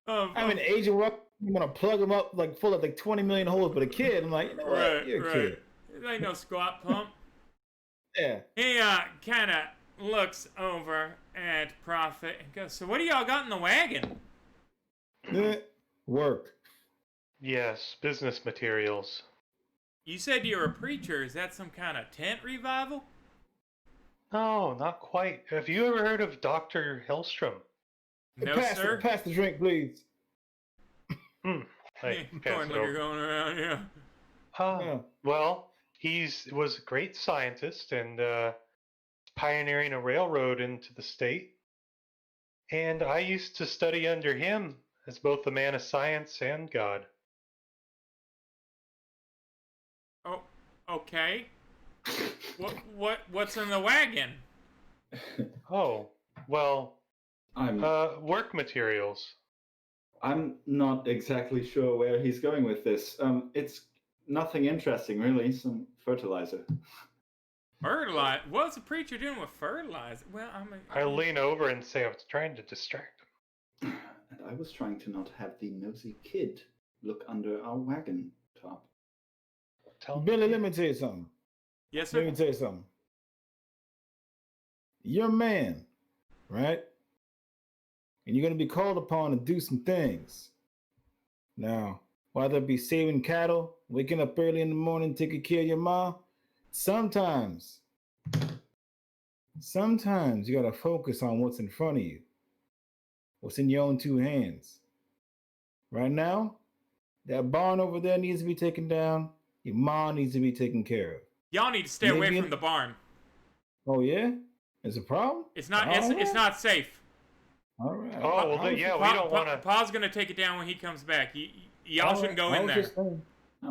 I'm an Agent Rock. I'm gonna plug him up like full of like 20 million holes, but a kid, I'm like, you know what? Right, You're a right. kid. It ain't no squat pump. Yeah. He kind of looks over at Prophet and goes, so what do y'all got in the wagon? Work. Yes, business materials. You said you're a preacher. Is that some kind of tent revival? No, not quite. Have you ever heard of Dr. Hellstrom? No, pass sir. Pass the drink, please. Hey, pass Corn it liquor over. going around, yeah. Yeah. Well, was a great scientist and pioneering a railroad into the state. And I used to study under him as both a man of science and God. Oh, okay. What's in the wagon? Oh, well, I'm work materials. I'm not exactly sure where he's going with this. It's nothing interesting, really. Some fertilizer. Fertilizer? What's a preacher doing with fertilizer? Well, I lean over and say I was trying to distract him. And I was trying to not have the nosy kid look under our wagon top. Billy, let me tell you something. Yes, Let sir. me tell you something. You're a man, right? And you're going to be called upon to do some things. Now, whether it be saving cattle, waking up early in the morning, taking care of your mom, sometimes you got to focus on what's in front of you, what's in your own two hands. Right now, that barn over there needs to be taken down. Your mom needs to be taken care of. Y'all need to stay away from the barn. Oh, yeah? There's a problem? It's not. All It's right. not safe. All right. Oh, well, then, yeah, we don't want to. Pa's gonna take it down when he comes back. Y'all shouldn't go in there.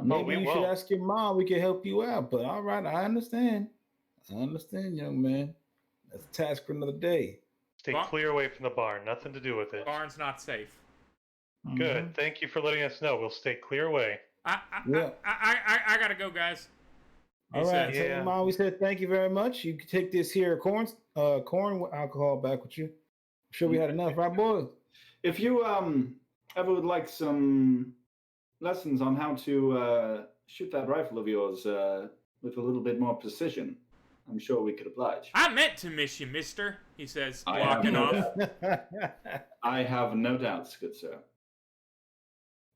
Maybe we you will. should ask your mom. We can help you out. But all right, I understand. Young man. That's a task for another day. Stay clear away from the barn. Nothing to do with it. Barn's not safe. Good. Thank you for letting us know. We'll stay clear away. I gotta go, guys. All right. Tell Yeah. your mom we said thank you very much. You can take this here corn alcohol back with you. I'm sure we had enough, right, boys? If you ever would like some lessons on how to shoot that rifle of yours with a little bit more precision, I'm sure we could oblige. I meant to miss you, mister, he says, I walking have off. no I have no doubts, good sir.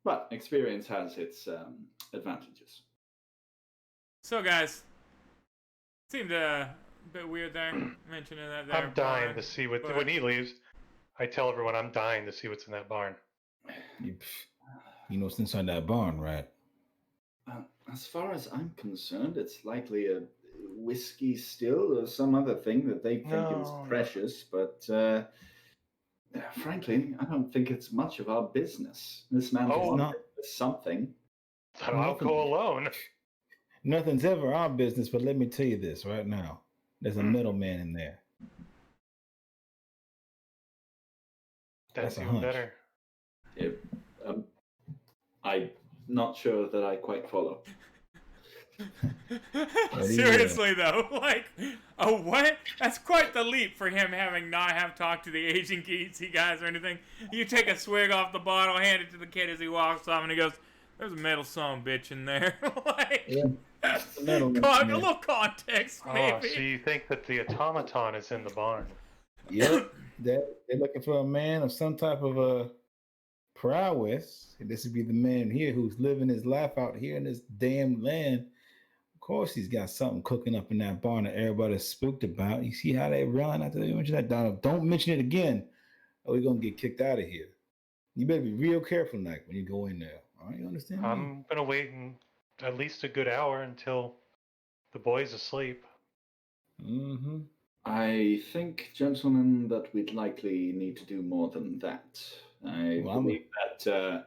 But experience has its advantages. So, guys, seemed a bit weird there, mentioning that there. I'm dying barn, to see what. but- When he leaves, I tell everyone I'm dying to see what's in that barn. You know what's inside that barn, right? As far as I'm concerned, it's likely a whiskey still or some other thing that they think is No. precious, but frankly, I don't think it's much of our business. This man Oh, is not. something. So I'll go alone. Nothing's ever our business, but let me tell you this right now. There's a middleman in there. That's a even hunch. better. I'm not sure that I quite follow. Seriously though, like a what? That's quite the leap for him having not have talked to the Asian geezy guys or anything. You take a swig off the bottle, hand it to the kid as he walks off, and he goes, "There's a metal song bitch in there." Like, Yeah, it's a metal one, a man. little context, maybe. Oh, so you think that the automaton is in the barn? Yep. They're looking for a man of some type of a prowess. This would be the man here who's living his life out here in this damn land. Of course, he's got something cooking up in that barn that everybody's spooked about. You see how they run? I tell you, mention that, Donald. Don't mention it again, or we're gonna get kicked out of here. You better be real careful, Nike, when you go in there. All right, you understand? me? I'm gonna wait at least a good hour until the boy's asleep. Mm-hmm. I think, gentlemen, that we'd likely need to do more than that. I Well, believe that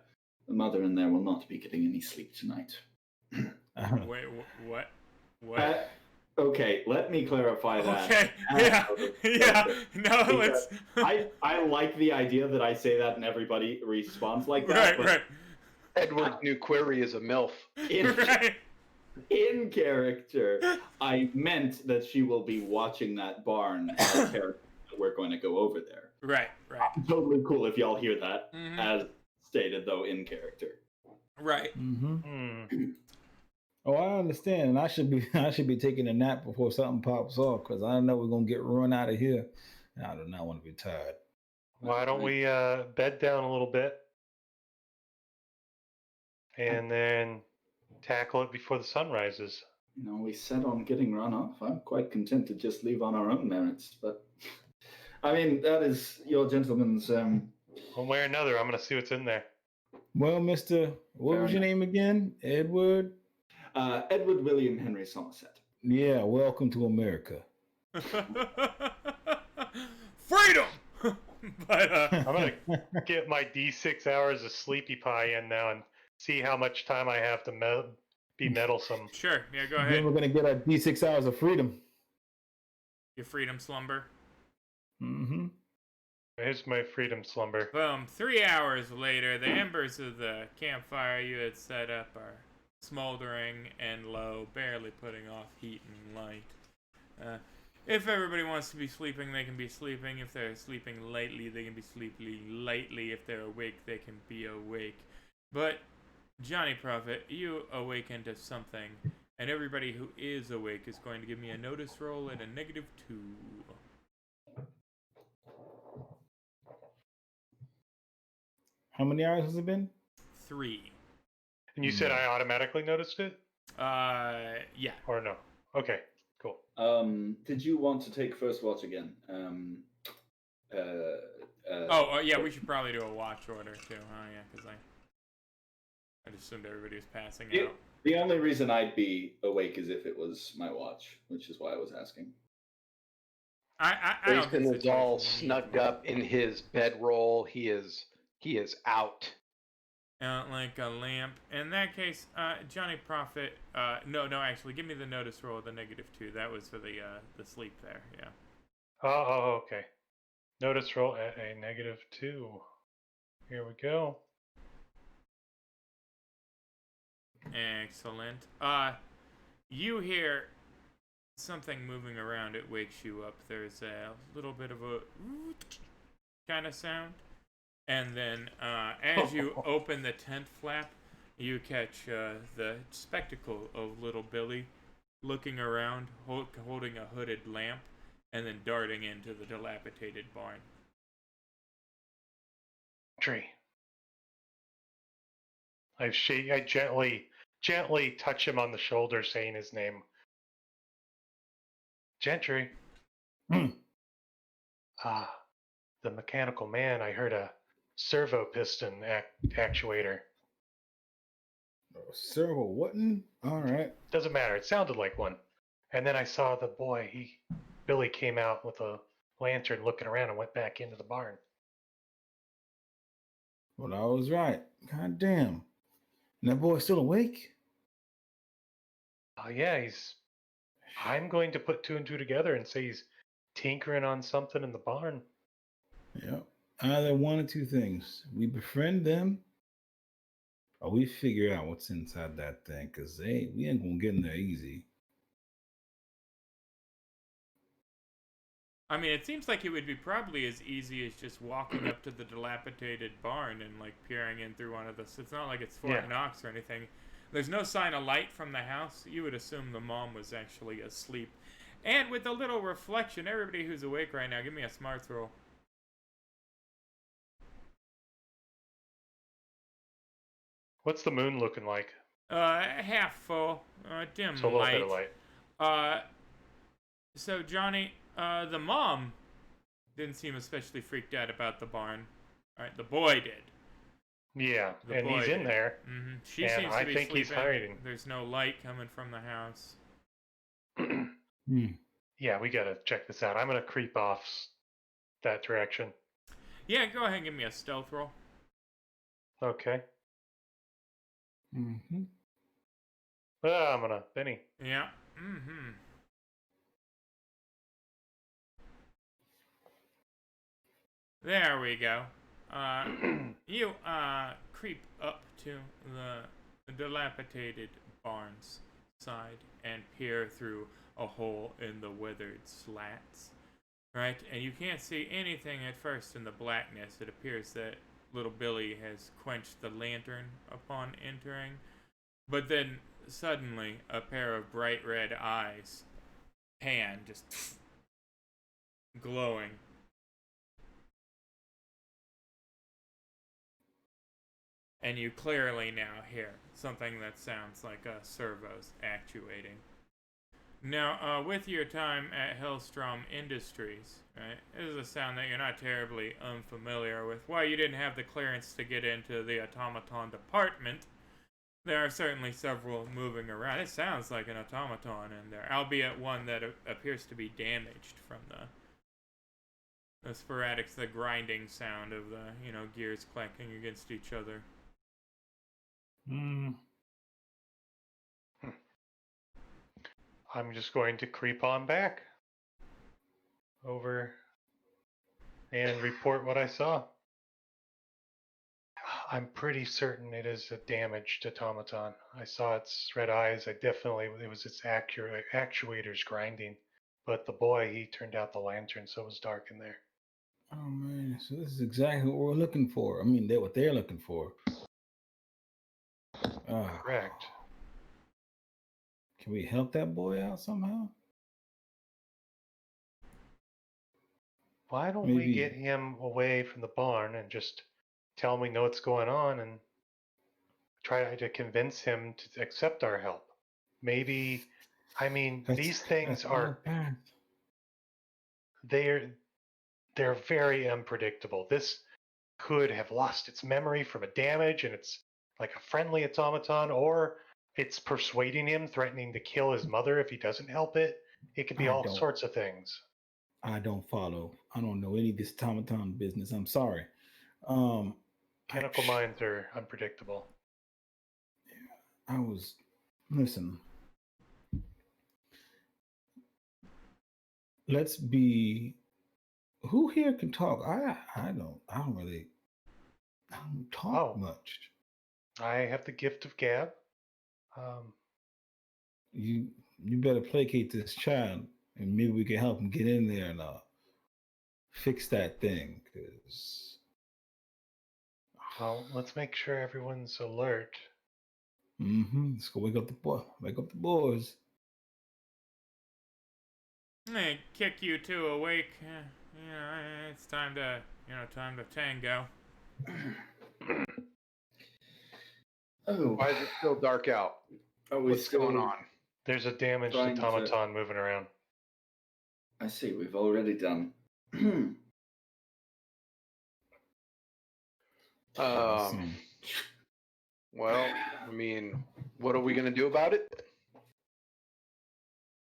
the mother in there will not be getting any sleep tonight. Wait, what? What? Okay, let me clarify that. Okay, yeah, yeah. No, Because let's. I like the idea that I say that and everybody responds like that. Right. Edward's new query is a MILF. Right. In character, I meant that she will be watching that barn as character. We're going to go over there. Right. Totally cool if y'all hear that, Mhm. as stated though in character. Right. Hmm. Oh, I understand, and I should be taking a nap before something pops off because I know we're gonna get run out of here. And I do not want to be tired. Why don't we bed down a little bit and then tackle it before the sun rises? You know, we set on getting run off. I'm quite content to just leave on our own merits, but I mean that is your gentleman's. One way or another, I'm gonna see what's in there. Well, Mister, what Fair was your enough. name again? Edward. Edward William Henry Somerset. Yeah, welcome to America. Freedom. But I'm gonna get my D6 hours of sleepy pie in now and see how much time I have to be meddlesome. sure. Yeah, go Then ahead. we're gonna get our D6 hours of freedom. Your freedom slumber. Mm-hmm. Here's my freedom slumber. Boom. 3 hours later, the embers of the campfire you had set up are smoldering and low, barely putting off heat and light. If everybody wants to be sleeping, they can be sleeping. If they're sleeping lightly, they can be sleeping lightly. If they're awake, they can be awake. But, Johnny Prophet, you awaken to something, and everybody who is awake is going to give me a notice roll at a -2. How many hours has it been? 3. And you said I automatically noticed it? Yeah. Or no? Okay, cool. Did you want to take first watch again? Yeah, we should probably do a watch order too. Oh yeah, because I just assumed everybody was passing out. The only reason I'd be awake is if it was my watch, which is why I was asking. I don't think Jason is all situations need- snugged up in his bedroll. He is out. like a lamp. In that case, Johnny Prophet. No, actually, give me the notice roll of the -2. That was for the sleep there. Yeah. Oh, okay. Notice roll at a -2. Here we go. Excellent. You hear something moving around. It wakes you up. There's a little bit of a kind of sound. And then, as you open the tent flap, you catch the spectacle of little Billy looking around, holding a hooded lamp, and then darting into the dilapidated barn. Tree. I gently touch him on the shoulder, saying his name. Gentry. The mechanical man. I heard a servo piston actuator. Servo what'n? All right. Doesn't matter. It sounded like one. And then I saw the boy. Billy came out with a lantern, looking around, and went back into the barn. Well, I was right. God damn. And that boy's still awake? Oh yeah, I'm going to put 2 and 2 together and say he's tinkering on something in the barn. Yep. Either one or two things. We befriend them, or we figure out what's inside that thing, because we ain't gonna get in there easy. I mean, it seems like it would be probably as easy as just walking up to the dilapidated barn and like peering in through one of the. It's not like it's Fort Knox or anything. There's no sign of light from the house. You would assume the mom was actually asleep. And with a little reflection, everybody who's awake right now, give me a smarts roll. What's the moon looking like? Half full, dim So a little light. bit of light. So Johnny, the mom didn't seem especially freaked out about the barn. All right, the boy did. Yeah, The and boy he's in did. there. Mm-hmm. She and seems I to be think sleeping. he's hiding. There's no light coming from the house. Yeah, we gotta check this out. I'm gonna creep off that direction. Yeah, go ahead and give me a stealth roll. Okay. Mm-hmm. I'm gonna Benny. Yeah. Mm-hmm. There we go. You creep up to the dilapidated barn's side and peer through a hole in the weathered slats. Right? And you can't see anything at first in the blackness. It appears that little Billy has quenched the lantern upon entering. But then suddenly a pair of bright red eyes pan just glowing. And you clearly now hear something that sounds like a servo's actuating. Now, with your time at Hellstrom Industries, right, this is a sound that you're not terribly unfamiliar with. While you didn't have the clearance to get into the automaton department, there are certainly several moving around. It sounds like an automaton in there, albeit one that appears to be damaged from the sporadic, the grinding sound of the, gears clacking against each other. I'm just going to creep on back over and report what I saw. I'm pretty certain it is a damaged automaton. I saw its red eyes. It was its actuators grinding. But the boy, he turned out the lantern, so it was dark in there. Oh man, so this is exactly what we're looking for. I mean, what they're looking for. Correct. Can we help that boy out somehow? Why don't we get him away from the barn and just tell him we know what's going on and try to convince him to accept our help? Maybe, these things they're very unpredictable. This could have lost its memory from a damage and it's like a friendly automaton, or it's persuading him, threatening to kill his mother if he doesn't help it. It could be all sorts of things. I don't follow. I don't know any of this automaton business. I'm sorry. Chemical minds are unpredictable. Listen. Let's be. Who here can talk? I don't talk much. I have the gift of gab. You better placate this child, and maybe we can help him get in there and fix that thing. Well, let's make sure everyone's alert. Let's go wake up the boys. They kick you two awake. It's time to tango. Oh, why is it still dark out? What's going on? There's a damaged automaton moving around. I see. We've already done. Well, what are we going to do about it?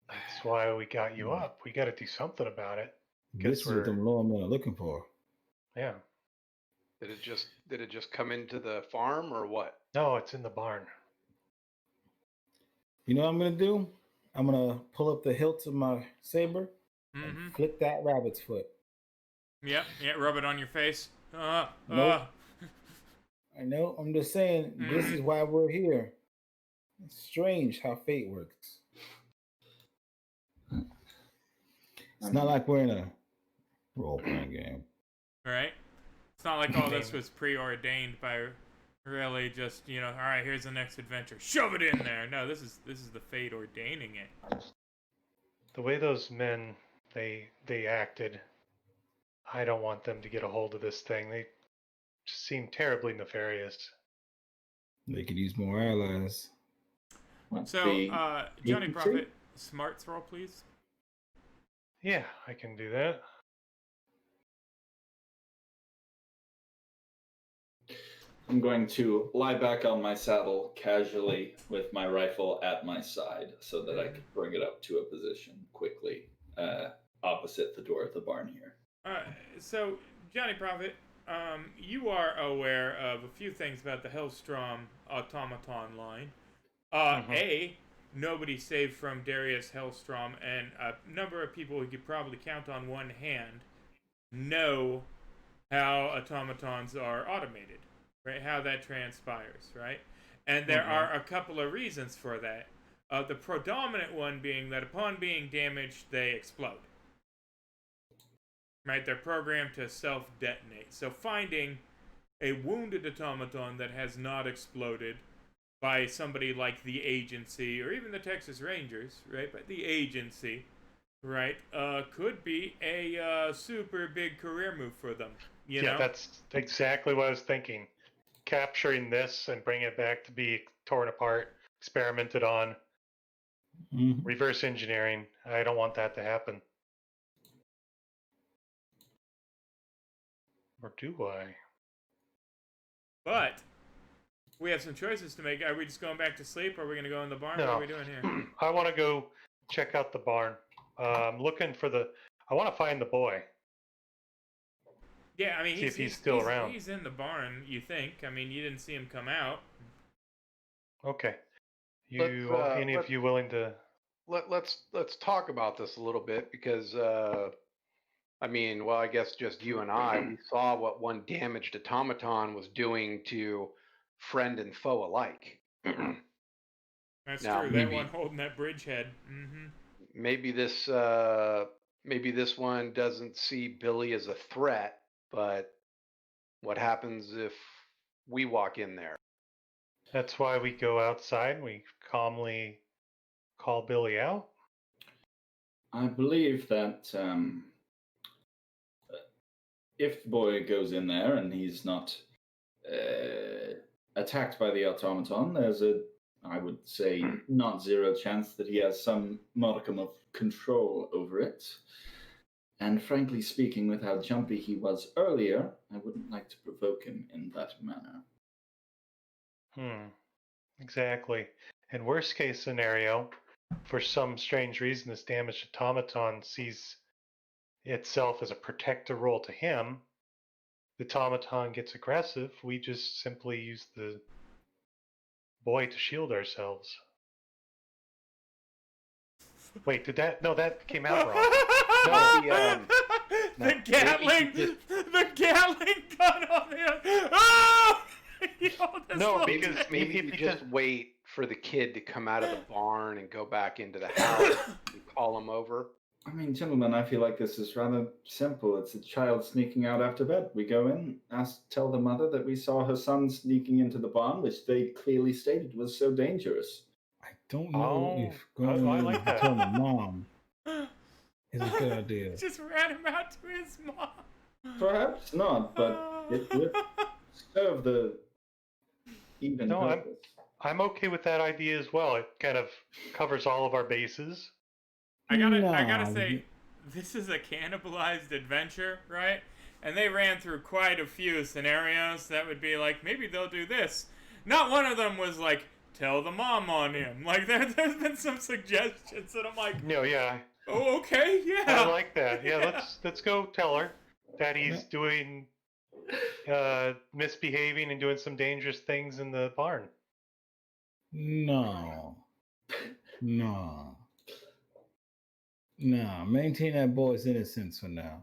That's why we got you up. We got to do something about it. This is what the lawmen are looking for. Yeah. Did it just come into the farm or what? No, it's in the barn. You know what I'm going to do? I'm going to pull up the hilts of my saber and flick that rabbit's foot. Yep, rub it on your face. Nope. I know. I'm just saying, this is why we're here. It's strange how fate works. It's not like we're in a role-playing game. Right? It's not like all this was preordained by really just, you know, all right, here's the next adventure. Shove it in there. No, this is the fate ordaining it. The way those men they acted, I don't want them to get a hold of this thing. They just seem terribly nefarious. They could use more allies. So, Johnny Prophet, smarts roll, please. Yeah, I can do that. I'm going to lie back on my saddle casually with my rifle at my side so that I can bring it up to a position quickly opposite the door of the barn here. So, Johnny Prophet, you are aware of a few things about the Hellstrom automaton line. A, nobody saved from Darius Hellstrom, and a number of people who could probably count on one hand know how automatons are automated, right? How that transpires, right? And there are a couple of reasons for that. The predominant one being that upon being damaged, they explode. Right? They're programmed to self-detonate. So finding a wounded automaton that has not exploded by somebody like the agency, or even the Texas Rangers, right? But the agency, right, could be a super big career move for them. You know? That's exactly what I was thinking. Capturing this and bringing it back to be torn apart, experimented on, reverse engineering. I don't want that to happen. Or do I? But we have some choices to make. Are we just going back to sleep, or are we going to go in the barn? No. What are we doing here? I want to go check out the barn. I'm looking for I want to find the boy. Yeah, I mean, See if he's still around. He's in the barn, you think. I mean, you didn't see him come out. Okay. Any of you willing to... Let's talk about this a little bit because, I mean, well, I guess just you and I, we saw what one damaged automaton was doing to friend and foe alike. That's Now, true. That one holding that bridgehead. Maybe this one doesn't see Billy as a threat, but what happens if we walk in there? That's why we go outside. We calmly call Billy out. I believe that if the boy goes in there and he's not attacked by the automaton, there's I would say, not zero chance that he has some modicum of control over it. And frankly speaking, with how jumpy he was earlier, I wouldn't like to provoke him in that manner. Exactly. And worst case scenario, for some strange reason, this damaged automaton sees itself as a protector role to him. The automaton gets aggressive. We just simply use the boy to shield ourselves. Wait, that came out wrong. The Gatling gun on him. Oh! Maybe you just wait for the kid to come out of the barn and go back into the house and call him over. I mean, gentlemen, I feel like this is rather simple. It's a child sneaking out after bed. We go in, tell the mother that we saw her son sneaking into the barn, which they clearly stated was so dangerous. I don't know if going like to tell my mom is a good idea. Just rat him out to his mom. Perhaps not, but it would serve the even purpose. I'm okay with that idea as well. It kind of covers all of our bases. I gotta say, this is a cannibalized adventure, right? And they ran through quite a few scenarios that would be like, maybe they'll do this. Not one of them was like, tell the mom on him. Like, there's been some suggestions that I'm like, no, yeah. Oh, okay, yeah. I like that. Yeah, let's go tell her that he's doing, misbehaving and doing some dangerous things in the barn. No. Maintain that boy's innocence for now.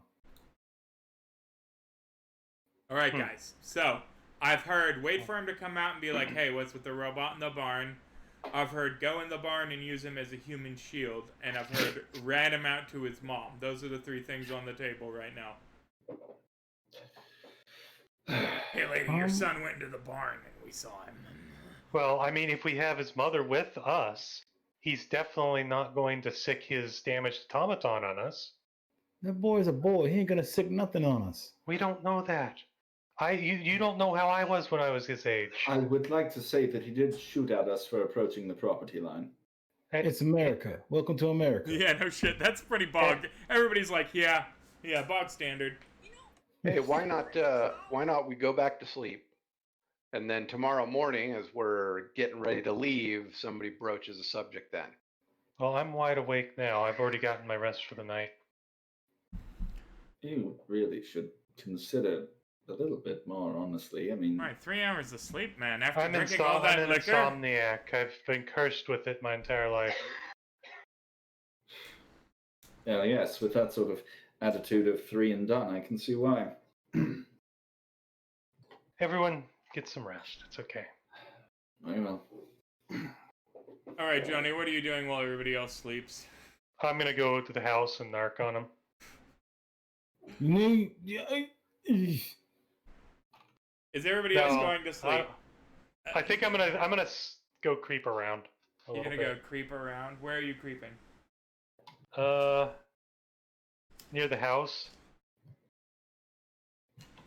All right, guys. So, I've heard wait for him to come out and be like, hey, what's with the robot in the barn? I've heard go in the barn and use him as a human shield. And I've heard rat him out to his mom. Those are the 3 things on the table right now. Hey, lady, your son went into the barn and we saw him. Well, I mean, if we have his mother with us, he's definitely not going to sick his damaged automaton on us. That boy's a boy. He ain't gonna sick nothing on us. We don't know that. You don't know how I was when I was his age. I would like to say that he did shoot at us for approaching the property line. It's America. Welcome to America. Yeah, no shit. That's pretty bog. Everybody's like, yeah, bog standard. Hey, why not we go back to sleep? And then tomorrow morning, as we're getting ready to leave, somebody broaches the subject then. Well, I'm wide awake now. I've already gotten my rest for the night. You really should consider a little bit more, honestly. I mean... Right, 3 hours of sleep, man. After I'm drinking all that an liquor. insomniac. I've been cursed with it my entire life. Yeah, yes, with that sort of attitude of 3 and done, I can see why. Everyone, get some rest. It's okay. Very well. All right, Johnny, what are you doing while everybody else sleeps? I'm gonna go to the house and narc on him. Is everybody else going to sleep? I think I'm gonna go creep around. You're gonna go creep around. Where are you creeping? Near the house.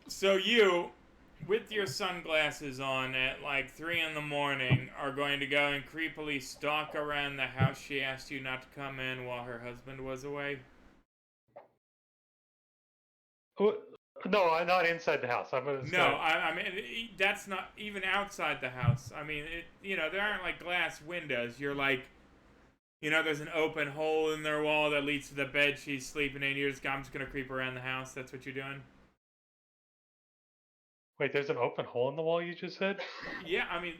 So you, with your sunglasses on at like 3 in the morning, are going to go and creepily stalk around the house she asked you not to come in while her husband was away? No, I'm not inside the house. I'm gonna. No, I mean that's not even outside the house. I mean, there aren't like glass windows. You're like, there's an open hole in their wall that leads to the bed she's sleeping in. I'm just gonna creep around the house. That's what you're doing. Wait, there's an open hole in the wall you just said? Yeah, I mean,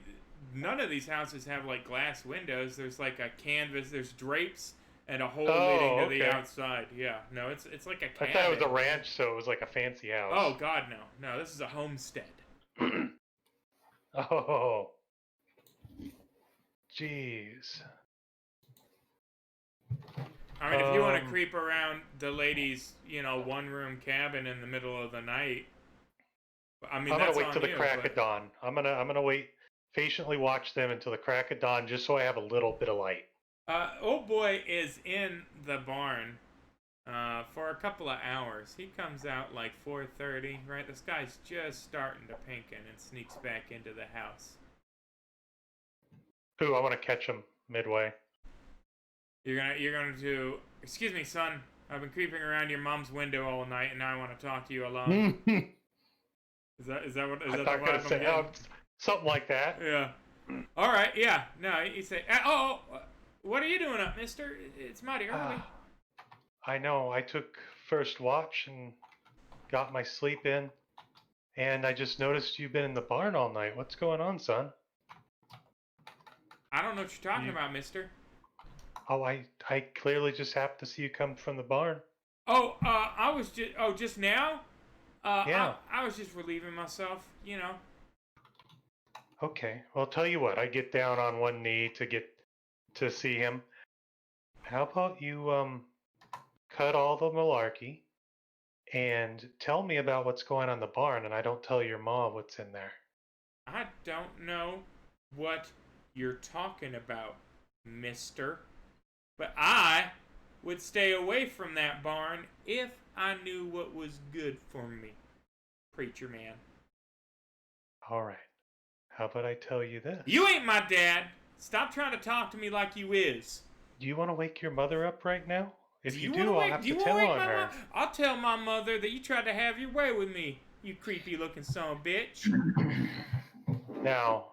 none of these houses have like glass windows. There's like a canvas. There's drapes and a hole leading to the outside. Yeah, no, it's like a cabin. I thought it was a ranch, so it was like a fancy house. Oh God, no, this is a homestead. Oh, jeez. I mean, if you want to creep around the lady's, 1-room cabin in the middle of the night, I mean, I'm that's gonna wait till the crack but... of dawn. I'm gonna wait, patiently watch them until the crack of dawn, just so I have a little bit of light. Old boy is in the barn for a couple of hours. He comes out like 4:30, right? This guy's just starting to pinken and sneaks back into the house. Ooh, I want to catch him midway. You're gonna do. Excuse me, son. I've been creeping around your mom's window all night, and now I want to talk to you alone. Is that what? Is that the vibe I'm getting? Something like that. Yeah. All right. Yeah. No. You say. What are you doing up, mister? It's mighty early. I know. I took first watch and got my sleep in, and I just noticed you've been in the barn all night. What's going on, son? I don't know what you're talking about, mister. Oh, I clearly just happened to see you come from the barn. Oh, I was just... Oh, just now? Yeah. I was just relieving myself, Okay. Well, tell you what. I get down on one knee to see him. How about you cut all the malarkey and tell me about what's going on in the barn, and I don't tell your mom what's in there. I don't know what you're talking about, mister. But I would stay away from that barn if I knew what was good for me, preacher man. All right. How about I tell you this? You ain't my dad. Stop trying to talk to me like you is. Do you want to wake your mother up right now? If you do, I'll have to tell on her. I'll tell my mother that you tried to have your way with me, you creepy-looking son of a bitch. Now,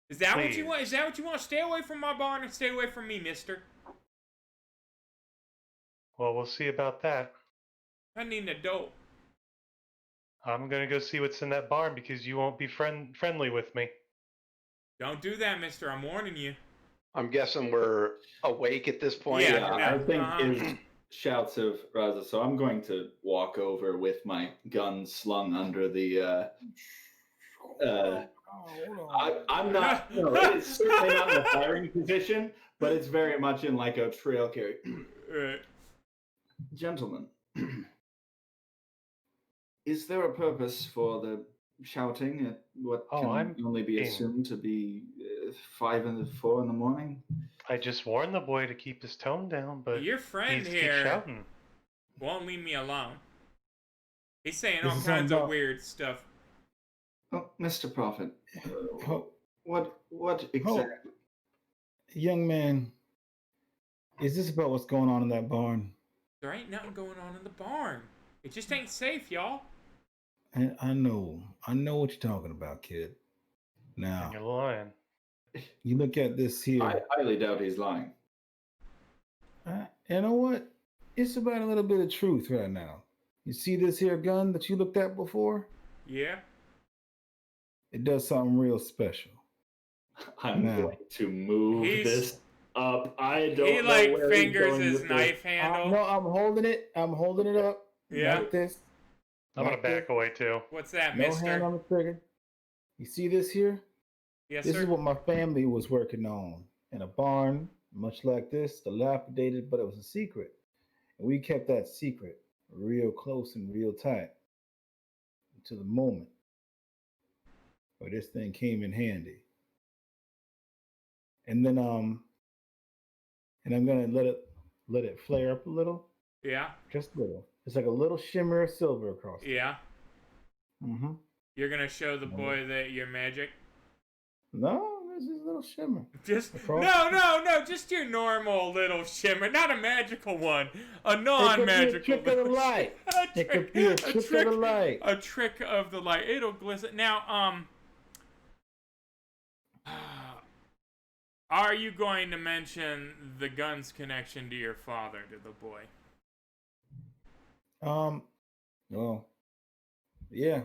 is that what you want? Is that what you want? Stay away from my barn and stay away from me, mister. Well, we'll see about that. I need an adult. I'm going to go see what's in that barn because you won't be friendly with me. Don't do that, mister. I'm warning you. I'm guessing we're awake at this point. Yeah, I think is shouts of Raza. So I'm going to walk over with my gun slung under the Hold on. I'm not, it's certainly not in a firing position, but it's very much in like a trail carry. Gentlemen, is there a purpose for the shouting at what can only be assumed to be 5 and 4 in the morning? I just warned the boy to keep his tone down, but your friend he's keep here shouting. won't leave me alone. He's saying This all is kinds something of weird stuff. Oh, Mr. Prophet, Oh, what exactly? young man, is this about what's going on in that barn? There ain't nothing going on in the barn. It just ain't safe, y'all. I know what you're talking about, kid. Now, And you're lying. you look at this here. I highly doubt he's lying. You know what? It's about a little bit of truth right now. You see this here gun that you looked at before? Yeah. It does something real special. I'm going to move this up. I don't he know like where fingers he's his going knife handle. No, I'm holding it. I'm holding it up. Yeah. Like this. I'm going to back away too. What's that, No mister? hand on the trigger. You see this here? Yes, This sir. is what my family was working on in a barn, much like this, dilapidated, but it was a secret. And we kept that secret real close and real tight until the moment where this thing came in handy. And then and I'm gonna let it flare up a little. Yeah. Just a little. It's like a little shimmer of silver across it. Yeah. Mm-hmm. You're gonna show the boy that you're magic? No, there's this little shimmer. Just across. no, just your normal little shimmer, not a magical one, a non-magical. It could be a trick of the light. It could be a trick of the light. A trick of the light. It'll glisten. Now, are you going to mention the gun's connection to your father, to the boy? Well, yeah.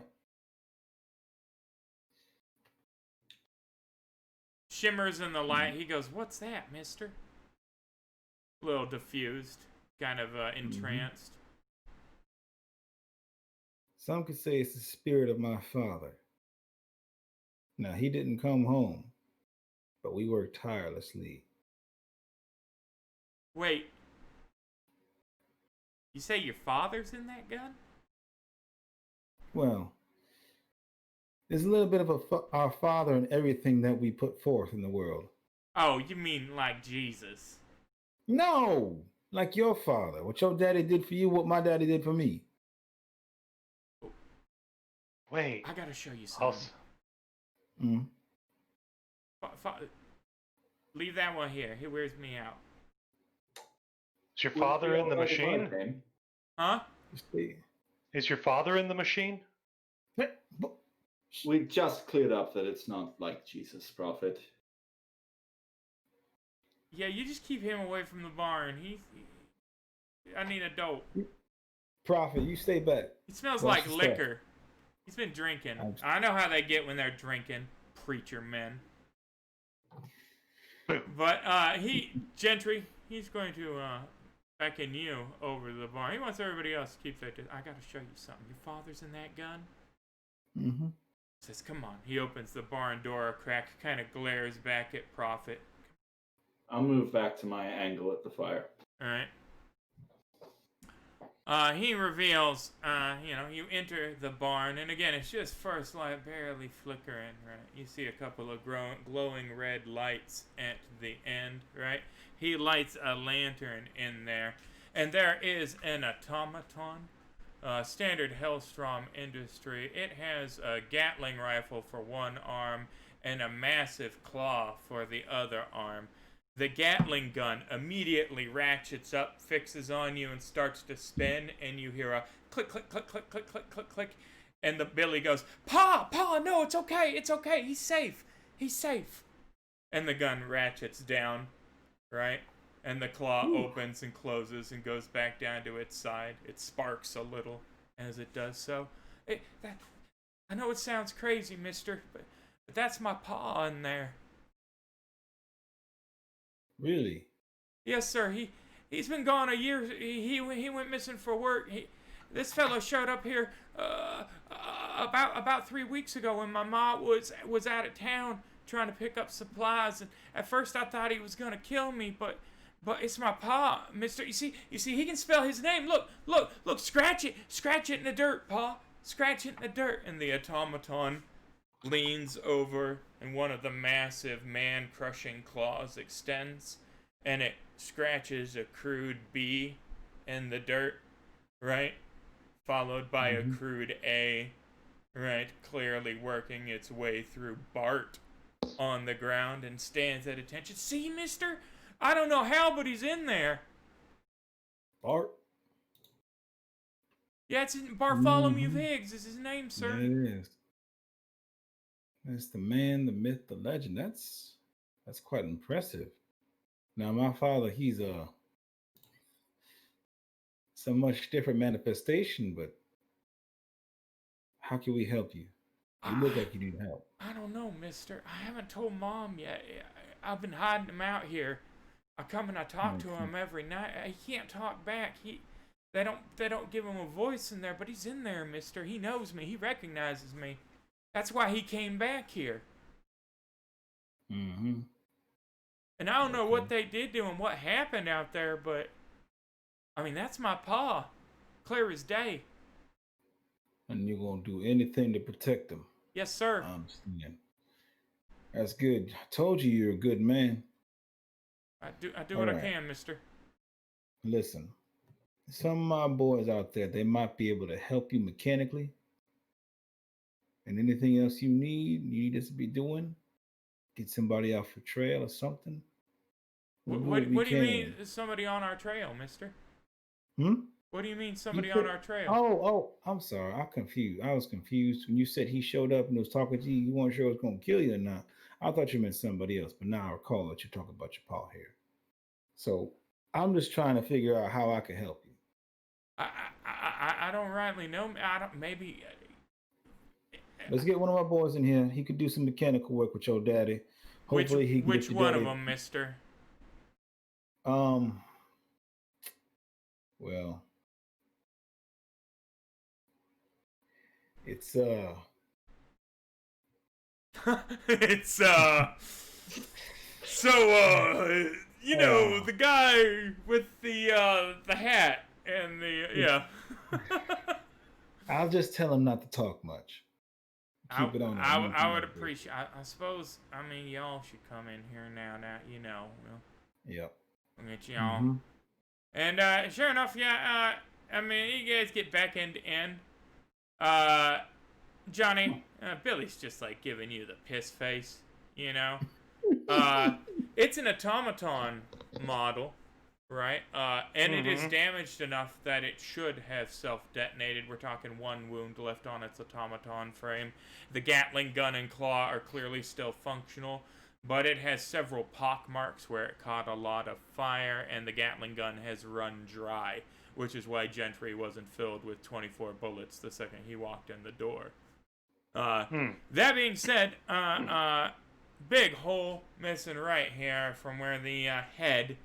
Shimmers in the light. He goes, "What's that, mister?" A little diffused, kind of entranced. Some could say it's the spirit of my father. Now, he didn't come home, but we worked tirelessly. Wait. You say your father's in that gun? Well, there's a little bit of our father in everything that we put forth in the world. Oh, you mean like Jesus? No, like your father. What your daddy did for you, what my daddy did for me. Wait. I gotta show you something. Leave that one here. He wears me out. Is your father in the machine? Huh? Is your father in the machine? We just cleared up that it's not like Jesus, Prophet. Yeah, you just keep him away from the barn. I need a dope. Prophet, you stay back. He smells like liquor. He's been drinking. I know how they get when they're drinking, preacher men. But Gentry, he's going to beckon you over to the barn. He wants everybody else to keep their distance. I gotta show you something. Your father's in that gun? Mm-hmm. Says, come on. He opens the barn door a crack, kind of glares back at Prophet. I'll move back to my angle at the fire. Alright. He reveals, you enter the barn, and again, it's just first light barely flickering, right? You see a couple of glowing red lights at the end, right? He lights a lantern in there, and there is an automaton, standard Hellstrom industry. It has a Gatling rifle for one arm and a massive claw for the other arm. The Gatling gun immediately ratchets up, fixes on you, and starts to spin, and you hear a click, click, click, click, click, click, click, click, and the Billy goes, Pa, no, it's okay, he's safe, and the gun ratchets down, right, and the claw opens and closes and goes back down to its side. It sparks a little as it does so. I know it sounds crazy, mister, but that's my pa in there. Really? Yes, sir. He's been gone a year. He went missing for work. This fellow showed up here about 3 weeks ago when my mom was out of town trying to pick up supplies, and at first I thought he was gonna kill me, but it's my pa, Mister. You see, he can spell his name. Look, scratch it in the dirt, Pa. Scratch it in the dirt. And the automaton leans over, and one of the massive man-crushing claws extends, and it scratches a crude B in the dirt, right? Followed by a crude A, right? Clearly working its way through Bart on the ground, and stands at attention. See, mister? I don't know how, but he's in there. Bart? Yeah, it's Bartholomew Higgs is his name, sir. Yeah, it is. That's the man, the myth, the legend. That's quite impressive. Now, my father, he's a much different manifestation, but how can we help you? You look like you need help. I don't know, mister. I haven't told Mom yet. I've been hiding him out here. I come and I talk to him every night. He can't talk back. They don't give him a voice in there, but he's in there, mister. He knows me. He recognizes me. That's why he came back here. Mm-hmm. And I don't know what they did to him, what happened out there, but I mean, that's my pa. Clear as day. And you're gonna do anything to protect him. Yes, sir. I understand. That's good. I told you you're a good man. I do what I can, mister. Listen, some of my boys out there, they might be able to help you mechanically. And anything else you need us to be doing, get somebody off your trail or something. What do you mean somebody on our trail, mister? What do you mean somebody on our trail? Oh, I'm sorry. I was confused. When you said he showed up and was talking to you, you weren't sure it was going to kill you or not. I thought you meant somebody else, but now I recall that you're talking about your paw here. So I'm just trying to figure out how I can help you. I don't rightly know. Maybe. Let's get one of my boys in here. He could do some mechanical work with your daddy. Hopefully he can Which get one of them, mister? Well, it's you know, the guy with the hat and the I'll just tell him not to talk much. Keep it on. I would appreciate. I suppose. I mean, y'all should come in here now. You know. Yep. We'll get y'all. And sure enough, yeah. I mean, you guys get back end to end. Johnny, Billy's just like giving you the piss face, you know. It's an automaton model, right? And it is damaged enough that it should have self-detonated. We're talking one wound left on its automaton frame. The Gatling gun and claw are clearly still functional, but it has several pock marks where it caught a lot of fire, and the Gatling gun has run dry, which is why Gentry wasn't filled with 24 bullets the second he walked in the door. That being said, big hole missing right here from where the head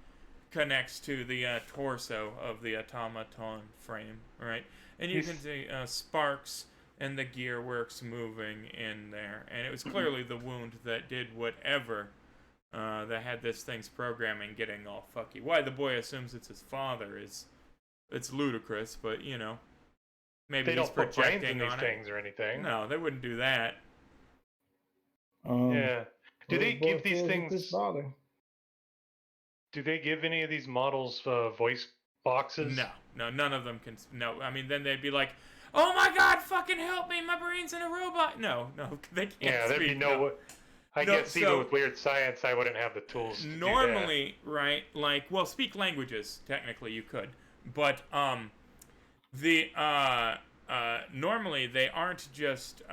connects to the torso of the automaton frame, right? And you can see sparks and the gearworks moving in there. And it was clearly the wound that did whatever that had this thing's programming getting all fucky. Why the boy assumes it's his father it's ludicrous, but you know, maybe they he's don't put brains in projecting these on things or anything. No, they wouldn't do that. Yeah. Do they give these things? His father. Do they give any of these models voice boxes? No, none of them can. No, I mean, then they'd be like, "Oh my God, fucking help me! My brain's in a robot." No, they can't. Yeah, there'd be no. I guess even with weird science, I wouldn't have the tools to normally, do that. Right? Like, well, speak languages. Technically, you could, but normally they aren't just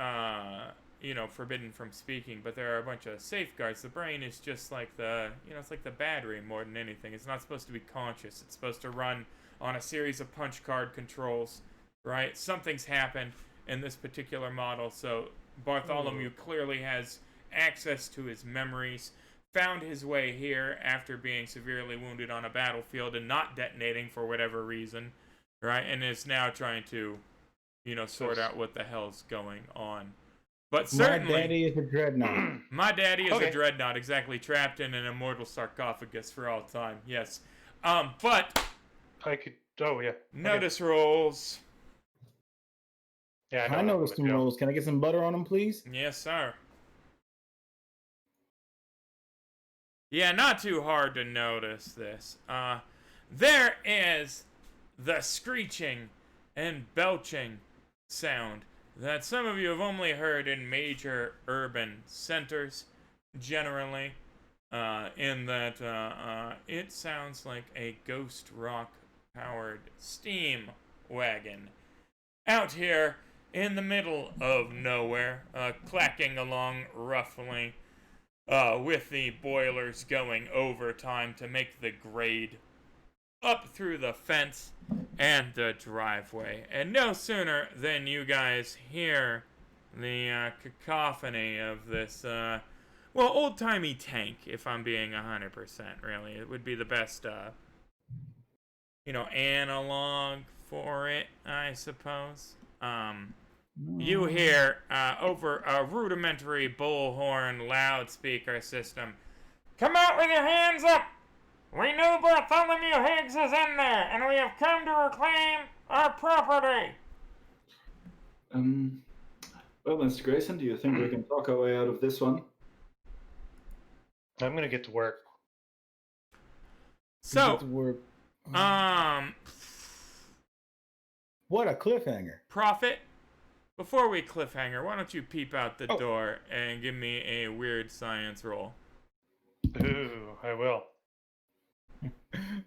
forbidden from speaking, but there are a bunch of safeguards. The brain is just like it's like the battery more than anything. It's not supposed to be conscious. It's supposed to run on a series of punch card controls, right? Something's happened in this particular model, so Bartholomew clearly has access to his memories, found his way here after being severely wounded on a battlefield and not detonating for whatever reason, right? And is now trying to sort out what the hell's going on. But My certainly, daddy is a dreadnought. my daddy is Okay. a dreadnought, exactly, trapped in an immortal sarcophagus for all time. Yes. But I could. Oh yeah. Okay. notice rolls. Yeah, I know noticed some rolls. Can I get some butter on them, please? Yes, sir. Yeah, not too hard to notice this. There is the screeching and belching sound that some of you have only heard in major urban centers, generally, in that it sounds like a ghost rock-powered steam wagon out here in the middle of nowhere, clacking along roughly, with the boilers going overtime to make the grade up through the fence and the driveway. And no sooner than you guys hear the cacophony of this, old-timey tank, if I'm being 100%, really. It would be the best, analog for it, I suppose. You hear, over a rudimentary bullhorn loudspeaker system, "Come out with your hands up! We know Bartholomew Higgs is in there, and we have come to reclaim our property!" Well, Mr. Grayson, do you think we can talk our way out of this one? I'm gonna get to work. So, Get to work. What a cliffhanger. Prophet, before we cliffhanger, why don't you peep out the door and give me a weird science roll? Ooh, I will.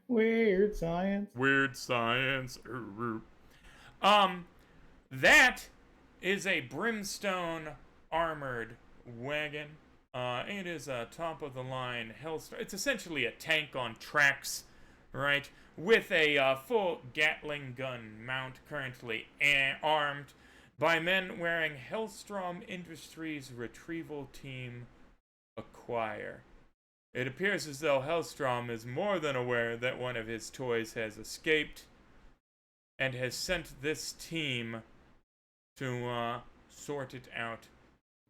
Weird science. Weird science. That is a brimstone armored wagon. It is a top of the line Hellstar. It's essentially a tank on tracks, right? With a full Gatling gun mount, currently armed by men wearing Hellstrom Industries Retrieval Team Acquire. It appears as though Hellstrom is more than aware that one of his toys has escaped and has sent this team to sort it out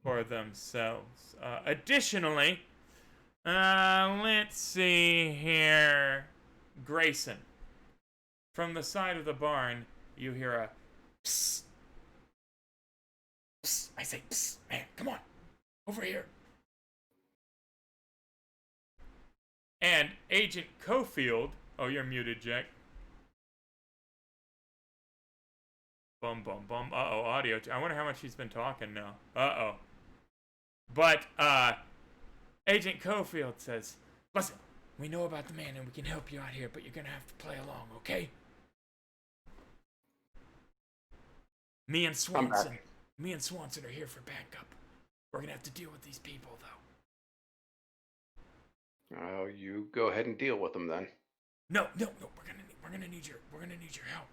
for themselves. Additionally, let's see here. Grayson. From the side of the barn, you hear a psst. Psst. I say psst, man, come on. Over here. And Agent Cofield. Oh, you're muted, Jack. Bum, bum, bum. Uh-oh, audio. I wonder how much he's been talking now. Uh-oh. But, Agent Cofield says, "Listen, we know about the man and we can help you out here, but you're gonna have to play along, okay? Me and Swanson are here for backup. We're gonna have to deal with these people, though." Oh, you go ahead and deal with them then. No. We're gonna need your help.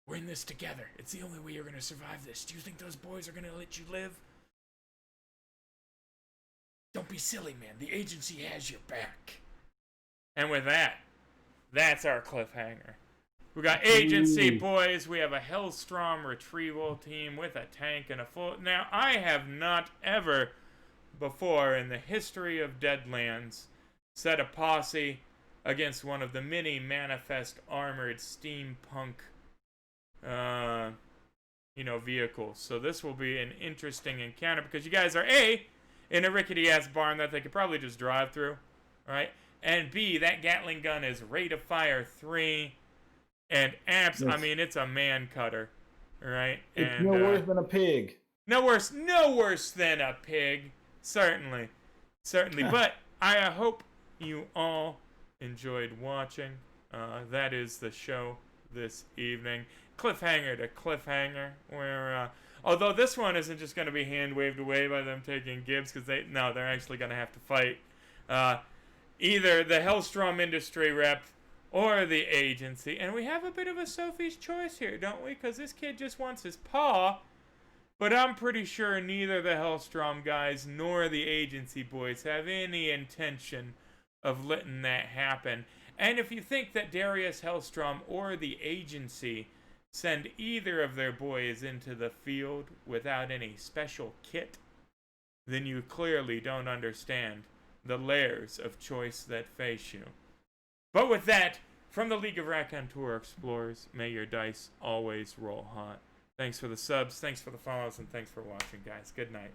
We're in this together. It's the only way you're gonna survive this. Do you think those boys are gonna let you live? Don't be silly, man. The agency has your back. And with that, that's our cliffhanger. We got agency boys. We have a Hellstrom retrieval team with a tank and a full... Now, I have not ever before in the history of Deadlands set a posse against one of the many manifest armored steampunk vehicles. So this will be an interesting encounter because you guys are A, in a rickety ass barn that they could probably just drive through, right? And B, that Gatling gun is rate of fire 3, and amps. Yes. I mean, it's a man cutter, right? It's and, no worse than a pig. No worse than a pig. Certainly. But I hope you all enjoyed watching. That is the show this evening. Cliffhanger to cliffhanger, where although this one isn't just going to be hand waved away by them taking Gibbs, because they're actually going to have to fight either the Hellstrom Industry rep or the agency. And we have a bit of a Sophie's choice here, don't we? Because this kid just wants his paw. But I'm pretty sure neither the Hellstrom guys nor the agency boys have any intention of letting that happen. And if you think that Darius Hellstrom or the agency send either of their boys into the field without any special kit, then you clearly don't understand the layers of choice that face you. But with that, from the League of Raconteur Explorers, may your dice always roll hot. Thanks for the subs, thanks for the follows, and thanks for watching, guys. Good night.